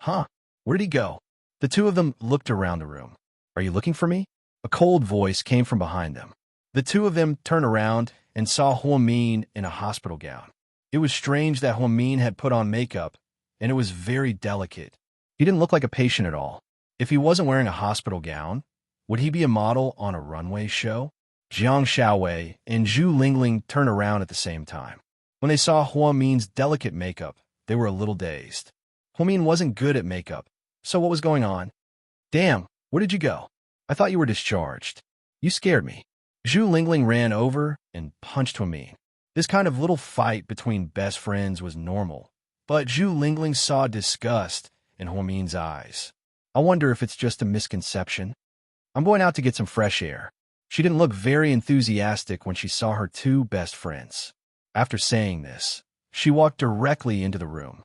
Huh? Where did he go? The two of them looked around the room. Are you looking for me? A cold voice came from behind them. The two of them turned around and saw Huamin in a hospital gown. It was strange that Huamin had put on makeup, and it was very delicate. He didn't look like a patient at all. If he wasn't wearing a hospital gown, would he be a model on a runway show? Jiang Xiaowei and Zhu Lingling turned around at the same time. When they saw Huamin's delicate makeup, they were a little dazed. Huamin wasn't good at makeup, so what was going on? Damn, where did you go? I thought you were discharged. You scared me. Zhu Lingling ran over and punched Huamin. This kind of little fight between best friends was normal, but Zhu Lingling saw disgust in Huamin's eyes. I wonder if it's just a misconception. I'm going out to get some fresh air. She didn't look very enthusiastic when she saw her two best friends. After saying this, she walked directly into the room.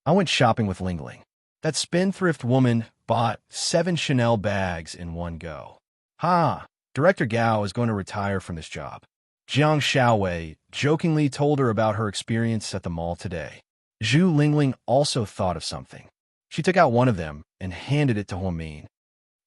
I went shopping with Lingling. That spendthrift woman bought 7 Chanel bags in one go. Ha! Director Gao is going to retire from this job. Jiang Xiaowei jokingly told her about her experience at the mall today. Zhu Lingling also thought of something. She took out one of them and handed it to Huamin.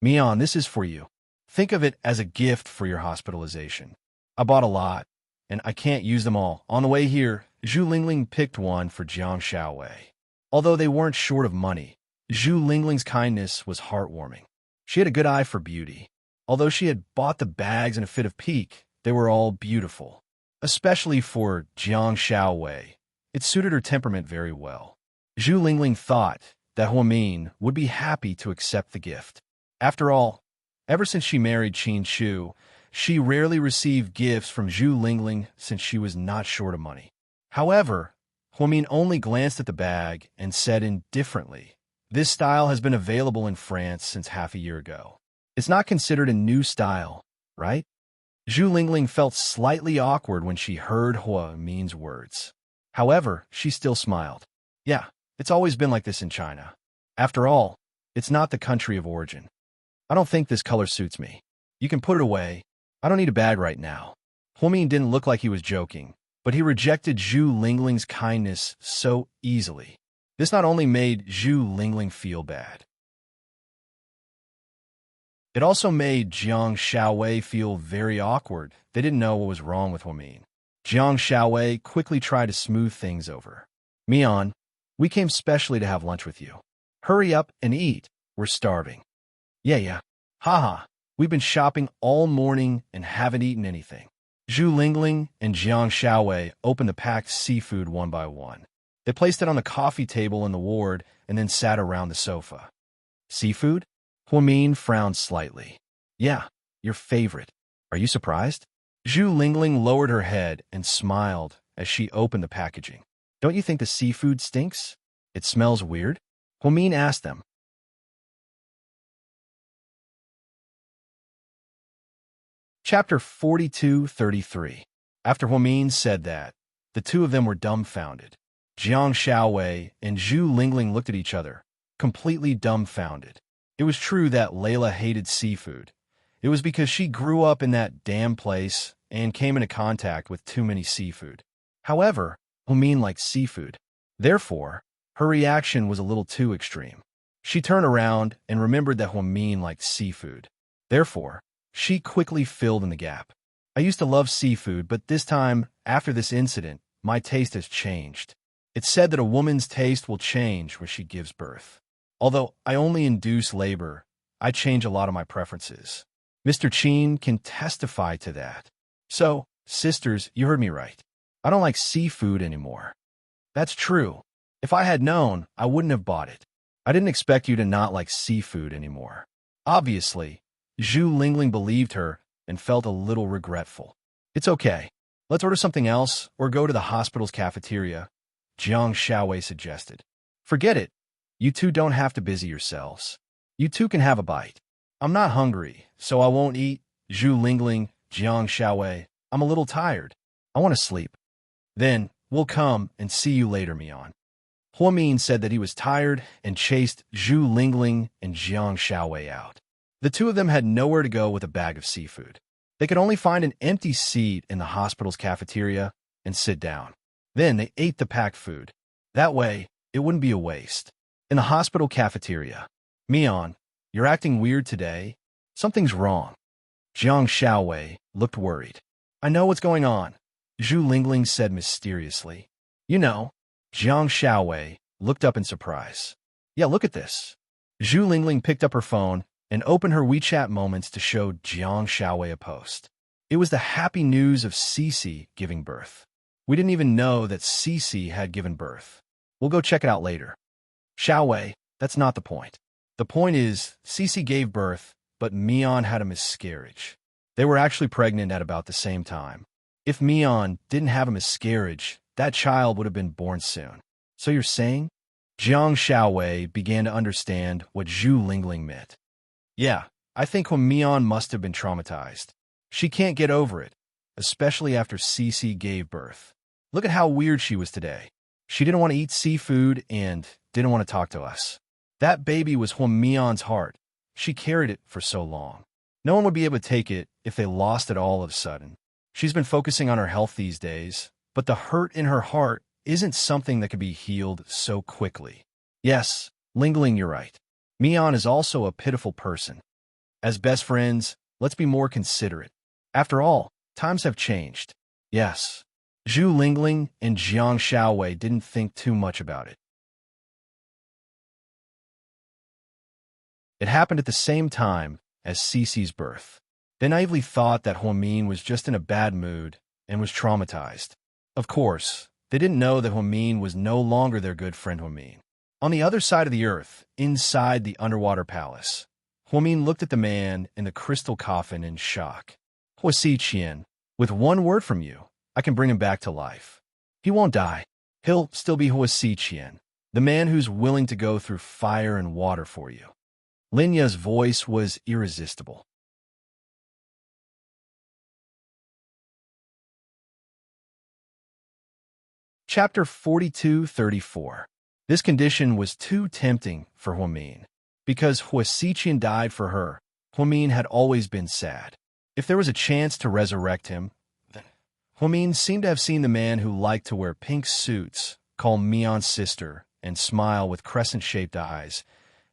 Mian, this is for you. Think of it as a gift for your hospitalization. I bought a lot, and I can't use them all. On the way here, Zhu Lingling picked one for Jiang Xiaowei. Although they weren't short of money, Zhu Lingling's kindness was heartwarming. She had a good eye for beauty. Although she had bought the bags in a fit of pique, they were all beautiful. Especially for Jiang Xiaowei, it suited her temperament very well. Zhu Lingling thought that Huamin would be happy to accept the gift. After all, ever since she married Qin Shu, she rarely received gifts from Zhu Lingling since she was not short of money. However, Huamin only glanced at the bag and said indifferently, "This style has been available in France since half a year ago. It's not considered a new style, right?" Zhu Lingling felt slightly awkward when she heard Huamin's words. However, she still smiled. Yeah, it's always been like this in China. After all, it's not the country of origin. I don't think this color suits me. You can put it away. I don't need a bag right now. Huamin didn't look like he was joking, but he rejected Zhu Lingling's kindness so easily. This not only made Zhu Lingling feel bad, it also made Jiang Xiaowei feel very awkward. They didn't know what was wrong with Huamin. Jiang Xiaowei quickly tried to smooth things over. Mian, we came specially to have lunch with you. Hurry up and eat. We're starving. Yeah. Haha, we've been shopping all morning and haven't eaten anything. Zhu Lingling and Jiang Xiaowei opened the packed seafood one by one. They placed it on the coffee table in the ward and then sat around the sofa. Seafood? Huamin frowned slightly. Yeah, your favorite. Are you surprised? Zhu Lingling lowered her head and smiled as she opened the packaging. Don't you think the seafood stinks? It smells weird? Huamin asked them. Chapter 42-33. After Huamin said that, the two of them were dumbfounded. Jiang Xiaowei and Zhu Lingling looked at each other, completely dumbfounded. It was true that Layla hated seafood. It was because she grew up in that damn place and came into contact with too many seafood. However, Huamin liked seafood. Therefore, her reaction was a little too extreme. She turned around and remembered that Huamin liked seafood. Therefore, she quickly filled in the gap. I used to love seafood, but this time, after this incident, my taste has changed. It's said that a woman's taste will change when she gives birth. Although I only induce labor, I change a lot of my preferences. Mr. Chin can testify to that. So, sisters, you heard me right. I don't like seafood anymore. That's true. If I had known, I wouldn't have bought it. I didn't expect you to not like seafood anymore. Obviously, Zhu Lingling believed her and felt a little regretful. It's okay. Let's order something else or go to the hospital's cafeteria, Jiang Xiaowei suggested. Forget it. You two don't have to busy yourselves. You two can have a bite. I'm not hungry, so I won't eat. Zhu Lingling, Jiang Xiaowei. I'm a little tired. I want to sleep. Then, we'll come and see you later, Mian. Huamin said that he was tired and chased Zhu Lingling and Jiang Xiaowei out. The two of them had nowhere to go with a bag of seafood. They could only find an empty seat in the hospital's cafeteria and sit down. Then they ate the packed food. That way, it wouldn't be a waste. In the hospital cafeteria, Mian, you're acting weird today. Something's wrong. Jiang Xiaowei looked worried. I know what's going on, Zhu Lingling said mysteriously. You know, Jiang Xiaowei looked up in surprise. Yeah, look at this. Zhu Lingling picked up her phone and opened her WeChat moments to show Jiang Xiaowei a post. It was the happy news of Cece giving birth. We didn't even know that Cece had given birth. We'll go check it out later. Xiaowei, that's not the point. The point is, Cece gave birth, but Mian had a miscarriage. They were actually pregnant at about the same time. If Mian didn't have a miscarriage, that child would have been born soon. So you're saying? Jiang Xiaowei began to understand what Zhu Lingling meant. Yeah, I think Mian must have been traumatized. She can't get over it, especially after Cece gave birth. Look at how weird she was today. She didn't want to eat seafood and didn't want to talk to us. That baby was Mian's heart. She carried it for so long. No one would be able to take it if they lost it all of a sudden. She's been focusing on her health these days, but the hurt in her heart isn't something that can be healed so quickly. Yes, Lingling, you're right. Mian is also a pitiful person. As best friends, let's be more considerate. After all, times have changed. Yes. Zhu Lingling and Jiang Xiaowei didn't think too much about it. It happened at the same time as Cece's birth. They naively thought that Huamin was just in a bad mood and was traumatized. Of course, they didn't know that Huamin was no longer their good friend Huamin. On the other side of the earth, inside the underwater palace, Huamin looked at the man in the crystal coffin in shock. Huasi Qian, with one word from you, I can bring him back to life. He won't die. He'll still be Huasi Qian, the man who's willing to go through fire and water for you. Linya's voice was irresistible. Chapter 42-34. This condition was too tempting for Huamin. Because Huasi Qian died for her, Huamin had always been sad. If there was a chance to resurrect him, then Huamin seemed to have seen the man who liked to wear pink suits, call Mian's sister, and smile with crescent-shaped eyes.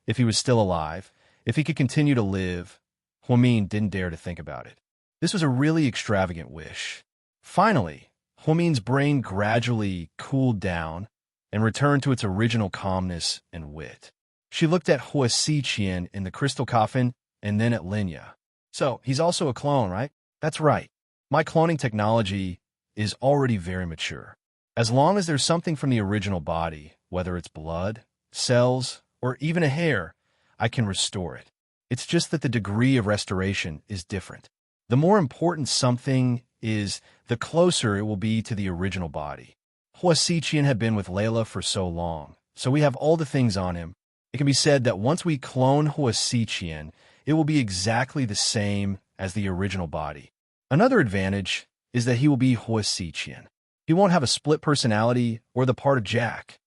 If he was still alive, if he could continue to live, Huamin didn't dare to think about it. This was a really extravagant wish. Finally, Huamin's brain gradually cooled down and returned to its original calmness and wit. She looked at Huasi Qian in the crystal coffin and then at Linya. So, he's also a clone, right? That's right. My cloning technology is already very mature. As long as there's something from the original body, whether it's blood, cells, or even a hair, I can restore it. It's just that the degree of restoration is different. The more important something is, the closer it will be to the original body. Huasi Qian had been with Layla for so long, so we have all the things on him. It can be said that once we clone Huasi Qian, it will be exactly the same as the original body. Another advantage is that he will be Huasi Qian. He won't have a split personality or the part of Jack.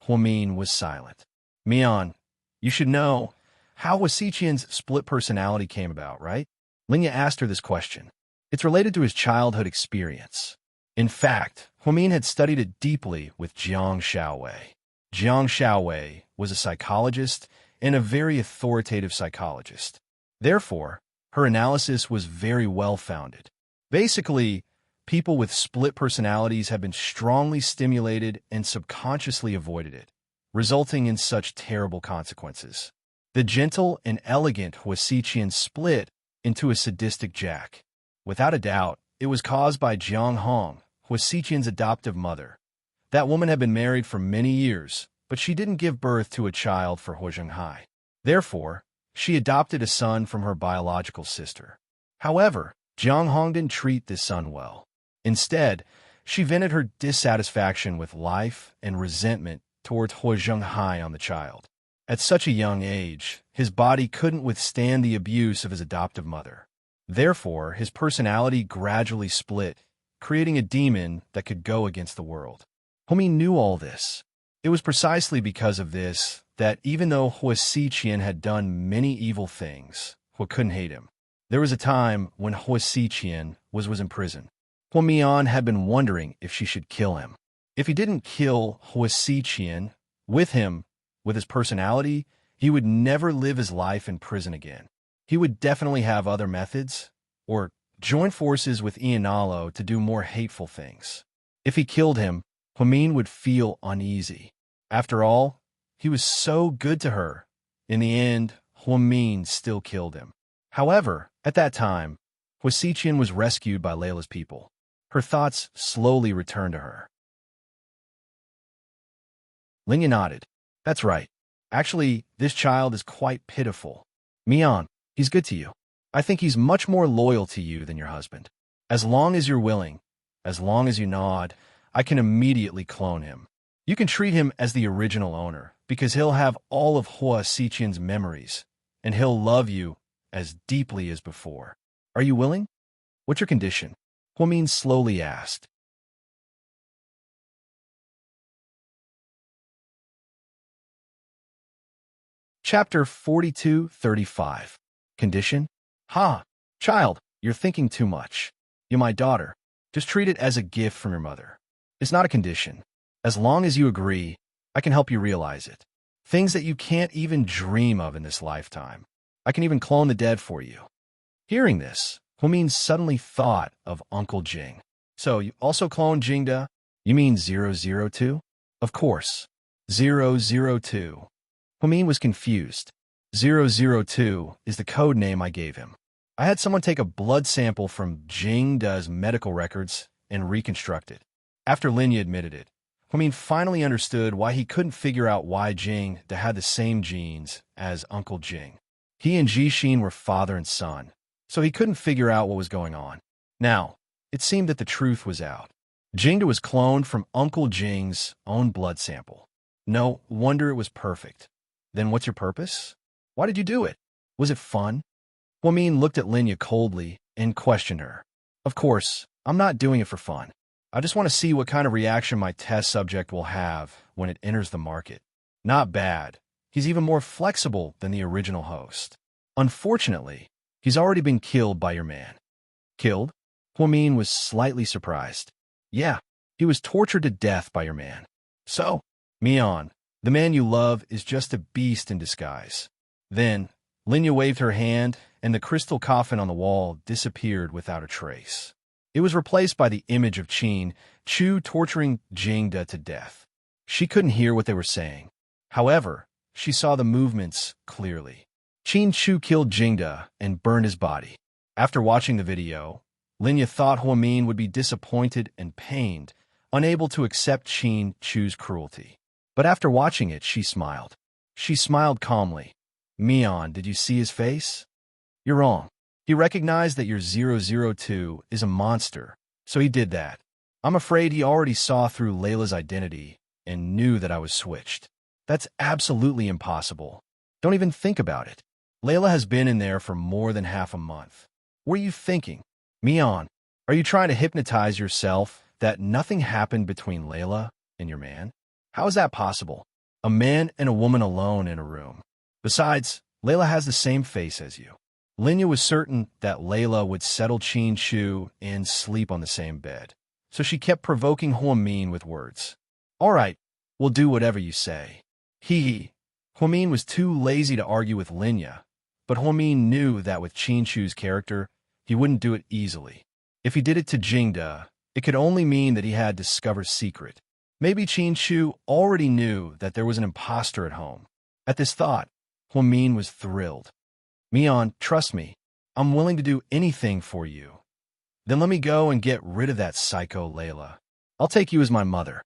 Huamin was silent. Mian, you should know how Huasi Qian's split personality came about, right? Linya asked her this question. It's related to his childhood experience. In fact, Huamin had studied it deeply with Jiang Xiaowei. Jiang Xiaowei was a psychologist and a very authoritative psychologist. Therefore, her analysis was very well-founded. Basically, people with split personalities have been strongly stimulated and subconsciously avoided it, resulting in such terrible consequences. The gentle and elegant Huasiqian split into a sadistic Jack. Without a doubt, it was caused by Jiang Hong, Huasiqian's adoptive mother. That woman had been married for many years, but she didn't give birth to a child for He Zhenghai. Therefore, she adopted a son from her biological sister. However, Jiang Hong didn't treat this son well. Instead, she vented her dissatisfaction with life and resentment towards He Zhenghai on the child. At such a young age, his body couldn't withstand the abuse of his adoptive mother. Therefore, his personality gradually split, creating a demon that could go against the world. He knew all this. It was precisely because of this that even though Huasiqian had done many evil things, He couldn't hate him. There was a time when Huasiqian was in prison. He Mian had been wondering if she should kill him. If he didn't kill Huasiqian with his personality, he would never live his life in prison again. He would definitely have other methods, or join forces with Ianalo to do more hateful things. If he killed him, He Mian would feel uneasy. After all, he was so good to her. In the end, He Mian still killed him. However, at that time, Huasiqian was rescued by Layla's people. Her thoughts slowly returned to her. Linya nodded. That's right. Actually, this child is quite pitiful. Mian, he's good to you. I think he's much more loyal to you than your husband. As long as you're willing, as long as you nod, I can immediately clone him. You can treat him as the original owner, because he'll have all of Huasiqian's memories, and he'll love you as deeply as before. Are you willing? What's your condition? He Mian slowly asked. Chapter 42:35. Condition? Ha! Child, you're thinking too much. You're my daughter. Just treat it as a gift from your mother. It's not a condition. As long as you agree, I can help you realize it. Things that you can't even dream of in this lifetime. I can even clone the dead for you. Hearing this, He Mian suddenly thought of Uncle Jing. So you also cloned Jingda? You mean 002? Of course. 002. He Mian was confused. 002 is the code name I gave him. I had someone take a blood sample from Jingda's medical records and reconstruct it. After Linya admitted it, He Mian finally understood why he couldn't figure out why Jingda had the same genes as Uncle Jing. He and Jixin were father and son, so he couldn't figure out what was going on. Now, it seemed that the truth was out. Jingda was cloned from Uncle Jing's own blood sample. No wonder it was perfect. Then what's your purpose? Why did you do it? Was it fun? He Mian looked at Linya coldly and questioned her. Of course, I'm not doing it for fun. I just want to see what kind of reaction my test subject will have when it enters the market. Not bad. He's even more flexible than the original host. Unfortunately, he's already been killed by your man. Killed? He Mian was slightly surprised. Yeah, he was tortured to death by your man. So, Mian, the man you love is just a beast in disguise. Then, Linya waved her hand, and the crystal coffin on the wall disappeared without a trace. It was replaced by the image of Qin Chu torturing Jingda to death. She couldn't hear what they were saying. However, she saw the movements clearly. Qin Chu killed Jingda and burned his body. After watching the video, Linya thought He Mian would be disappointed and pained, unable to accept Qin Chu's cruelty. But after watching it, she smiled. She smiled calmly. Mian, did you see his face? You're wrong. He recognized that your 002 is a monster, so he did that. I'm afraid he already saw through Layla's identity and knew that I was switched. That's absolutely impossible. Don't even think about it. Layla has been in there for more than half a month. What are you thinking? Mian, are you trying to hypnotize yourself that nothing happened between Layla and your man? How is that possible? A man and a woman alone in a room. Besides, Layla has the same face as you. Linya was certain that Layla would settle Qin Chu and sleep on the same bed, so she kept provoking He Mian with words. All right, we'll do whatever you say. He Mian was too lazy to argue with Linya, but He Mian knew that with Qin Chu's character, he wouldn't do it easily. If he did it to Jingda, it could only mean that he had discovered secret. Maybe Qin Shu already knew that there was an imposter at home. At this thought, Huamin was thrilled. Mian, trust me. I'm willing to do anything for you. Then let me go and get rid of that psycho Layla. I'll take you as my mother.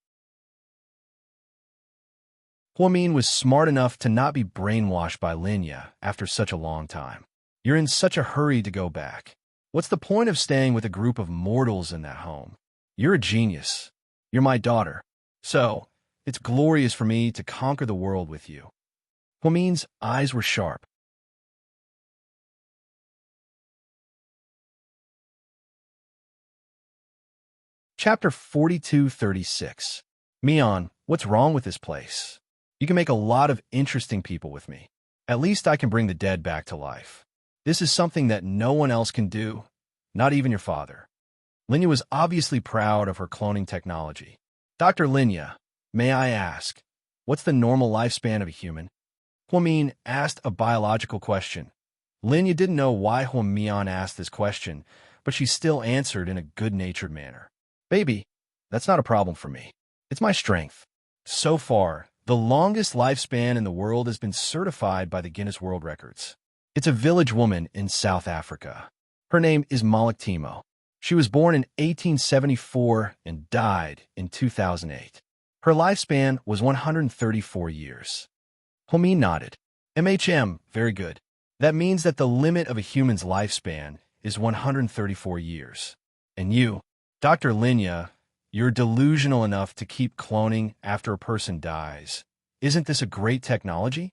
Huamin was smart enough to not be brainwashed by Linya after such a long time. You're in such a hurry to go back. What's the point of staying with a group of mortals in that home? You're a genius. You're my daughter. So, it's glorious for me to conquer the world with you. Huamin's eyes were sharp. Chapter 42:36. Mian, what's wrong with this place? You can make a lot of interesting people with me. At least I can bring the dead back to life. This is something that no one else can do, not even your father. Linya was obviously proud of her cloning technology. Dr. Linya, may I ask, what's the normal lifespan of a human? Huamin asked a biological question. Linya didn't know why Huamian asked this question, but she still answered in a good-natured manner. Baby, that's not a problem for me. It's my strength. So far, the longest lifespan in the world has been certified by the Guinness World Records. It's a village woman in South Africa. Her name is Malik Timo. She was born in 1874 and died in 2008. Her lifespan was 134 years. Homi nodded. MHM, very good. That means that the limit of a human's lifespan is 134 years. And you, Dr. Linya, you're delusional enough to keep cloning after a person dies. Isn't this a great technology?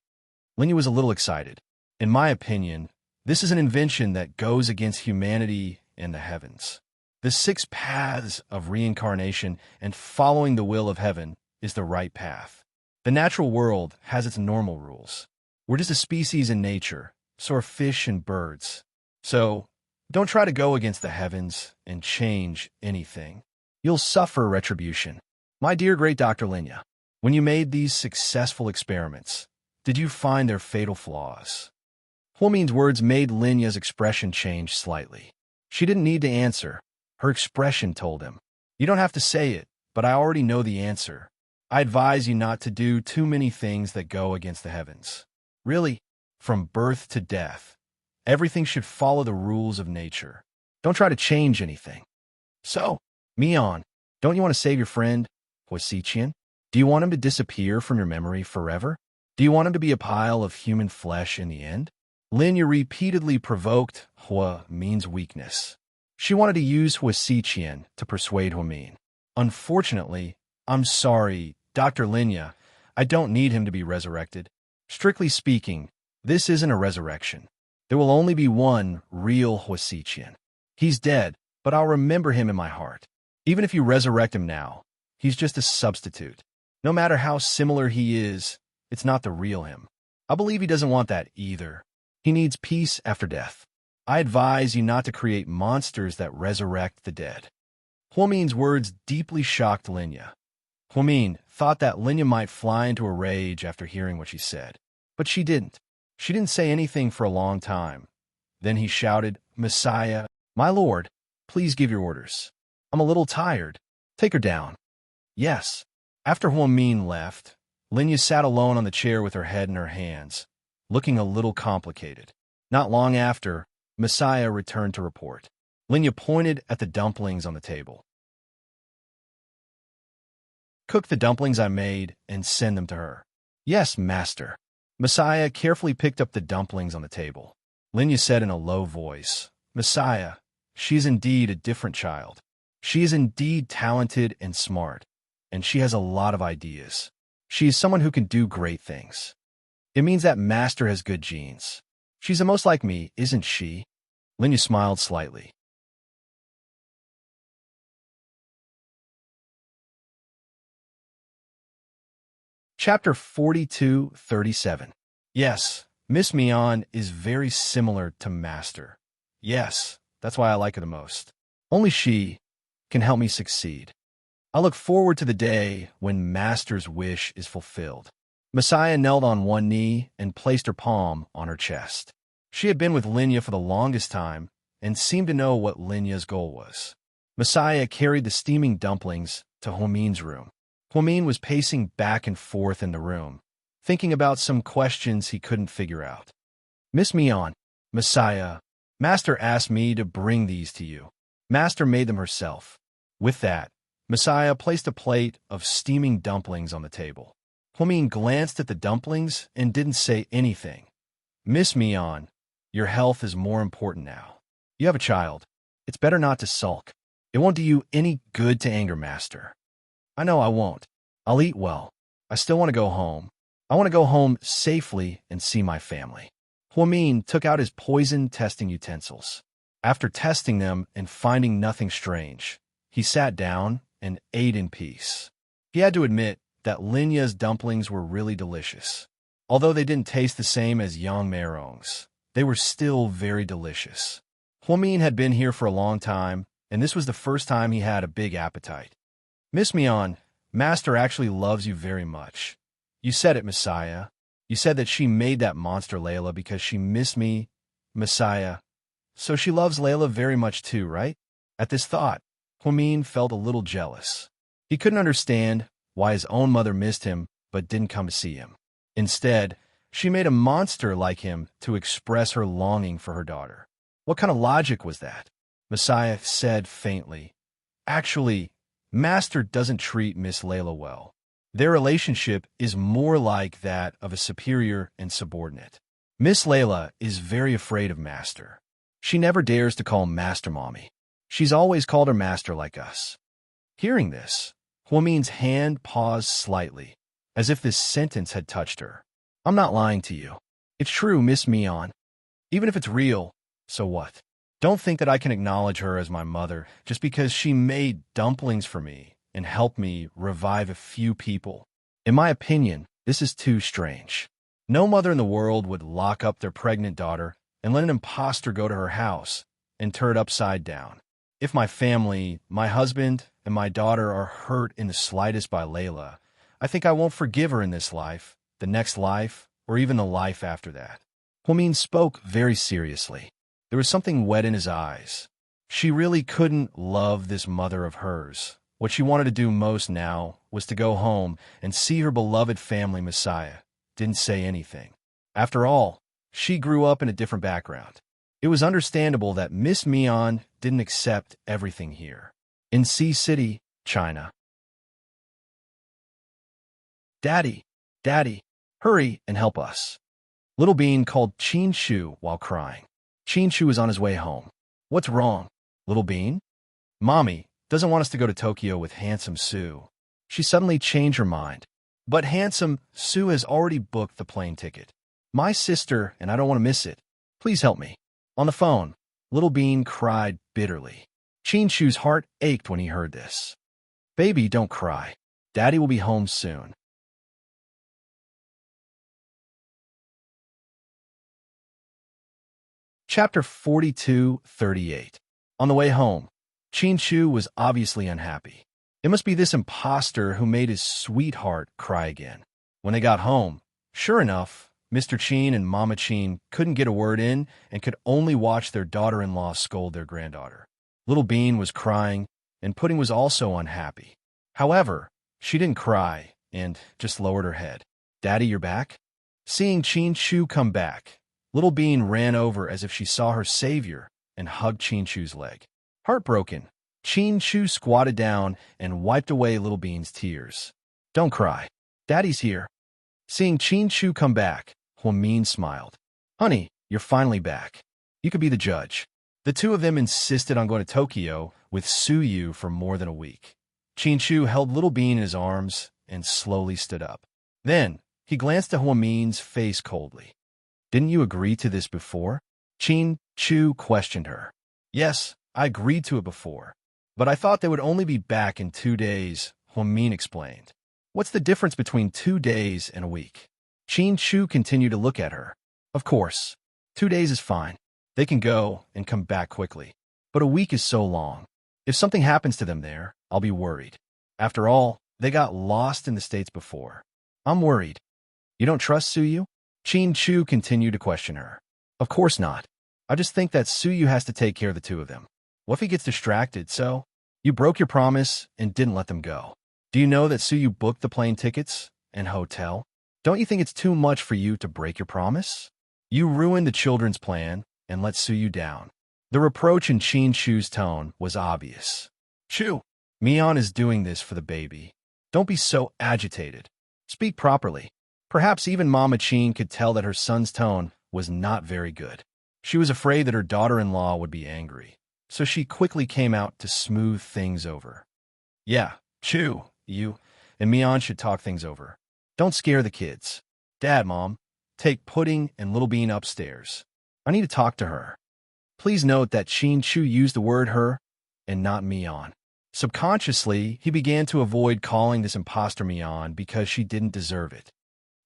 Linya was a little excited. In my opinion, this is an invention that goes against humanity and the heavens. The 6 paths of reincarnation and following the will of heaven is the right path. The natural world has its normal rules. We're just a species in nature, so are fish and birds. So, don't try to go against the heavens and change anything. You'll suffer retribution. My dear great Dr. Linya, when you made these successful experiments, did you find their fatal flaws? Huamin's words made Linya's expression change slightly. She didn't need to answer. Her expression told him, you don't have to say it, but I already know the answer. I advise you not to do too many things that go against the heavens. Really, from birth to death, everything should follow the rules of nature. Don't try to change anything. So, Mian, don't you want to save your friend, Huasiqian? Do you want him to disappear from your memory forever? Do you want him to be a pile of human flesh in the end? Linya repeatedly provoked Huamin's weakness. She wanted to use Huasiqian to persuade Huamin. Unfortunately, I'm sorry, Dr. Linya, I don't need him to be resurrected. Strictly speaking, this isn't a resurrection. There will only be one real Huasiqian. He's dead, but I'll remember him in my heart. Even if you resurrect him now, he's just a substitute. No matter how similar he is, it's not the real him. I believe he doesn't want that either. He needs peace after death. I advise you not to create monsters that resurrect the dead. Huamin's words deeply shocked Linya. Huamin thought that Linya might fly into a rage after hearing what she said, but she didn't. She didn't say anything for a long time. Then he shouted, Messiah, my lord, please give your orders. I'm a little tired. Take her down. Yes. After Huamin left, Linya sat alone on the chair with her head in her hands, looking a little complicated. Not long after, Messiah returned to report. Linya pointed at the dumplings on the table. Cook the dumplings I made and send them to her. Yes, master. Messiah carefully picked up the dumplings on the table. Linya said in a low voice, Messiah, she is indeed a different child. She is indeed talented and smart, and she has a lot of ideas. She is someone who can do great things. It means that master has good genes. She's the most like me, isn't she? Linya smiled slightly. Chapter 42:37. Yes, Miss Mian is very similar to Master. Yes, that's why I like her the most. Only she can help me succeed. I look forward to the day when Master's wish is fulfilled. Messiah knelt on one knee and placed her palm on her chest. She had been with Linya for the longest time, and seemed to know what Linya's goal was. Messiah carried the steaming dumplings to Huomin's room. Huomin was pacing back and forth in the room, thinking about some questions he couldn't figure out. Miss Mion, Messiah, Master asked me to bring these to you. Master made them herself. With that, Messiah placed a plate of steaming dumplings on the table. Huomin glanced at the dumplings and didn't say anything. Miss Mion, your health is more important now. You have a child. It's better not to sulk. It won't do you any good to anger Master. I know I won't. I'll eat well. I still want to go home. I want to go home safely and see my family. Huomin took out his poison testing utensils. After testing them and finding nothing strange, he sat down and ate in peace. He had to admit that Linya's dumplings were really delicious. Although they didn't taste the same as Yang Meirong's, they were still very delicious. Huomin had been here for a long time, and this was the first time he had a big appetite. Miss Mion, Master actually loves you very much. You said it, Messiah. You said that she made that monster Layla because she missed me, Messiah. So she loves Layla very much too, right? At this thought, Huomin felt a little jealous. He couldn't understand why his own mother missed him but didn't come to see him. Instead, she made a monster like him to express her longing for her daughter. What kind of logic was that? Messiah said faintly. Actually, Master doesn't treat Miss Layla well. Their relationship is more like that of a superior and subordinate. Miss Layla is very afraid of Master. She never dares to call Master Mommy. She's always called her Master like us. Hearing this, Huomin's hand paused slightly, as if this sentence had touched her. I'm not lying to you. It's true, Miss Mion. Even if it's real, so what? Don't think that I can acknowledge her as my mother just because she made dumplings for me and helped me revive a few people. In my opinion, this is too strange. No mother in the world would lock up their pregnant daughter and let an imposter go to her house and turn it upside down. If my family, my husband, and my daughter are hurt in the slightest by Layla, I think I won't forgive her in this life, the next life, or even the life after that. Huomin spoke very seriously. There was something wet in his eyes. She really couldn't love this mother of hers. What she wanted to do most now was to go home and see her beloved family. Messiah didn't say anything. After all, she grew up in a different background. It was understandable that Miss Mion didn't accept everything here. In Sea City, China. Daddy, Daddy, hurry and help us. Little Bean called Qin Shu while crying. Qin Shu is on his way home. What's wrong, Little Bean? Mommy doesn't want us to go to Tokyo with Handsome Sue. She suddenly changed her mind. But Handsome Sue has already booked the plane ticket. My sister and I don't want to miss it. Please help me. On the phone, Little Bean cried bitterly. Qin Shu's heart ached when he heard this. Baby, don't cry. Daddy will be home soon. Chapter 42:38. On the way home, Qin Shu was obviously unhappy. It must be this imposter who made his sweetheart cry again. When they got home, sure enough, Mr. Qin and Mama Qin couldn't get a word in and could only watch their daughter-in-law scold their granddaughter. Little Bean was crying, and Pudding was also unhappy. However, she didn't cry and just lowered her head. Daddy, you're back? Seeing Qin Shu come back, Little Bean ran over as if she saw her savior and hugged Qin Shu's leg. Heartbroken, Qin Shu squatted down and wiped away Little Bean's tears. Don't cry. Daddy's here. Seeing Qin Shu come back, Huomin smiled. Honey, you're finally back. You could be the judge. The two of them insisted on going to Tokyo with Su Yu for more than a week. Qin Shu held Little Bean in his arms and slowly stood up. Then, he glanced at Huomin's face coldly. Didn't you agree to this before? Qin Shu questioned her. Yes, I agreed to it before. But I thought they would only be back in 2 days, Huomin explained. What's the difference between 2 days and a week? Qin Shu continued to look at her. Of course, 2 days is fine. They can go and come back quickly. But a week is so long. If something happens to them there, I'll be worried. After all, they got lost in the States before. I'm worried. You don't trust Su Yu? Qin Shu continued to question her. Of course not. I just think that Suyu has to take care of the two of them. What if he gets distracted, so? You broke your promise and didn't let them go. Do you know that Suyu booked the plane tickets and hotel? Don't you think it's too much for you to break your promise? You ruined the children's plan and let Suyu down. The reproach in Chin Shu's tone was obvious. Chu, Mion is doing this for the baby. Don't be so agitated. Speak properly. Perhaps even Mama Chin could tell that her son's tone was not very good. She was afraid that her daughter-in-law would be angry, so she quickly came out to smooth things over. Yeah, Chu, you and Mion should talk things over. Don't scare the kids. Dad, Mom, take Pudding and Little Bean upstairs. I need to talk to her. Please note that Chin Chu used the word her and not Mion. Subconsciously, he began to avoid calling this imposter Mion because she didn't deserve it.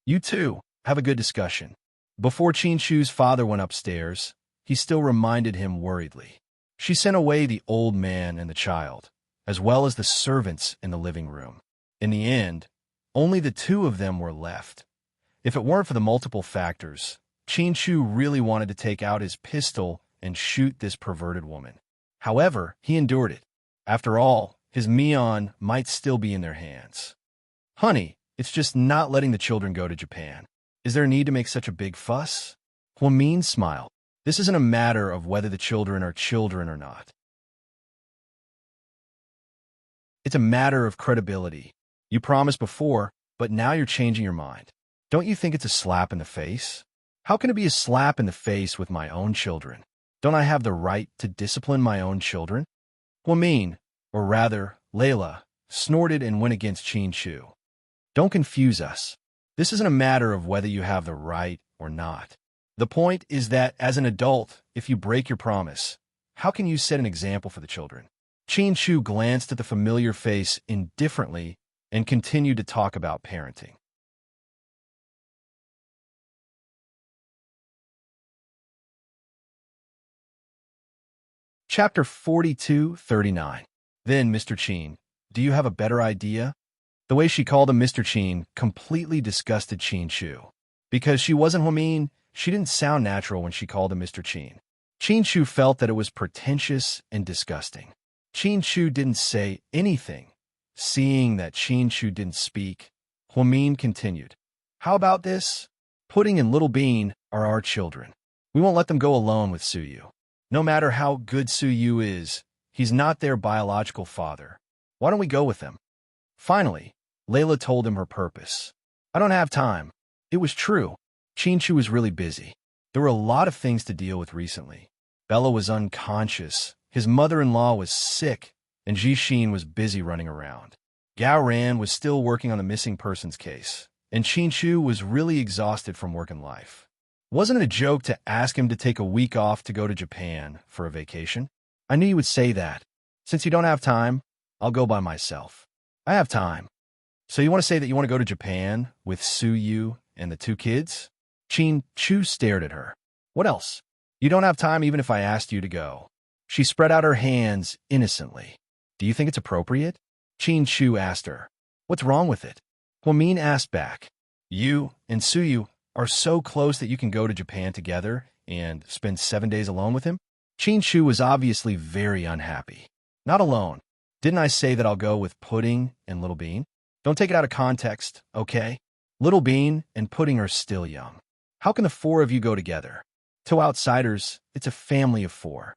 You two, have a good discussion. Before Chin Chu's father went upstairs, he still reminded him worriedly. She sent away the old man and the child, as well as the servants in the living room. In the end, only the two of them were left. If it weren't for the multiple factors, Chin Chu really wanted to take out his pistol and shoot this perverted woman. However, he endured it. After all, his Mion might still be in their hands. Honey, it's just not letting the children go to Japan. Is there a need to make such a big fuss? Huamin smiled. This isn't a matter of whether the children are children or not. It's a matter of credibility. You promised before, but now you're changing your mind. Don't you think it's a slap in the face? How can it be a slap in the face with my own children? Don't I have the right to discipline my own children? Huamin, or rather, Layla, snorted and went against Chin Chu. Don't confuse us. This isn't a matter of whether you have the right or not. The point is that, as an adult, if you break your promise, how can you set an example for the children? Chin Chu glanced at the familiar face indifferently and continued to talk about parenting. Chapter 42:39. Then, Mr. Chin, do you have a better idea? The way she called him Mr. Chin completely disgusted Chin Chu. Because she wasn't Huamin, she didn't sound natural when she called him Mr. Chin. Chin Chu felt that it was pretentious and disgusting. Chin Chu didn't say anything. Seeing that Chin Chu didn't speak, Huamin continued. How about this? Pudding and Little Bean are our children. We won't let them go alone with Suyu. No matter how good Suyu is, he's not their biological father. Why don't we go with them? Finally, Layla told him her purpose. I don't have time. It was true. Chin Chu was really busy. There were a lot of things to deal with recently. Bella was unconscious, his mother-in-law was sick, and Jixin was busy running around. Gao Ran was still working on the missing persons case, and Chin Chu was really exhausted from work and life. Wasn't it a joke to ask him to take a week off to go to Japan for a vacation? I knew you would say that. Since you don't have time, I'll go by myself. I have time. So you want to say that you want to go to Japan with Suyu and the two kids? Chin Chu stared at her. What else? You don't have time even if I asked you to go. She spread out her hands innocently. Do you think it's appropriate? Chin Chu asked her. What's wrong with it? Huamin asked back. You and Suyu are so close that you can go to Japan together and spend 7 days alone with him? Chin Chu was obviously very unhappy. Not alone. Didn't I say that I'll go with Pudding and Little Bean? Don't take it out of context, okay? Little Bean and Pudding are still young. How can the four of you go together? To outsiders, it's a family of four.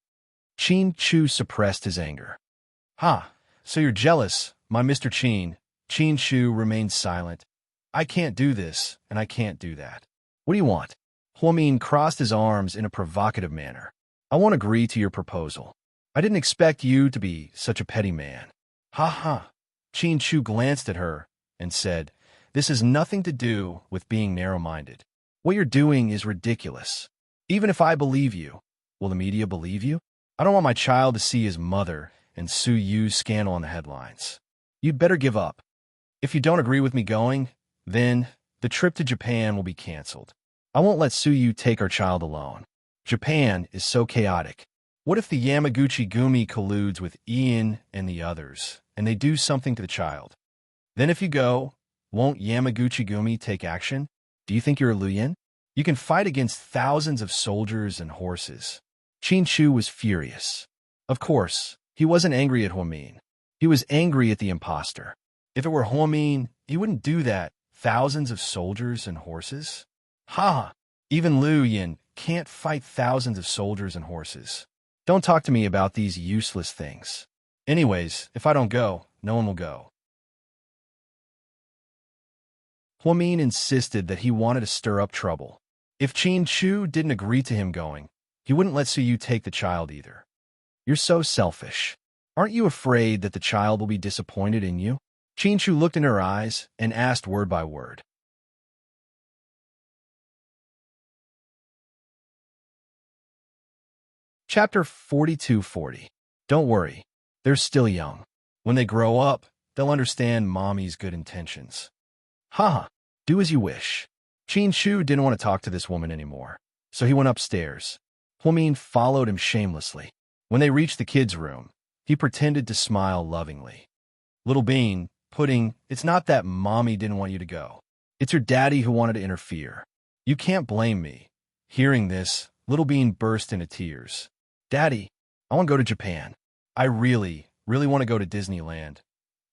Chin Chu suppressed his anger. Ha, so you're jealous, my Mr. Chin. Chin Chu remained silent. I can't do this, and I can't do that. What do you want? Huamin crossed his arms in a provocative manner. I won't agree to your proposal. I didn't expect you to be such a petty man. Ha ha. Chin Chu glanced at her and said, This has nothing to do with being narrow-minded. What you're doing is ridiculous. Even if I believe you, will the media believe you? I don't want my child to see his mother and Suyu's scandal on the headlines. You'd better give up. If you don't agree with me going, then the trip to Japan will be canceled. I won't let Suyu take our child alone. Japan is so chaotic. What if the Yamaguchi Gumi colludes with Ian and the others, and they do something to the child? Then if you go, won't Yamaguchi Gumi take action? Do you think you're a Luyen? You can fight against thousands of soldiers and horses, Qin Shu was furious. Of course, he wasn't angry at Huamin. He was angry at the imposter. If it were Huamin, he wouldn't do that. Thousands of soldiers and horses? Ha! Even Liu Yin can't fight thousands of soldiers and horses. Don't talk to me about these useless things. Anyways, if I don't go, no one will go. Huamin insisted that he wanted to stir up trouble. If Qin Shu didn't agree to him going, he wouldn't let Su Yu take the child either. You're so selfish. Aren't you afraid that the child will be disappointed in you? Qin Shu looked in her eyes and asked word by word. Chapter 4240. Don't worry, they're still young. When they grow up, they'll understand mommy's good intentions. Haha, do as you wish. Qin Shu didn't want to talk to this woman anymore, so he went upstairs. Huamin followed him shamelessly. When they reached the kids' room, he pretended to smile lovingly. Little Bean, Pudding, it's not that mommy didn't want you to go. It's your daddy who wanted to interfere. You can't blame me. Hearing this, Little Bean burst into tears. Daddy, I want to go to Japan. I really want to go to Disneyland.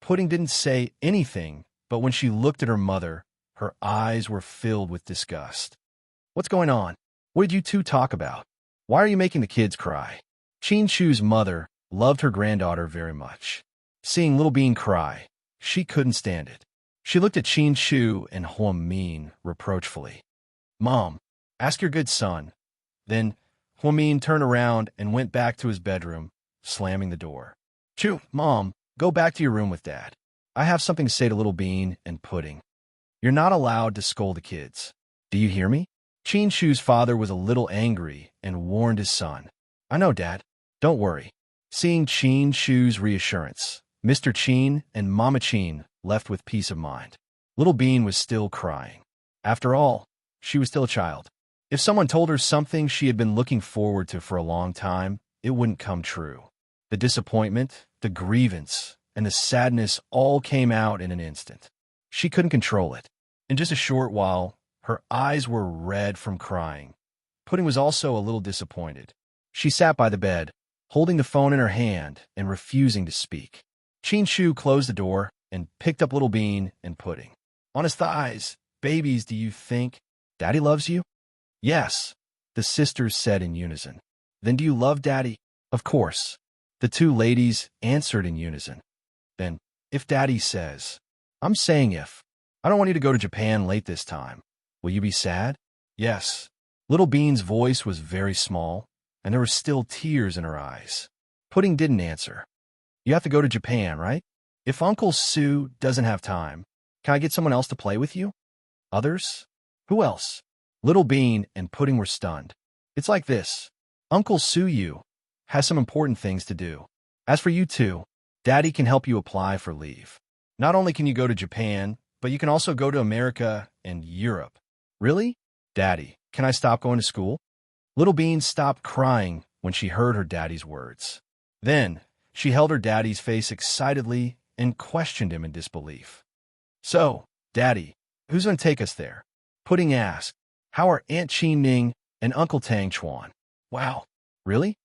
Pudding didn't say anything, but when she looked at her mother, her eyes were filled with disgust. What's going on? What did you two talk about? Why are you making the kids cry? Qin Shu's mother loved her granddaughter very much. Seeing Little Bean cry, she couldn't stand it. She looked at Qin Shu and Huamin reproachfully. Mom, ask your good son. Then Huamin turned around and went back to his bedroom, slamming the door. Chu, Mom, go back to your room with Dad. I have something to say to Little Bean and Pudding. You're not allowed to scold the kids. Do you hear me? Qin Shu's father was a little angry and warned his son. I know, Dad. Don't worry. Seeing Qin Shu's reassurance, Mr. Qin and Mama Qin left with peace of mind. Little Bean was still crying. After all, she was still a child. If someone told her something she had been looking forward to for a long time, it wouldn't come true. The disappointment, the grievance, and the sadness all came out in an instant. She couldn't control it. In just a short while, her eyes were red from crying. Pudding was also a little disappointed. She sat by the bed, holding the phone in her hand and refusing to speak. Qin Shu closed the door and picked up Little Bean and Pudding. On his thighs, babies, do you think Daddy loves you? Yes, the sisters said in unison. Then do you love Daddy? Of course. The two ladies answered in unison. Then, if Daddy says, I'm saying if. I don't want you to go to Japan late this time. Will you be sad? Yes. Little Bean's voice was very small, and there were still tears in her eyes. Pudding didn't answer. You have to go to Japan, right? If Uncle Sue doesn't have time, can I get someone else to play with you? Others? Who else? Little Bean and Pudding were stunned. It's like this. Uncle Sue has some important things to do. As for you two, Daddy can help you apply for leave. Not only can you go to Japan, but you can also go to America and Europe. Really? Daddy, can I stop going to school? Little Bean stopped crying when she heard her daddy's words. Then, she held her daddy's face excitedly and questioned him in disbelief. So, Daddy, who's going to take us there? Pudding asked. How are Aunt Qin Ning and Uncle Tang Chuan? Wow, really?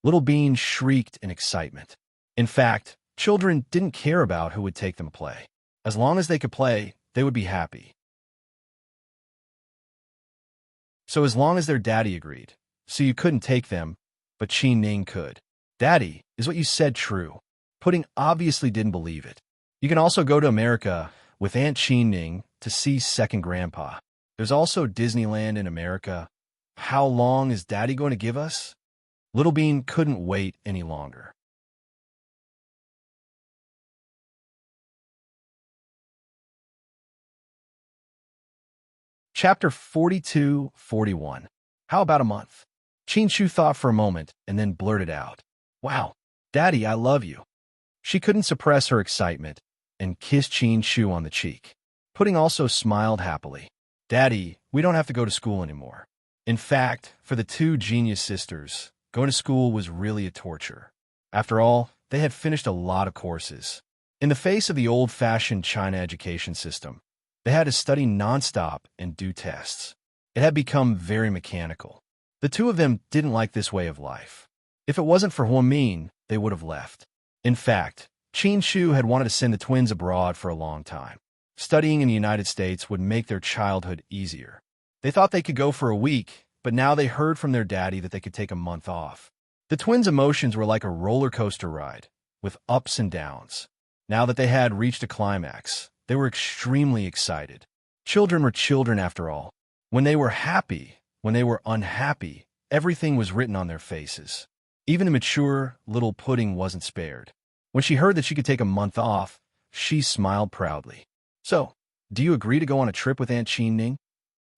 Little Bean shrieked in excitement. In fact, children didn't care about who would take them to play. As long as they could play, they would be happy. So as long as their daddy agreed, so you couldn't take them, but Qin Ning could. Daddy, is what you said true? Pudding obviously didn't believe it. You can also go to America with Aunt Qin Ning to see second grandpa. There's also Disneyland in America. How long is Daddy going to give us? Little Bean couldn't wait any longer. Chapter 4241. How about a month? Qin Shu thought for a moment and then blurted out. Wow, Daddy, I love you. She couldn't suppress her excitement and kissed Qin Shu on the cheek. Pudding also smiled happily. Daddy, we don't have to go to school anymore. In fact, for the two genius sisters, going to school was really a torture. After all, they had finished a lot of courses. In the face of the old-fashioned China education system, they had to study nonstop and do tests. It had become very mechanical. The The two of them didn't like this way of life. If it wasn't for Huamin, they would have left. In fact, Qin Shu had wanted to send the twins abroad for a long time. Studying in the United States would make their childhood easier. They thought they could go for a week, but now they heard from their daddy that they could take a month off. The twins' emotions were like a roller coaster ride, with ups and downs. Now that they had reached a climax, they were extremely excited. Children were children after all. When they were happy, when they were unhappy, everything was written on their faces. Even the mature little pudding wasn't spared. When she heard that she could take a month off, she smiled proudly. So, do you agree to go on a trip with Aunt Qin-ning?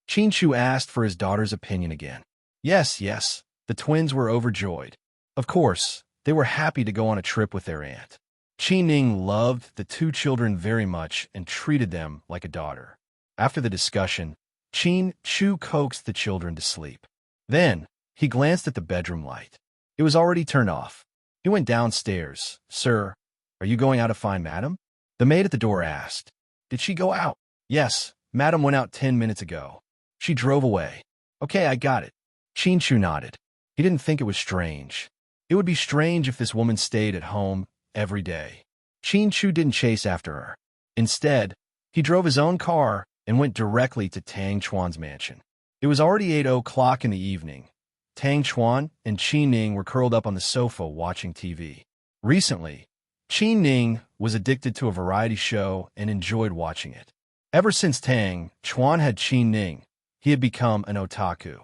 Qin Shu asked for his daughter's opinion again. Yes, yes, the twins were overjoyed. Of course, they were happy to go on a trip with their aunt. Qin-ning loved the two children very much and treated them like a daughter. After the discussion, Qin Shu coaxed the children to sleep. Then, he glanced at the bedroom light. It was already turned off. He went downstairs. Sir, are you going out to find Madam? The maid at the door asked. Did she go out? Yes, Madam went out 10 minutes ago. She drove away. Okay, I got it. Qin Shu nodded. He didn't think it was strange. It would be strange if this woman stayed at home every day. Qin Shu didn't chase after her. Instead, he drove his own car and went directly to Tang Chuan's mansion. It was already 8 o'clock in the evening. Tang Chuan and Qin Ning were curled up on the sofa watching TV. Recently, Qin Ning was addicted to a variety show and enjoyed watching it. Ever since Tang Chuan had Qin Ning, he had become an otaku.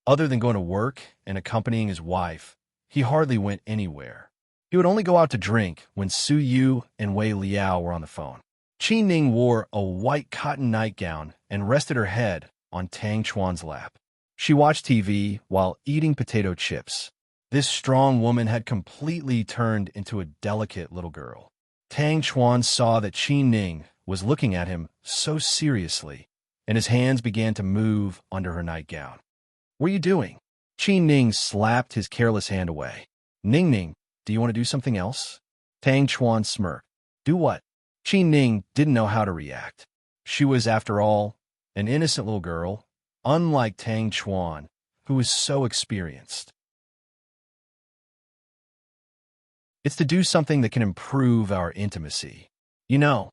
Other than going to work and accompanying his wife, he hardly went anywhere. He would only go out to drink when Su Yu and Wei Liao were on the phone. Qin Ning wore a white cotton nightgown and rested her head on Tang Chuan's lap. She watched TV while eating potato chips. This strong woman had completely turned into a delicate little girl. Tang Chuan saw that Qin Ning was looking at him so seriously, and his hands began to move under her nightgown. What are you doing? Qin Ning slapped his careless hand away. Ning Ning, do you want to do something else? Tang Chuan smirked. Do what? Qin Ning didn't know how to react. She was, after all, an innocent little girl, unlike Tang Chuan, who was so experienced. It's to do something that can improve our intimacy. You know.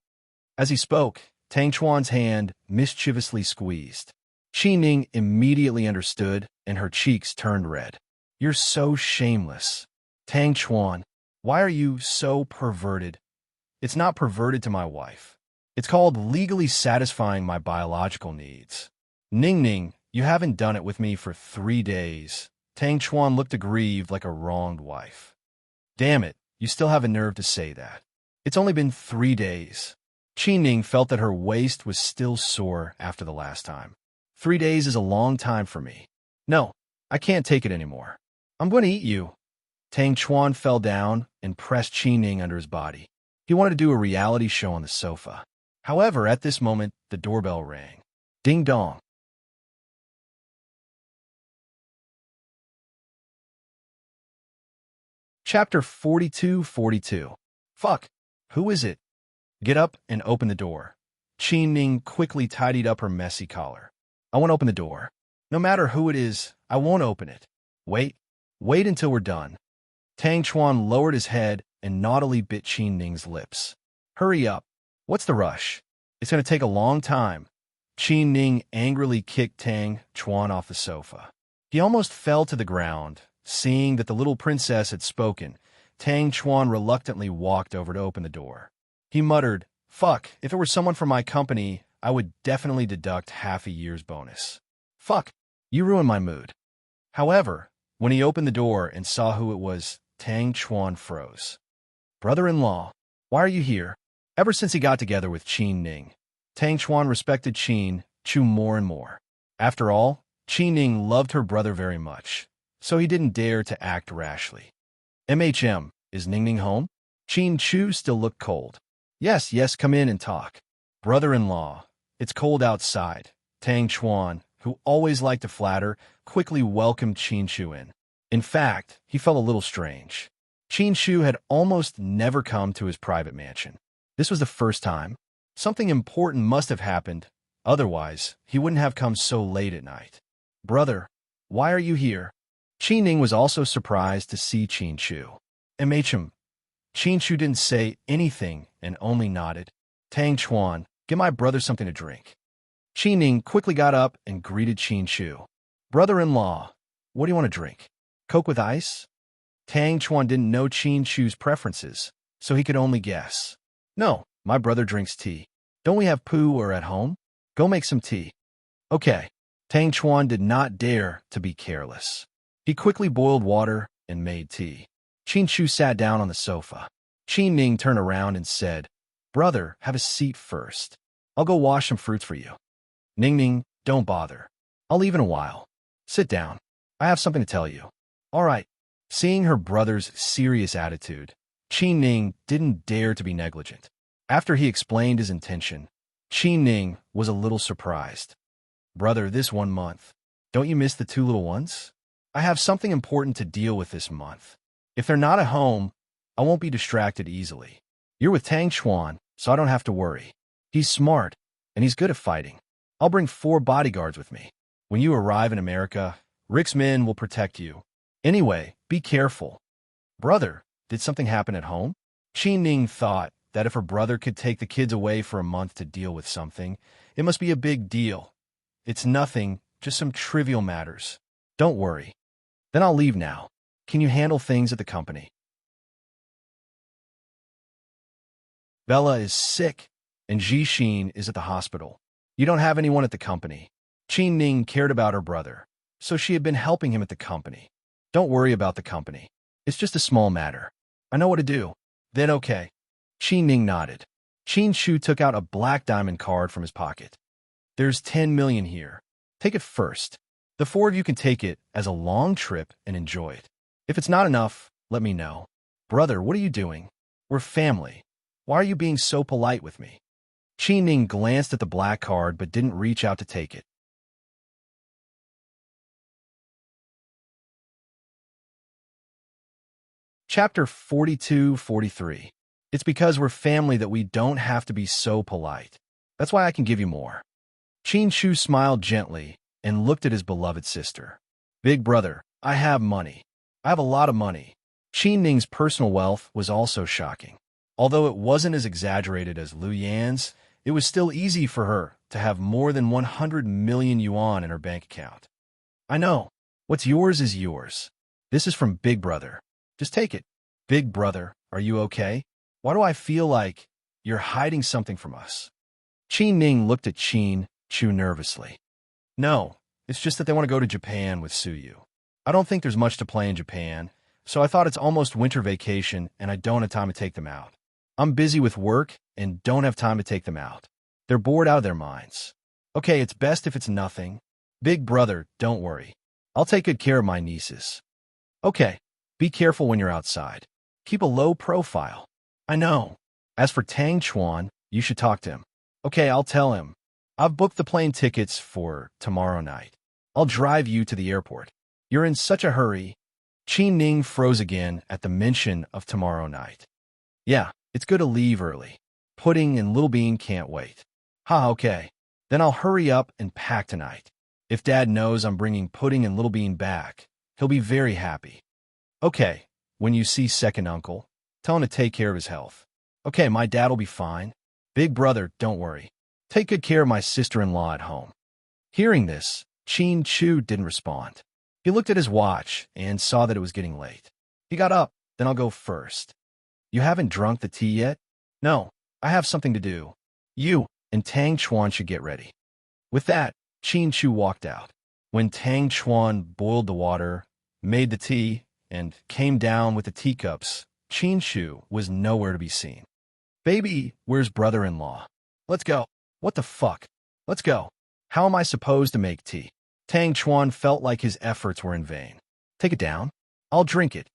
As he spoke, Tang Chuan's hand mischievously squeezed. Qin Ning immediately understood, and her cheeks turned red. You're so shameless. Tang Chuan, why are you so perverted? It's not perverted to my wife. It's called legally satisfying my biological needs. Ning Ning, you haven't done it with me for 3 days. Tang Chuan looked aggrieved like a wronged wife. Damn it, you still have a nerve to say that. It's only been 3 days. Qin Ning felt that her waist was still sore after the last time. 3 days is a long time for me. No, I can't take it anymore. I'm going to eat you. Tang Chuan fell down and pressed Qin Ning under his body. He wanted to do a reality show on the sofa. However, at this moment, the doorbell rang. Ding dong. Chapter 42:42. Fuck. Who is it? Get up and open the door. Qin Ning quickly tidied up her messy collar. I won't open the door. No matter who it is, I won't open it. Wait until we're done. Tang Chuan lowered his head and naughtily bit Qin Ning's lips. Hurry up. What's the rush? It's going to take a long time. Qin Ning angrily kicked Tang Chuan off the sofa. He almost fell to the ground. Seeing that the little princess had spoken, Tang Chuan reluctantly walked over to open the door. He muttered, Fuck, if it were someone from my company, I would definitely deduct half a year's bonus. Fuck, you ruined my mood. However, when he opened the door and saw who it was, Tang Chuan froze. Brother-in-law, why are you here? Ever since he got together with Qin Ning, Tang Chuan respected Qin Chu more and more. After all, Qin Ning loved her brother very much, so he didn't dare to act rashly. Is Ning Ning home? Qin Chu still looked cold. Yes, come in and talk. Brother-in-law, it's cold outside. Tang Chuan, who always liked to flatter, quickly welcomed Qin Chu in. In fact, he felt a little strange. Qin Chu had almost never come to his private mansion. This was the first time. Something important must have happened, otherwise he wouldn't have come so late at night. Brother, why are you here? Qi Ning was also surprised to see Qin Chu. MHM. Qin Chu didn't say anything and only nodded. Tang Chuan, get my brother something to drink. Qi Ning quickly got up and greeted Qin Chu. Brother-in-law, what do you want to drink? Coke with ice? Tang Chuan didn't know Qin Chu's preferences, so he could only guess. No, my brother drinks tea. Don't we have poo or at home? Go make some tea. Okay. Tang Chuan did not dare to be careless. He quickly boiled water and made tea. Qin Chu sat down on the sofa. Qin Ning turned around and said, Brother, have a seat first. I'll go wash some fruits for you. Ning Ning, don't bother. I'll leave in a while. Sit down. I have something to tell you. All right. Seeing her brother's serious attitude, Qin Ning didn't dare to be negligent. After he explained his intention, Qin Ning was a little surprised. Brother, this 1 month, don't you miss the 2 little ones? I have something important to deal with this month. If they're not at home, I won't be distracted easily. You're with Tang Chuan, so I don't have to worry. He's smart, and he's good at fighting. I'll bring 4 bodyguards with me. When you arrive in America, Rick's men will protect you. Anyway, be careful. Brother, did something happen at home? Qin Ning thought that if her brother could take the kids away for a month to deal with something, it must be a big deal. It's nothing, just some trivial matters. Don't worry. Then I'll leave now. Can you handle things at the company? Bella is sick, and Jixin is at the hospital. You don't have anyone at the company. Qin Ning cared about her brother, so she had been helping him at the company. Don't worry about the company. It's just a small matter. I know what to do. Then okay. Qin Ning nodded. Qin Chu took out a black diamond card from his pocket. There's 10 million here. Take it first. The 4 of you can take it as a long trip and enjoy it. If it's not enough, let me know. Brother, what are you doing? We're family. Why are you being so polite with me? Qin Ning glanced at the black card but didn't reach out to take it. Chapter 42-43. It's because we're family that we don't have to be so polite. That's why I can give you more. Qin Chu smiled gently and looked at his beloved sister. Big brother, I have money. I have a lot of money. Qin Ning's personal wealth was also shocking. Although it wasn't as exaggerated as Liu Yan's, it was still easy for her to have more than 100 million yuan in her bank account. I know. What's yours is yours. This is from Big Brother. Just take it. Big brother, are you okay? Why do I feel like you're hiding something from us? Qin Ning looked at Qin Chu nervously. No, it's just that they want to go to Japan with Suyu. I don't think there's much to play in Japan, so I thought it's almost winter vacation and I don't have time to take them out. I'm busy with work and don't have time to take them out. They're bored out of their minds. Okay, it's best if it's nothing. Big brother, don't worry. I'll take good care of my nieces. Okay, be careful when you're outside. Keep a low profile. I know. As for Tang Chuan, you should talk to him. Okay, I'll tell him. I've booked the plane tickets for tomorrow night. I'll drive you to the airport. You're in such a hurry. Qin Ning froze again at the mention of tomorrow night. Yeah, it's good to leave early. Pudding and Little Bean can't wait. Okay. Then I'll hurry up and pack tonight. If Dad knows I'm bringing Pudding and Little Bean back, he'll be very happy. Okay, when you see second uncle, tell him to take care of his health. Okay, my dad'll be fine. Big brother, don't worry. Take good care of my sister-in-law at home. Hearing this, Qin Chu didn't respond. He looked at his watch and saw that it was getting late. He got up, then I'll go first. You haven't drunk the tea yet? No, I have something to do. You and Tang Chuan should get ready. With that, Qin Chu walked out. When Tang Chuan boiled the water, made the tea, and came down with the teacups, Qin Chu was nowhere to be seen. Baby, where's brother-in-law? Let's go. What the fuck? Let's go. How am I supposed to make tea? Tang Chuan felt like his efforts were in vain. Take it down. I'll drink it.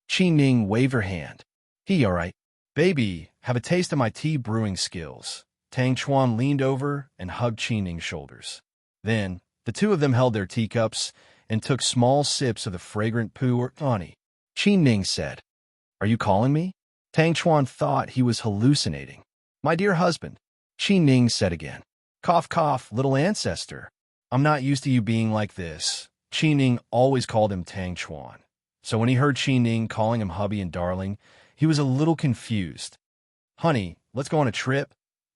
Qin Ning waved her hand. All right. Baby, have a taste of my tea brewing skills. Tang Chuan leaned over and hugged Qin Ning's shoulders. Then, the two of them held their teacups and took small sips of the fragrant poo or honey. Qin Ning said, Are you calling me? Tang Chuan thought he was hallucinating. My dear husband, Qin Ning said again. Cough, cough, little ancestor. I'm not used to you being like this. Qi Ning always called him Tang Chuan. So when he heard Qi Ning calling him hubby and darling, he was a little confused. Honey, let's go on a trip?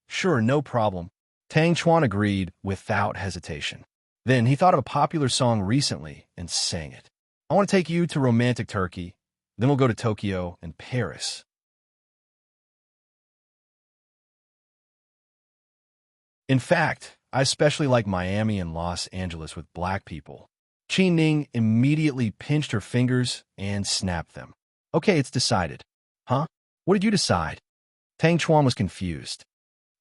Sure, no problem. Tang Chuan agreed without hesitation. Then he thought of a popular song recently and sang it. I want to take you to romantic Turkey. Then we'll go to Tokyo and Paris. In fact, I especially like Miami and Los Angeles with black people. Qi Ning immediately pinched her fingers and snapped them. Okay, it's decided. Huh? What did you decide? Tang Chuan was confused.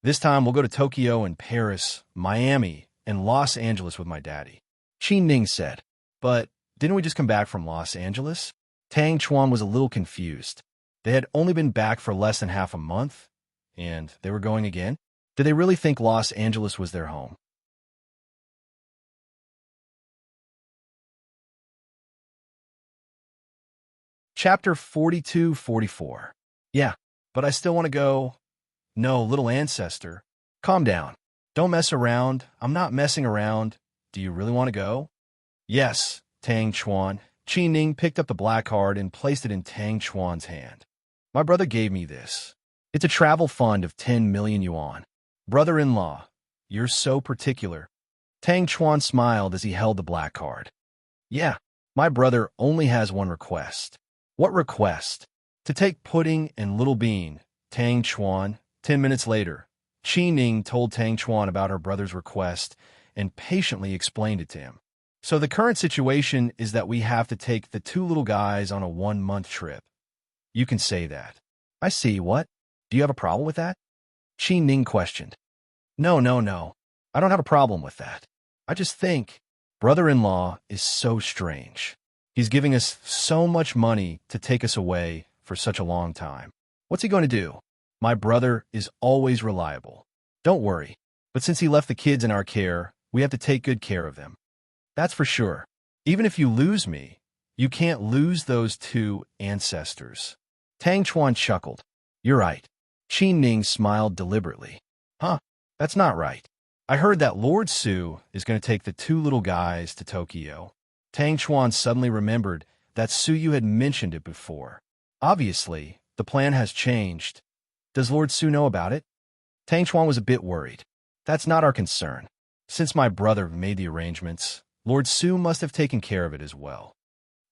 This time we'll go to Tokyo and Paris, Miami, and Los Angeles with my daddy. Qi Ning said. But didn't we just come back from Los Angeles? Tang Chuan was a little confused. They had only been back for less than half a month, and they were going again? Did they really think Los Angeles was their home? Chapter 42-44. Yeah, but I still want to go. No, little ancestor. Calm down. Don't mess around. I'm not messing around. Do you really want to go? Yes, Tang Chuan. Qi Ning picked up the black card and placed it in Tang Chuan's hand. My brother gave me this. It's a travel fund of 10 million yuan. Brother-in-law, you're so particular. Tang Chuan smiled as he held the black card. Yeah, my brother only has one request. What request? To take pudding and little bean, Tang Chuan. 10 minutes later, Qi Ning told Tang Chuan about her brother's request and patiently explained it to him. So the current situation is that we have to take the two little guys on a 1-month trip. You can say that. I see. What? Do you have a problem with that? Qi Ning questioned. No. I don't have a problem with that. I just think brother-in-law is so strange. He's giving us so much money to take us away for such a long time. What's he going to do? My brother is always reliable. Don't worry. But since he left the kids in our care, we have to take good care of them. That's for sure. Even if you lose me, you can't lose those two ancestors. Tang Chuan chuckled. You're right. Qi Ning smiled deliberately. Huh, that's not right. I heard that Lord Su is going to take the two little guys to Tokyo. Tang Chuan suddenly remembered that Su Yu had mentioned it before. Obviously, the plan has changed. Does Lord Su know about it? Tang Chuan was a bit worried. That's not our concern. Since my brother made the arrangements, Lord Su must have taken care of it as well.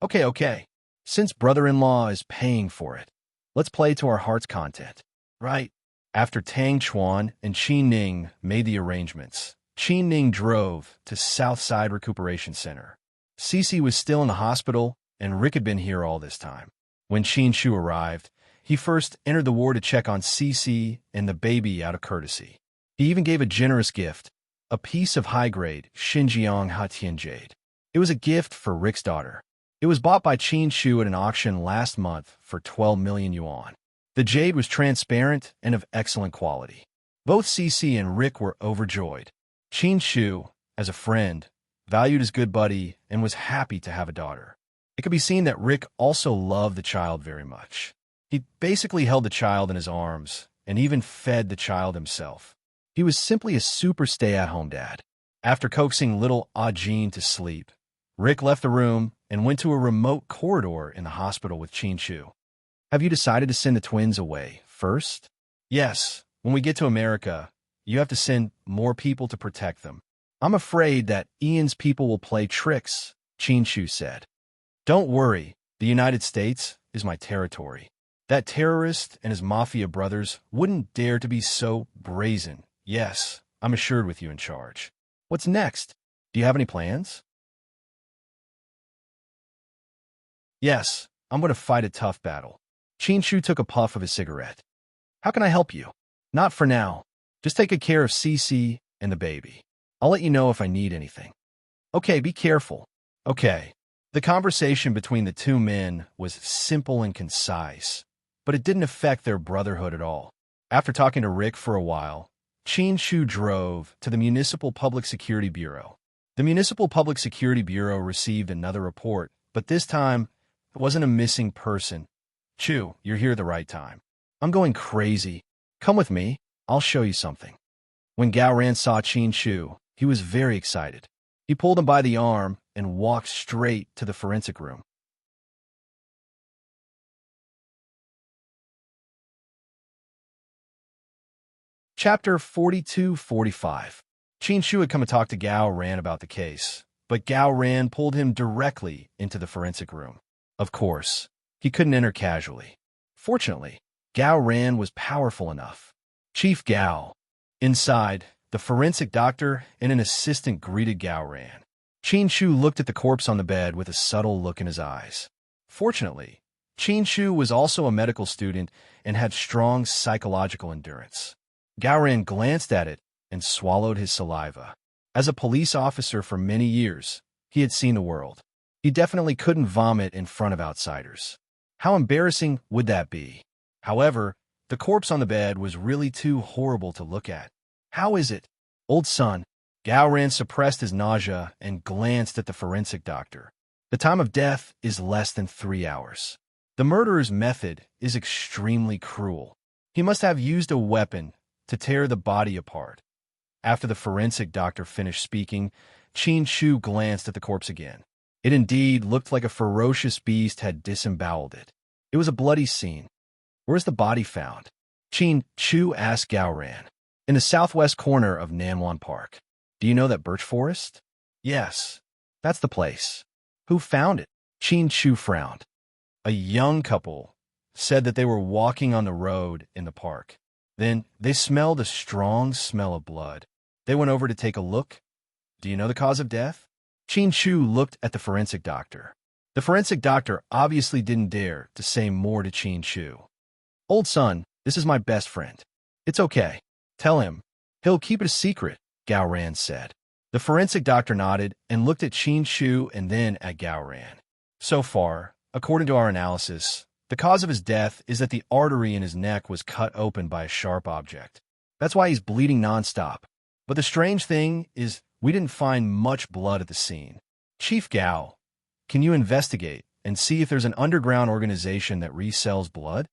Okay. Since brother-in-law is paying for it, let's play to our heart's content. Right? After Tang Chuan and Qi Ning made the arrangements, Qi Ning drove to Southside Recuperation Center. Cece was still in the hospital, and Rick had been here all this time. When Qin Shu arrived, he first entered the ward to check on Cece and the baby out of courtesy. He even gave a generous gift, a piece of high-grade Xinjiang Hatian jade. It was a gift for Rick's daughter. It was bought by Qin Shu at an auction last month for 12 million yuan. The jade was transparent and of excellent quality. Both Cece and Rick were overjoyed. Qin Shu, as a friend, valued his good buddy and was happy to have a daughter. It could be seen that Rick also loved the child very much. He basically held the child in his arms and even fed the child himself. He was simply a super stay-at-home dad. After coaxing little Ah Jean to sleep, Rick left the room and went to a remote corridor in the hospital with Qin Shu. Have you decided to send the twins away first? Yes, when we get to America, you have to send more people to protect them. I'm afraid that Ian's people will play tricks, Qin Shu said. Don't worry, the United States is my territory. That terrorist and his mafia brothers wouldn't dare to be so brazen. Yes, I'm assured with you in charge. What's next? Do you have any plans? Yes, I'm going to fight a tough battle. Qin Shu took a puff of his cigarette. How can I help you? Not for now. Just take good care of Cece and the baby. I'll let you know if I need anything. Okay, be careful. Okay. The conversation between the two men was simple and concise, but it didn't affect their brotherhood at all. After talking to Rick for a while, Qin Shu drove to the Municipal Public Security Bureau. The Municipal Public Security Bureau received another report, but this time it wasn't a missing person. Chu, you're here at the right time. I'm going crazy. Come with me. I'll show you something. When Gao Ran saw Qin Shu, he was very excited. He pulled him by the arm and walked straight to the forensic room. Chapter 42-45. Qin Shu had come to talk to Gao Ran about the case, but Gao Ran pulled him directly into the forensic room. Of course, he couldn't enter casually. Fortunately, Gao Ran was powerful enough. Chief Gao. Inside, the forensic doctor and an assistant greeted Gao Ran. Qin Shu looked at the corpse on the bed with a subtle look in his eyes. Fortunately, Qin Shu was also a medical student and had strong psychological endurance. Gao Ran glanced at it and swallowed his saliva. As a police officer for many years, he had seen the world. He definitely couldn't vomit in front of outsiders. How embarrassing would that be? However, the corpse on the bed was really too horrible to look at. How is it? Old son. Gao Ran suppressed his nausea and glanced at the forensic doctor. The time of death is less than 3 hours. The murderer's method is extremely cruel. He must have used a weapon to tear the body apart. After the forensic doctor finished speaking, Qin Shu glanced at the corpse again. It indeed looked like a ferocious beast had disemboweled it. It was a bloody scene. Where's the body found? Qin Shu asked Gao Ran. In the southwest corner of Nanwan Park. Do you know that birch forest? Yes, that's the place. Who found it? Qin Shu frowned. A young couple said that they were walking on the road in the park. Then they smelled a strong smell of blood. They went over to take a look. Do you know the cause of death? Qin Shu looked at the forensic doctor. The forensic doctor obviously didn't dare to say more to Qin Shu. Old son, this is my best friend. It's okay. Tell him. He'll keep it a secret, Gao Ran said. The forensic doctor nodded and looked at Qin Shu and then at Gao Ran. So far, according to our analysis, the cause of his death is that the artery in his neck was cut open by a sharp object. That's why he's bleeding nonstop. But the strange thing is we didn't find much blood at the scene. Chief Gao, can you investigate and see if there's an underground organization that resells blood?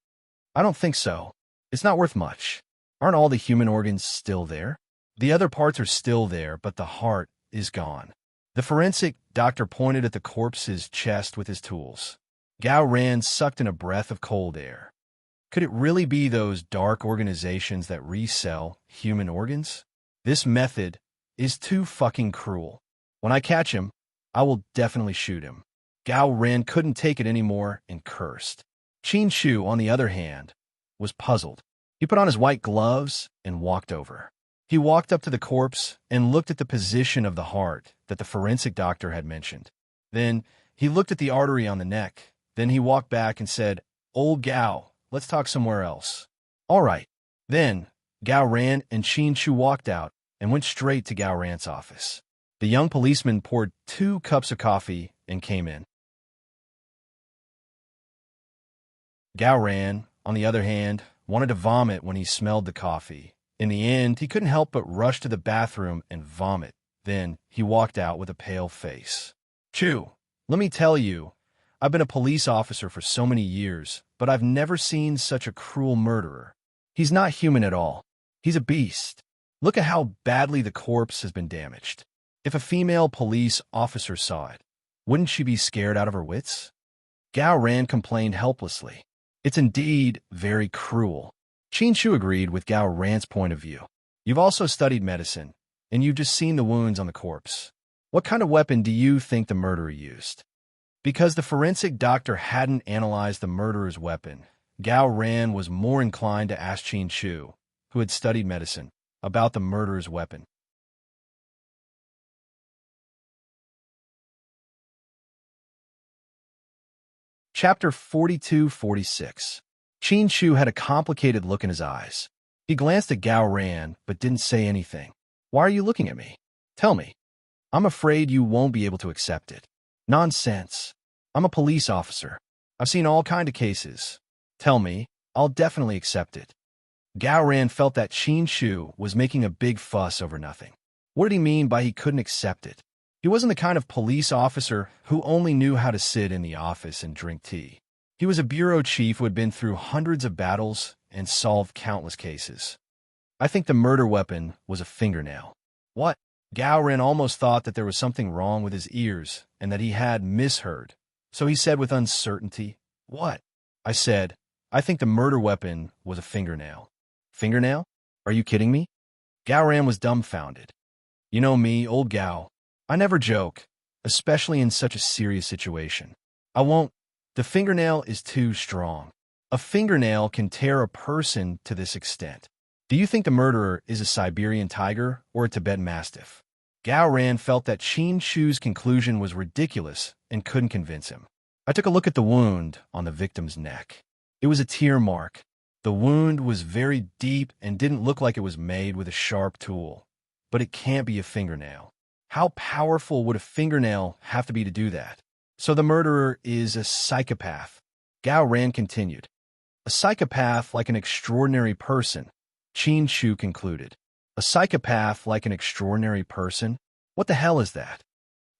I don't think so. It's not worth much. Aren't all the human organs still there? The other parts are still there, but the heart is gone. The forensic doctor pointed at the corpse's chest with his tools. Gao Ran sucked in a breath of cold air. Could it really be those dark organizations that resell human organs? This method is too fucking cruel. When I catch him, I will definitely shoot him. Gao Ran couldn't take it anymore and cursed. Qin Shu, on the other hand, was puzzled. He put on his white gloves and walked over. He walked up to the corpse and looked at the position of the heart that the forensic doctor had mentioned. Then he looked at the artery on the neck. Then he walked back and said, Old Gao, let's talk somewhere else. All right. Then Gao Ran and Qin Shu walked out and went straight to Gao Ran's office. The young policeman poured 2 cups of coffee and came in. Gao Ran, on the other hand, wanted to vomit when he smelled the coffee. In the end, he couldn't help but rush to the bathroom and vomit. Then he walked out with a pale face. Chu, let me tell you, I've been a police officer for so many years, but I've never seen such a cruel murderer. He's not human at all. He's a beast. Look at how badly the corpse has been damaged. If a female police officer saw it, wouldn't she be scared out of her wits? Gao Ran complained helplessly. It's indeed very cruel. Qin Shu agreed with Gao Ran's point of view. You've also studied medicine, and you've just seen the wounds on the corpse. What kind of weapon do you think the murderer used? Because the forensic doctor hadn't analyzed the murderer's weapon, Gao Ran was more inclined to ask Qin Shu, who had studied medicine, about the murderer's weapon. Chapter 42-46. Qin Shu had a complicated look in his eyes. He glanced at Gao Ran, but didn't say anything. Why are you looking at me? Tell me. I'm afraid you won't be able to accept it. Nonsense. I'm a police officer. I've seen all kinds of cases. Tell me, I'll definitely accept it. Gao Ran felt that Qin Shu was making a big fuss over nothing. What did he mean by he couldn't accept it? He wasn't the kind of police officer who only knew how to sit in the office and drink tea. He was a bureau chief who had been through hundreds of battles and solved countless cases. I think the murder weapon was a fingernail. What? Gao Ren almost thought that there was something wrong with his ears and that he had misheard. So he said with uncertainty, "What?" I said, "I think the murder weapon was a fingernail." Fingernail? Are you kidding me? Gao Ren was dumbfounded. You know me, old Gao. I never joke, especially in such a serious situation. I won't. The fingernail is too strong. A fingernail can tear a person to this extent. Do you think the murderer is a Siberian tiger or a Tibetan mastiff? Gao Ran felt that Qin Shu's conclusion was ridiculous and couldn't convince him. I took a look at the wound on the victim's neck. It was a tear mark. The wound was very deep and didn't look like it was made with a sharp tool. But it can't be a fingernail. How powerful would a fingernail have to be to do that? So the murderer is a psychopath. Gao Ran continued. A psychopath like an extraordinary person, Qin Shu concluded. A psychopath like an extraordinary person? What the hell is that?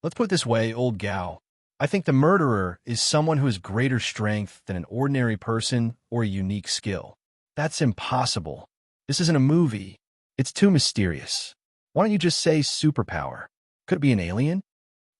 Let's put it this way, old Gao. I think the murderer is someone who has greater strength than an ordinary person or a unique skill. That's impossible. This isn't a movie. It's too mysterious. Why don't you just say superpower? Could it be an alien?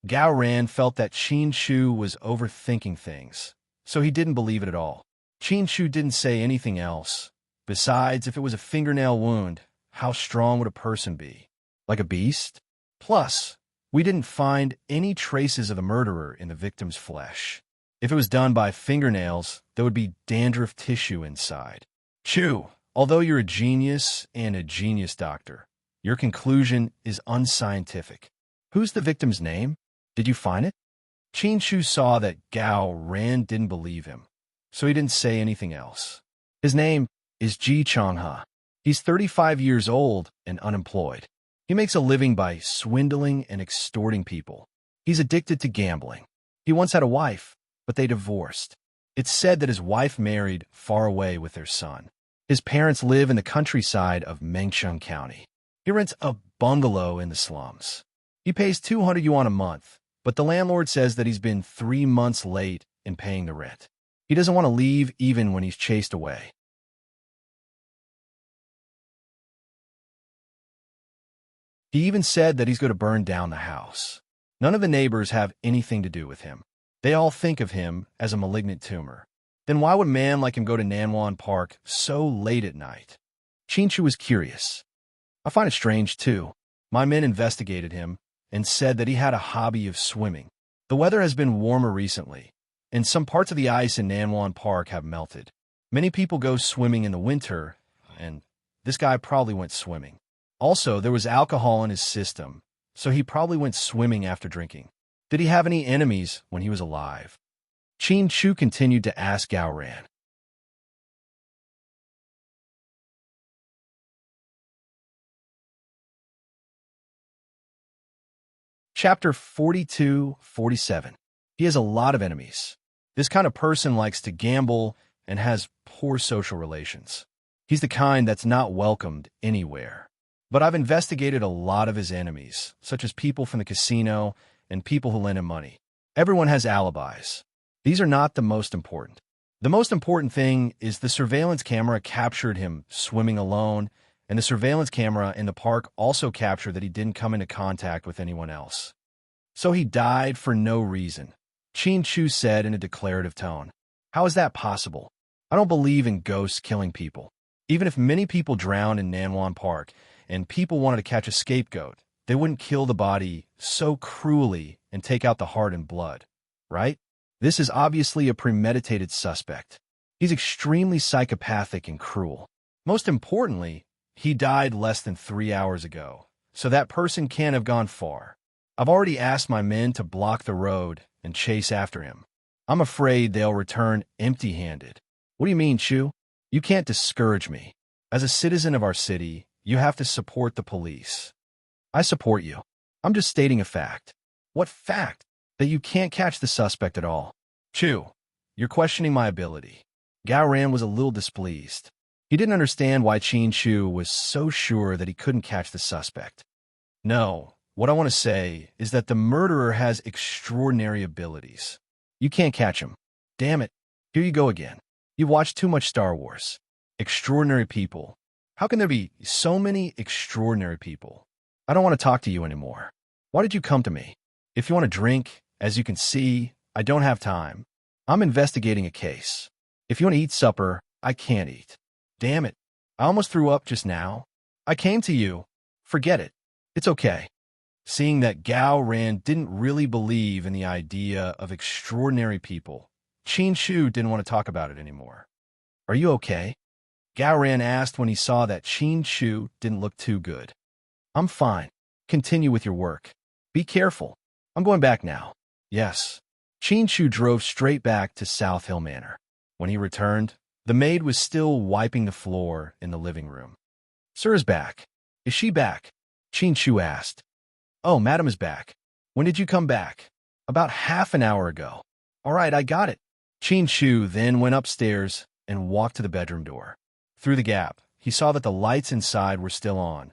Gao Ran felt that Qin Shu was overthinking things, so he didn't believe it at all. Qin Shu didn't say anything else. Besides, if it was a fingernail wound, how strong would a person be? Like a beast? Plus, we didn't find any traces of the murderer in the victim's flesh. If it was done by fingernails, there would be dandruff tissue inside. Chu, although you're a genius and a genius doctor, your conclusion is unscientific. Who's the victim's name? Did you find it? Qin Shu saw that Gao Ran didn't believe him, so he didn't say anything else. His name is Ji Changhe. He's 35 years old and unemployed. He makes a living by swindling and extorting people. He's addicted to gambling. He once had a wife, but they divorced. It's said that his wife married far away with their son. His parents live in the countryside of Mengcheng County. He rents a bungalow in the slums. He pays 200 yuan a month, but the landlord says that he's been 3 months late in paying the rent. He doesn't want to leave even when he's chased away. He even said that he's going to burn down the house. None of the neighbors have anything to do with him. They all think of him as a malignant tumor. Then why would a man like him go to Nanwan Park so late at night? Qin Shu was curious. I find it strange, too. My men investigated him and said that he had a hobby of swimming. The weather has been warmer recently, and some parts of the ice in Nanwan Park have melted. Many people go swimming in the winter, and this guy probably went swimming. Also, there was alcohol in his system, so he probably went swimming after drinking. Did he have any enemies when he was alive? Qin Shu continued to ask Gao Ran. Chapter 42-47. He has a lot of enemies. This kind of person likes to gamble and has poor social relations. He's the kind that's not welcomed anywhere. But I've investigated a lot of his enemies, such as people from the casino and people who lend him money. Everyone has alibis. These are not the most important. The most important thing is the surveillance camera captured him swimming alone, and the surveillance camera in the park also captured that he didn't come into contact with anyone else. So he died for no reason, Qin Shu said in a declarative tone. How is that possible? I don't believe in ghosts killing people. Even if many people drowned in Nanwan Park, and people wanted to catch a scapegoat, they wouldn't kill the body so cruelly and take out the heart and blood, right? This is obviously a premeditated suspect. He's extremely psychopathic and cruel. Most importantly, he died less than 3 hours ago, so that person can't have gone far. I've already asked my men to block the road and chase after him. I'm afraid they'll return empty-handed. What do you mean, Chu? You can't discourage me. As a citizen of our city, you have to support the police. I support you. I'm just stating a fact. What fact? That you can't catch the suspect at all. Chu, you're questioning my ability. Gao Ran was a little displeased. He didn't understand why Qin Shu was so sure that he couldn't catch the suspect. No, what I want to say is that the murderer has extraordinary abilities. You can't catch him. Damn it. Here you go again. You've watched too much Star Wars. Extraordinary people. How can there be so many extraordinary people? I don't want to talk to you anymore. Why did you come to me? If you want to drink, as you can see, I don't have time. I'm investigating a case. If you want to eat supper, I can't eat. Damn it. I almost threw up just now. I came to you. Forget it. It's okay. Seeing that Gao Ran didn't really believe in the idea of extraordinary people, Qin Shu didn't want to talk about it anymore. Are you okay? Gao Ran asked when he saw that Qin Shu didn't look too good. I'm fine. Continue with your work. Be careful. I'm going back now. Yes. Qin Shu drove straight back to South Hill Manor. When he returned, the maid was still wiping the floor in the living room. Sir is back. Is she back? Qin Shu asked. Oh, madam is back. When did you come back? About half an hour ago. All right, I got it. Qin Shu then went upstairs and walked to the bedroom door. Through the gap, he saw that the lights inside were still on.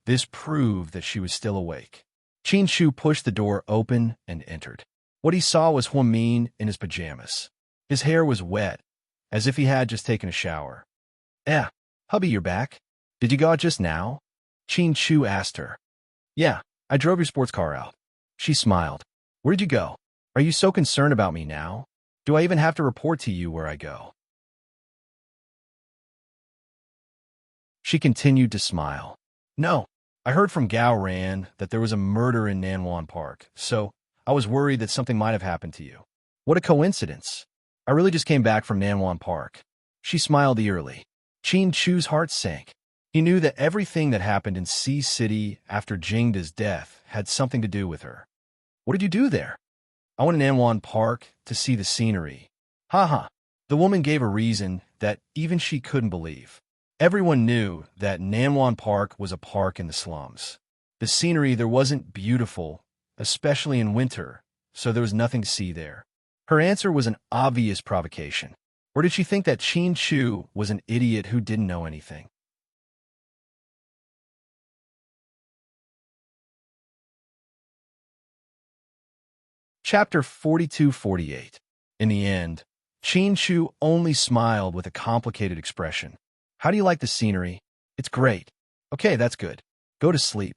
This proved that she was still awake. Qin Shu pushed the door open and entered. What he saw was Huamin in his pajamas. His hair was wet, as if he had just taken a shower. Hubby, you're back? Did you go out just now? Qin Shu asked her. Yeah, I drove your sports car out. She smiled. Where'd you go? Are you so concerned about me now? Do I even have to report to you where I go? She continued to smile. No, I heard from Gao Ran that there was a murder in Nanwan Park, so I was worried that something might have happened to you. What a coincidence. I really just came back from Nanwan Park. She smiled eerily. Qin Shu's heart sank. He knew that everything that happened in Sea City after Jingda's death had something to do with her. What did you do there? I went to Nanwan Park to see the scenery. Haha. The woman gave a reason that even she couldn't believe. Everyone knew that Nanwan Park was a park in the slums. The scenery there wasn't beautiful, especially in winter, so there was nothing to see there. Her answer was an obvious provocation. Or did she think that Qin Shu was an idiot who didn't know anything? Chapter 42-48. In the end, Qin Shu only smiled with a complicated expression. How do you like the scenery? It's great. Okay, that's good. Go to sleep.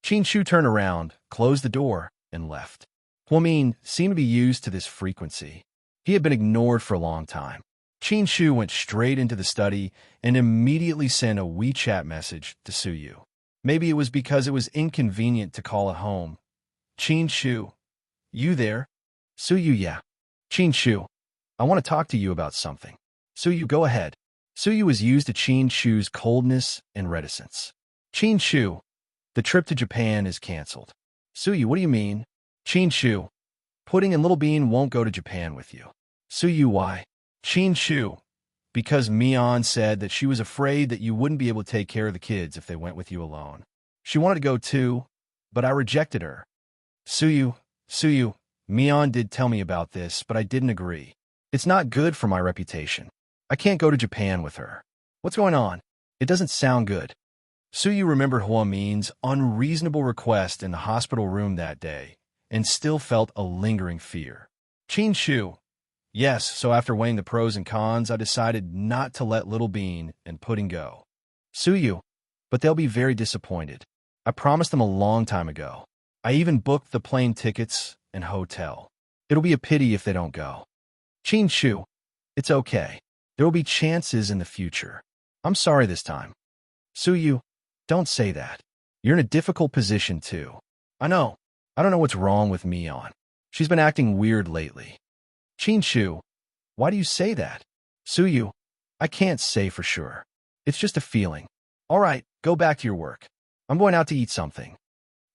Qin Shu turned around, closed the door, and left. Huamin seemed to be used to this frequency. He had been ignored for a long time. Qin Shu went straight into the study and immediately sent a WeChat message to Suyu. Maybe it was because it was inconvenient to call at home. Qin Shu, you there? Suyu, yeah. Qin Shu, I want to talk to you about something. Suyu, go ahead. Suyu was used to Qin Shu's coldness and reticence. Qin Shu, the trip to Japan is canceled. Suyu, what do you mean? Qin Shu, Pudding and Little Bean won't go to Japan with you. Suyu, why? Qin Shu, because Mian said that she was afraid that you wouldn't be able to take care of the kids if they went with you alone. She wanted to go too, but I rejected her. Suyu, Mian did tell me about this, but I didn't agree. It's not good for my reputation. I can't go to Japan with her. What's going on? It doesn't sound good. Suyu remembered Huamin's unreasonable request in the hospital room that day and still felt a lingering fear. Qin Shu, yes, so after weighing the pros and cons, I decided not to let Little Bean and Pudding go. Suyu, but they'll be very disappointed. I promised them a long time ago. I even booked the plane tickets and hotel. It'll be a pity if they don't go. Qin Shu, it's okay. There will be chances in the future. I'm sorry this time. Suyu, don't say that. You're in a difficult position too. I know. I don't know what's wrong with Mian. She's been acting weird lately. Qin Shu, why do you say that? Suyu, I can't say for sure. It's just a feeling. All right, go back to your work. I'm going out to eat something.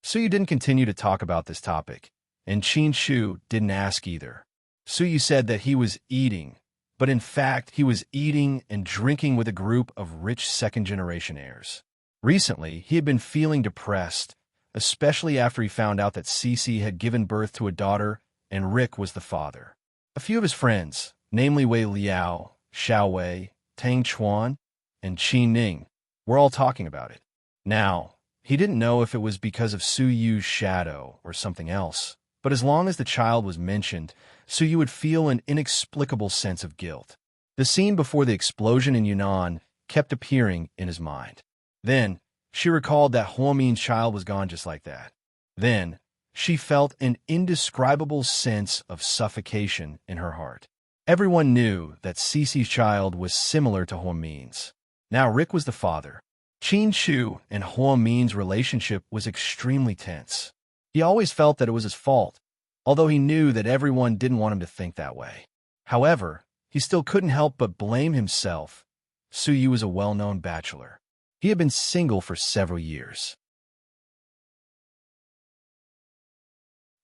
Suyu didn't continue to talk about this topic, and Qin Shu didn't ask either. Suyu said that he was eating, but in fact, he was eating and drinking with a group of rich second-generation heirs. Recently, he had been feeling depressed, especially after he found out that Cece had given birth to a daughter and Rick was the father. A few of his friends, namely Wei Liao, Xiao Wei, Tang Chuan, and Qi Ning, were all talking about it. Now, he didn't know if it was because of Suyu's shadow or something else, but as long as the child was mentioned, Suyu would feel an inexplicable sense of guilt. The scene before the explosion in Yunnan kept appearing in his mind. Then, She recalled that Huomin's child was gone just like that. Then, she felt an indescribable sense of suffocation in her heart. Everyone knew that Cece's child was similar to Huomin's. Now Rick was the father. Qin Shu and Huomin's relationship was extremely tense. He always felt that it was his fault, although he knew that everyone didn't want him to think that way. However, he still couldn't help but blame himself. Suyu was a well-known bachelor. He had been single for several years.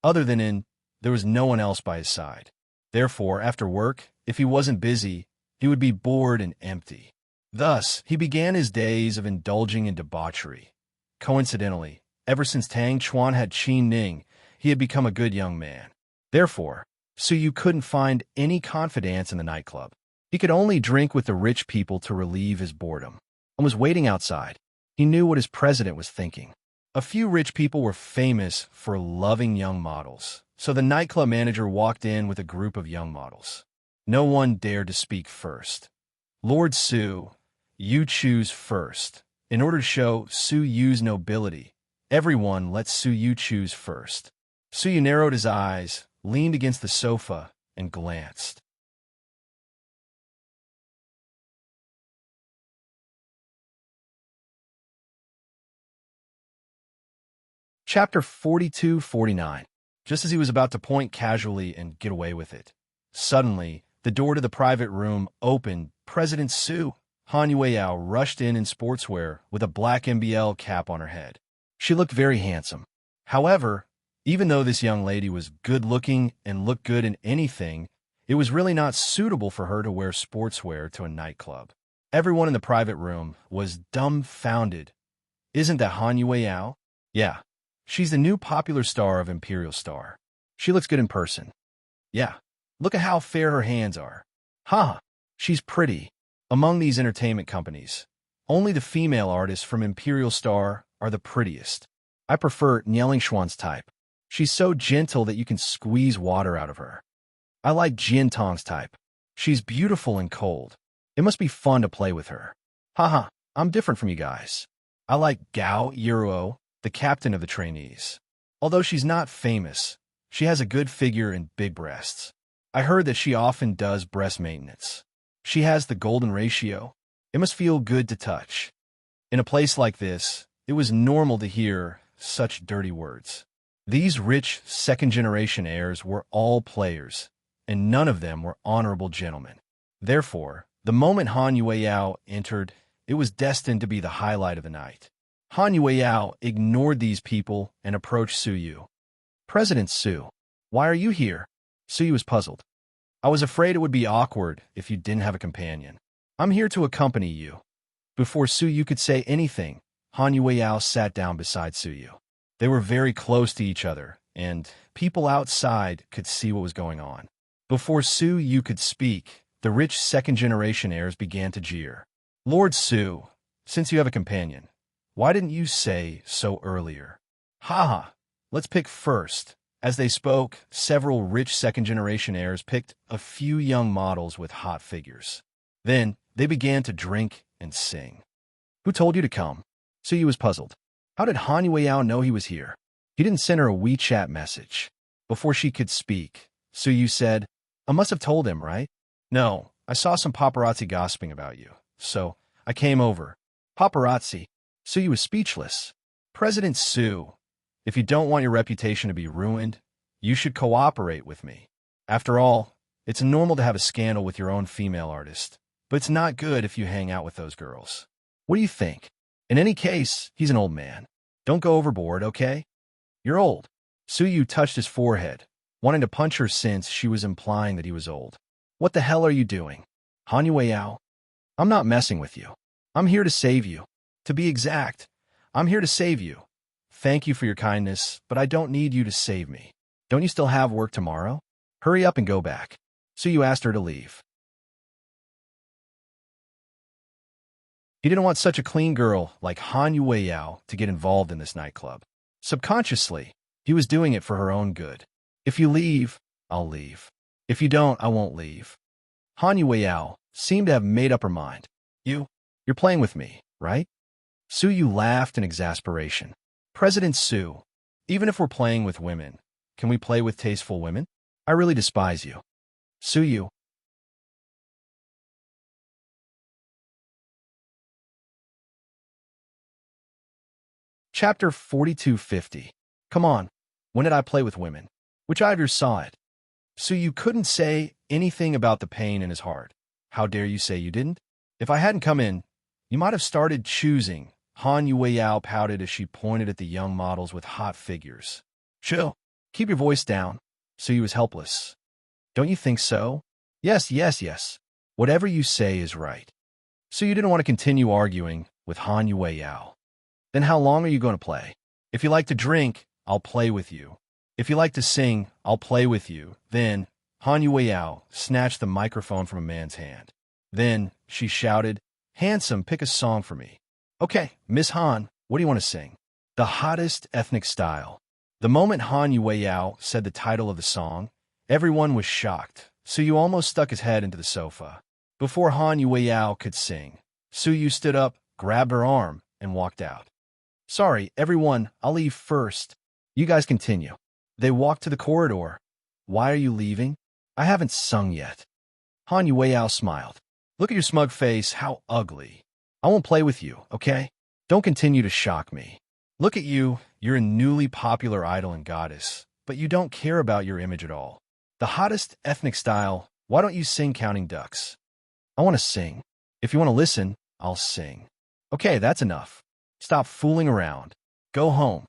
Other than In, there was no one else by his side. Therefore, after work, if he wasn't busy, he would be bored and empty. Thus, he began his days of indulging in debauchery. Coincidentally, ever since Tang Chuan had Qin Ning, he had become a good young man. Therefore, Suyu couldn't find any confidence in the nightclub. He could only drink with the rich people to relieve his boredom, and was waiting outside. He knew what his president was thinking. A few rich people were famous for loving young models, so the nightclub manager walked in with a group of young models. No one dared to speak first. Lord Su, you choose first. In order to show Suyu's nobility, everyone let Suyu choose first. Suyu narrowed his eyes, leaned against the sofa, and glanced. Chapter 42-49. Just as he was about to point casually and get away with it, suddenly, the door to the private room opened. President Su, Han Yueyao, rushed in sportswear with a black MBL cap on her head. She looked very handsome. However, even though this young lady was good-looking and looked good in anything, it was really not suitable for her to wear sportswear to a nightclub. Everyone in the private room was dumbfounded. Isn't that Han Yueyao? Yeah. She's the new popular star of Imperial Star. She looks good in person. Yeah, look at how fair her hands are. Ha! She's pretty. Among these entertainment companies, only the female artists from Imperial Star are the prettiest. I prefer Nielingshuan's type. She's so gentle that you can squeeze water out of her. I like Jiantong's type. She's beautiful and cold. It must be fun to play with her. Haha, I'm different from you guys. I like Gao Yiruo, the captain of the trainees. Although she's not famous, she has a good figure and big breasts. I heard that she often does breast maintenance. She has the golden ratio. It must feel good to touch. In a place like this, it was normal to hear such dirty words. These rich second-generation heirs were all players, and none of them were honorable gentlemen. Therefore, the moment Han Yueyao entered, it was destined to be the highlight of the night. Han Yueyao ignored these people and approached Suyu. President Su, why are you here? Suyu was puzzled. I was afraid it would be awkward if you didn't have a companion. I'm here to accompany you. Before Suyu could say anything, Han Yueyao sat down beside Suyu. They were very close to each other, and people outside could see what was going on. Before Suyu could speak, the rich second-generation heirs began to jeer. Lord Su, since you have a companion, why didn't you say so earlier? Ha! Let's pick first. As they spoke, several rich second-generation heirs picked a few young models with hot figures. Then, they began to drink and sing. Who told you to come? Suyu was puzzled. How did Han Yueyao know he was here? He didn't send her a WeChat message. Before she could speak, Suyu said, I must have told him, right? No, I saw some paparazzi gossiping about you, so I came over. Paparazzi? Suyu was speechless. President Su, if you don't want your reputation to be ruined, you should cooperate with me. After all, it's normal to have a scandal with your own female artist, but it's not good if you hang out with those girls. What do you think? In any case, he's an old man. Don't go overboard, okay? You're old. Suyu touched his forehead, wanting to punch her since she was implying that he was old. What the hell are you doing? Han Yueyao? I'm not messing with you. I'm here to save you. To be exact, I'm here to save you. Thank you for your kindness, but I don't need you to save me. Don't you still have work tomorrow? Hurry up and go back. Suyu asked her to leave. He didn't want such a clean girl like Han Yueyao to get involved in this nightclub. Subconsciously, he was doing it for her own good. If you leave, I'll leave. If you don't, I won't leave. Han Yueyao seemed to have made up her mind. You're playing with me, right? Su Yu laughed in exasperation. President Su, even if we're playing with women, can we play with tasteful women? I really despise you. Su Yu. Chapter 4250. Come on. When did I play with women? Which eye of yours saw it? So you couldn't say anything about the pain in his heart. How dare you say you didn't? If I hadn't come in, you might have started choosing. Han Yueyao pouted as she pointed at the young models with hot figures. Chill. Keep your voice down. So you was helpless. Don't you think so? Yes, yes, yes. Whatever you say is right. So you didn't want to continue arguing with Han Yueyao. Then how long are you going to play? If you like to drink, I'll play with you. If you like to sing, I'll play with you. Then, Han Yueyao snatched the microphone from a man's hand. Then, she shouted, Handsome, pick a song for me. Okay, Miss Han, what do you want to sing? The hottest ethnic style. The moment Han Yueyao said the title of the song, everyone was shocked. Su Yu almost stuck his head into the sofa. Before Han Yueyao could sing, Su Yu stood up, grabbed her arm, and walked out. Sorry, everyone, I'll leave first. You guys continue. They walked to the corridor. Why are you leaving? I haven't sung yet. Han Yueyao smiled. Look at your smug face, how ugly. I won't play with you, okay? Don't continue to shock me. Look at you, you're a newly popular idol and goddess, but you don't care about your image at all. The hottest ethnic style, why don't you sing Counting Ducks? I want to sing. If you want to listen, I'll sing. Okay, that's enough. Stop fooling around. Go home.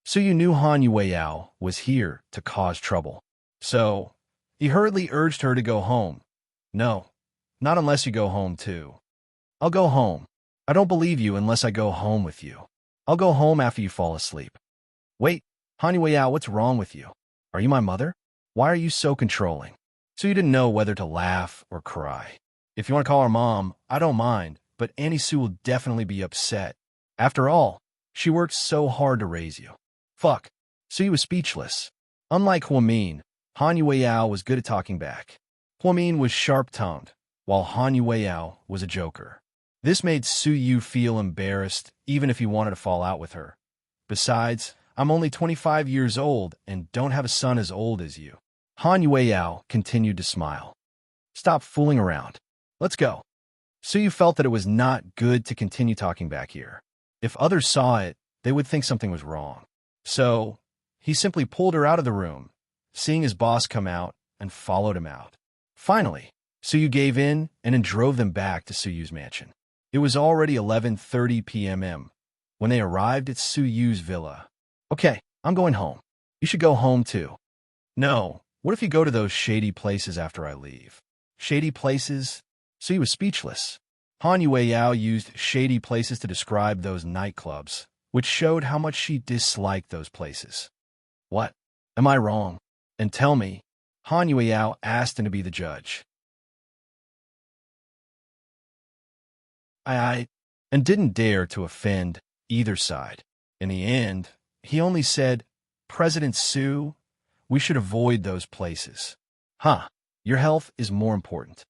So you knew Han Yueyao was here to cause trouble. So, he hurriedly urged her to go home. No, not unless you go home too. I'll go home. I don't believe you unless I go home with you. I'll go home after you fall asleep. Wait, Han Yueyao, what's wrong with you? Are you my mother? Why are you so controlling? So you didn't know whether to laugh or cry. If you want to call her mom, I don't mind, but Auntie Sue will definitely be upset. After all, she worked so hard to raise you. Fuck. So he was speechless. Unlike Huamin, Han Yueyao was good at talking back. Huamin was sharp-tongued, while Han Yueyao was a joker. This made Su Yu feel embarrassed, even if he wanted to fall out with her. Besides, I'm only 25 years old and don't have a son as old as you. Han Yueyao continued to smile. Stop fooling around. Let's go. Su Yu felt that it was not good to continue talking back here. If others saw it, they would think something was wrong. So, he simply pulled her out of the room, seeing his boss come out, and followed him out. Finally, Su Yu gave in and then drove them back to Su Yu's mansion. It was already 11:30 p.m. when they arrived at Su Yu's villa. Okay, I'm going home. You should go home too. No, what if you go to those shady places after I leave? Shady places? Su Yu was speechless. Han Yueyao used shady places to describe those nightclubs, which showed how much she disliked those places. What? Am I wrong? And tell me, Han Yueyao asked him to be the judge. And didn't dare to offend either side. In the end, he only said, President Su, we should avoid those places. Huh, your health is more important.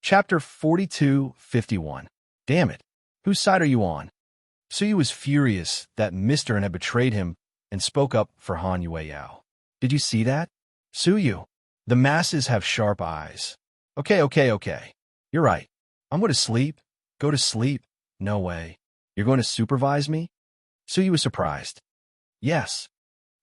Chapter 4251. Damn it. Whose side are you on? Su Yu was furious that Mr. N had betrayed him and spoke up for Han Yueyao. Did you see that? Su Yu, the masses have sharp eyes. Okay. You're right. I'm going to sleep. Go to sleep. No way. You're going to supervise me? Su Yu was surprised. Yes.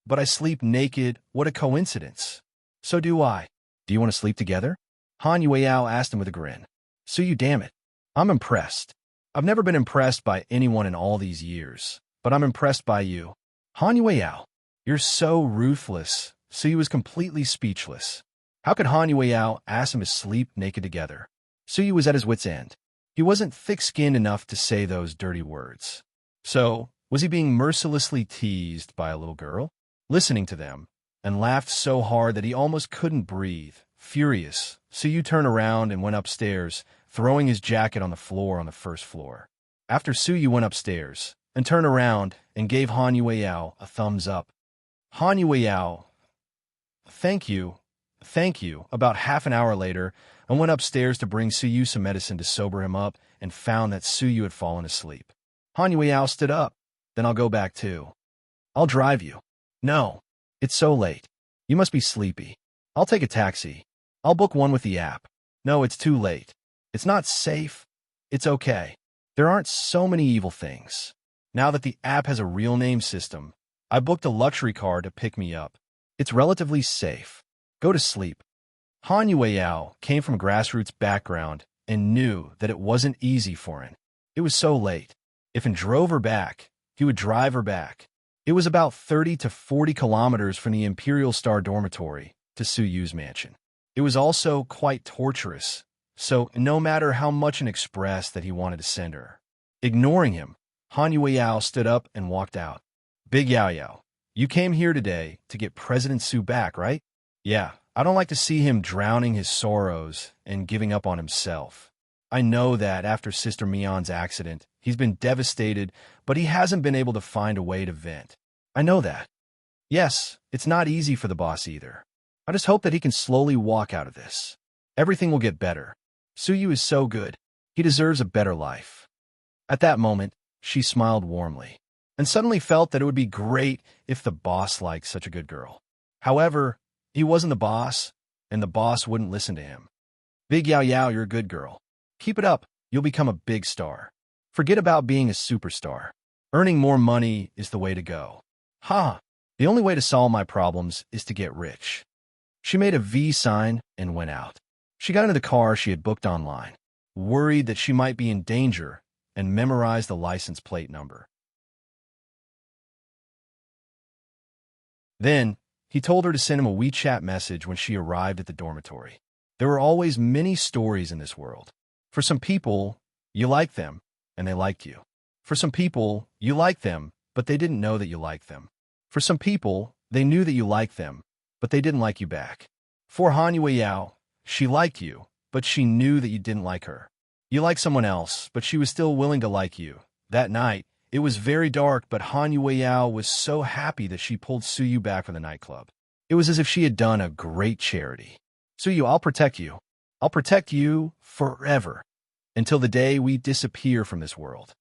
But I sleep naked. What a coincidence. So do I. Do you want to sleep together? Han Yueyao asked him with a grin. Su Yu, damn it. I'm impressed. I've never been impressed by anyone in all these years, but I'm impressed by you. Han Yueyao, you're so ruthless. Su Yu was completely speechless. How could Han Yueyao ask him to sleep naked together? Su Yu was at his wit's end. He wasn't thick-skinned enough to say those dirty words. So, was he being mercilessly teased by a little girl? Listening to them, and laughed so hard that he almost couldn't breathe. Furious, Su Yu turned around and went upstairs, throwing his jacket on the floor on the first floor. After Su Yu went upstairs, and turned around and gave Han Yueyao a thumbs up. Han Yueyao Thank you. Thank you. About half an hour later, I went upstairs to bring Suyu some medicine to sober him up and found that Suyu had fallen asleep. Han Yueyao stood up. Then I'll go back too. I'll drive you. No. It's so late. You must be sleepy. I'll take a taxi. I'll book one with the app. No, it's too late. It's not safe. It's okay. There aren't so many evil things. Now that the app has a real name system, I booked a luxury car to pick me up. It's relatively safe. Go to sleep. Han Yueyao came from a grassroots background and knew that it wasn't easy for him. It was so late. If he drove her back, he would drive her back. It was about 30 to 40 kilometers from the Imperial Star Dormitory to Suyu's mansion. It was also quite torturous, so no matter how much an express that he wanted to send her. Ignoring him, Han Yueyao stood up and walked out. Big Yao Yao, you came here today to get President Su back, right? Yeah, I don't like to see him drowning his sorrows and giving up on himself. I know that after Sister Mion's accident, he's been devastated, but he hasn't been able to find a way to vent. I know that. Yes, it's not easy for the boss either. I just hope that he can slowly walk out of this. Everything will get better. Suyu is so good. He deserves a better life. At that moment, she smiled warmly, and suddenly felt that it would be great if the boss liked such a good girl. However, he wasn't the boss, and the boss wouldn't listen to him. Big Yao Yao, you're a good girl. Keep it up, you'll become a big star. Forget about being a superstar. Earning more money is the way to go. The only way to solve my problems is to get rich. She made a V sign and went out. She got into the car she had booked online, worried that she might be in danger, and memorized the license plate number. Then, he told her to send him a WeChat message when she arrived at the dormitory. There were always many stories in this world. For some people, you liked them, and they liked you. For some people, you liked them, but they didn't know that you liked them. For some people, they knew that you liked them, but they didn't like you back. For Han Yueyao, she liked you, but she knew that you didn't like her. You liked someone else, but she was still willing to like you. That night, it was very dark, but Han Yueyao was so happy that she pulled Suyu back from the nightclub. It was as if she had done a great charity. Suyu, I'll protect you. I'll protect you forever, until the day we disappear from this world.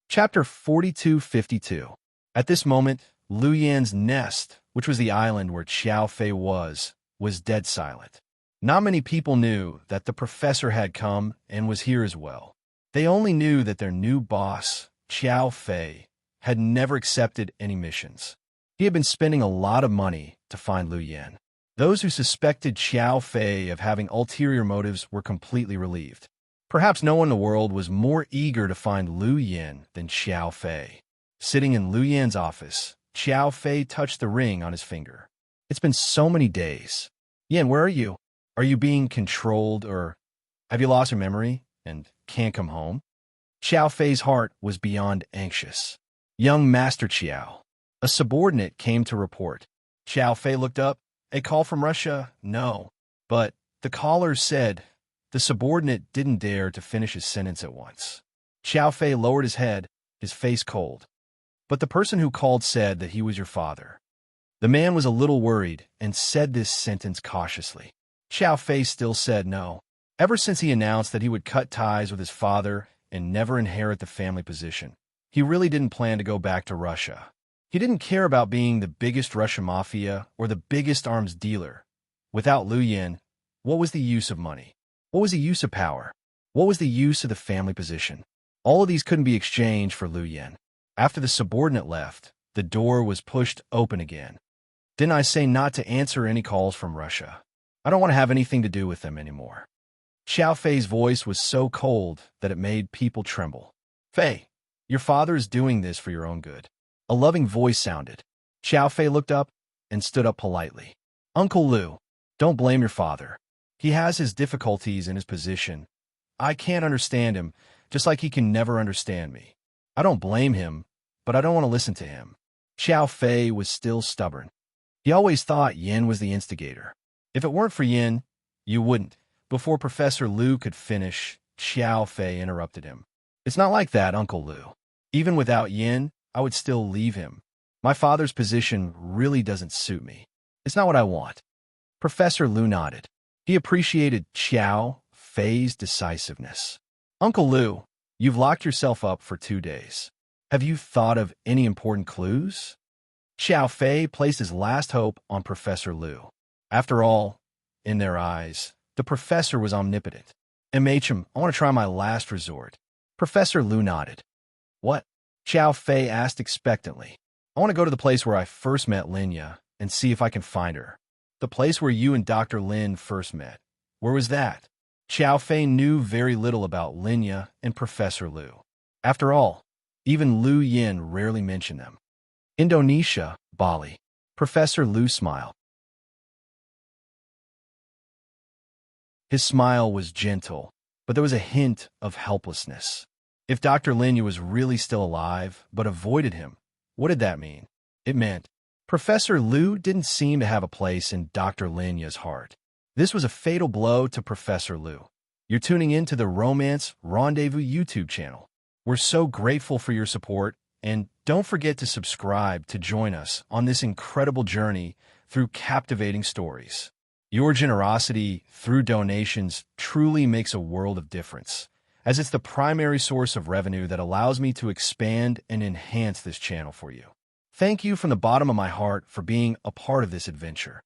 Chapter 4252. At this moment, Lu Yan's nest, which was the island where Qiao Fei was dead silent. Not many people knew that the professor had come and was here as well. They only knew that their new boss, Qiao Fei, had never accepted any missions. He had been spending a lot of money to find Lu Yan. Those who suspected Qiao Fei of having ulterior motives were completely relieved. Perhaps no one in the world was more eager to find Lu Yan than Qiao Fei. Sitting in Lu Yan's office, Qiao Fei touched the ring on his finger. It's been so many days. Yan, where are you? Are you being controlled, or have you lost your memory and can't come home? Qiao Fei's heart was beyond anxious. Young Master Qiao, a subordinate, came to report. Qiao Fei looked up. A call from Russia? No. But the caller said. The subordinate didn't dare to finish his sentence at once. Qiao Fei lowered his head, his face cold. But the person who called said that he was your father. The man was a little worried and said this sentence cautiously. Qiao Fei still said no. Ever since he announced that he would cut ties with his father and never inherit the family position, he really didn't plan to go back to Russia. He didn't care about being the biggest Russian mafia or the biggest arms dealer. Without Lu Yan, what was the use of money? What was the use of power? What was the use of the family position? All of these couldn't be exchanged for Lu Yan. After the subordinate left, the door was pushed open again. Didn't I say not to answer any calls from Russia? I don't want to have anything to do with them anymore. Qiao Fei's voice was so cold that it made people tremble. Fei, your father is doing this for your own good. A loving voice sounded. Qiao Fei looked up and stood up politely. Uncle Lu, don't blame your father. He has his difficulties in his position. I can't understand him, just like he can never understand me. I don't blame him, but I don't want to listen to him. Qiao Fei was still stubborn. He always thought Yin was the instigator. If it weren't for Yin, you wouldn't. Before Professor Lu could finish, Xiao Fei interrupted him. It's not like that, Uncle Lu. Even without Yin, I would still leave him. My father's position really doesn't suit me. It's not what I want. Professor Lu nodded. He appreciated Xiao Fei's decisiveness. Uncle Lu, you've locked yourself up for 2 days. Have you thought of any important clues? Xiao Fei placed his last hope on Professor Lu. After all, in their eyes, the professor was omnipotent. MHM, I want to try my last resort. Professor Lu nodded. What? Xiao Fei asked expectantly. I want to go to the place where I first met Linya and see if I can find her. The place where you and Dr. Lin first met. Where was that? Xiao Fei knew very little about Linya and Professor Lu. After all, even Lu Yin rarely mentioned them. Indonesia, Bali. Professor Lu smiled. His smile was gentle, but there was a hint of helplessness. If Dr. Linya was really still alive, but avoided him, what did that mean? It meant Professor Lu didn't seem to have a place in Dr. Linya's heart. This was a fatal blow to Professor Lu. You're tuning in to the Romance Rendezvous YouTube channel. We're so grateful for your support, and don't forget to subscribe to join us on this incredible journey through captivating stories. Your generosity through donations truly makes a world of difference, as it's the primary source of revenue that allows me to expand and enhance this channel for you. Thank you from the bottom of my heart for being a part of this adventure.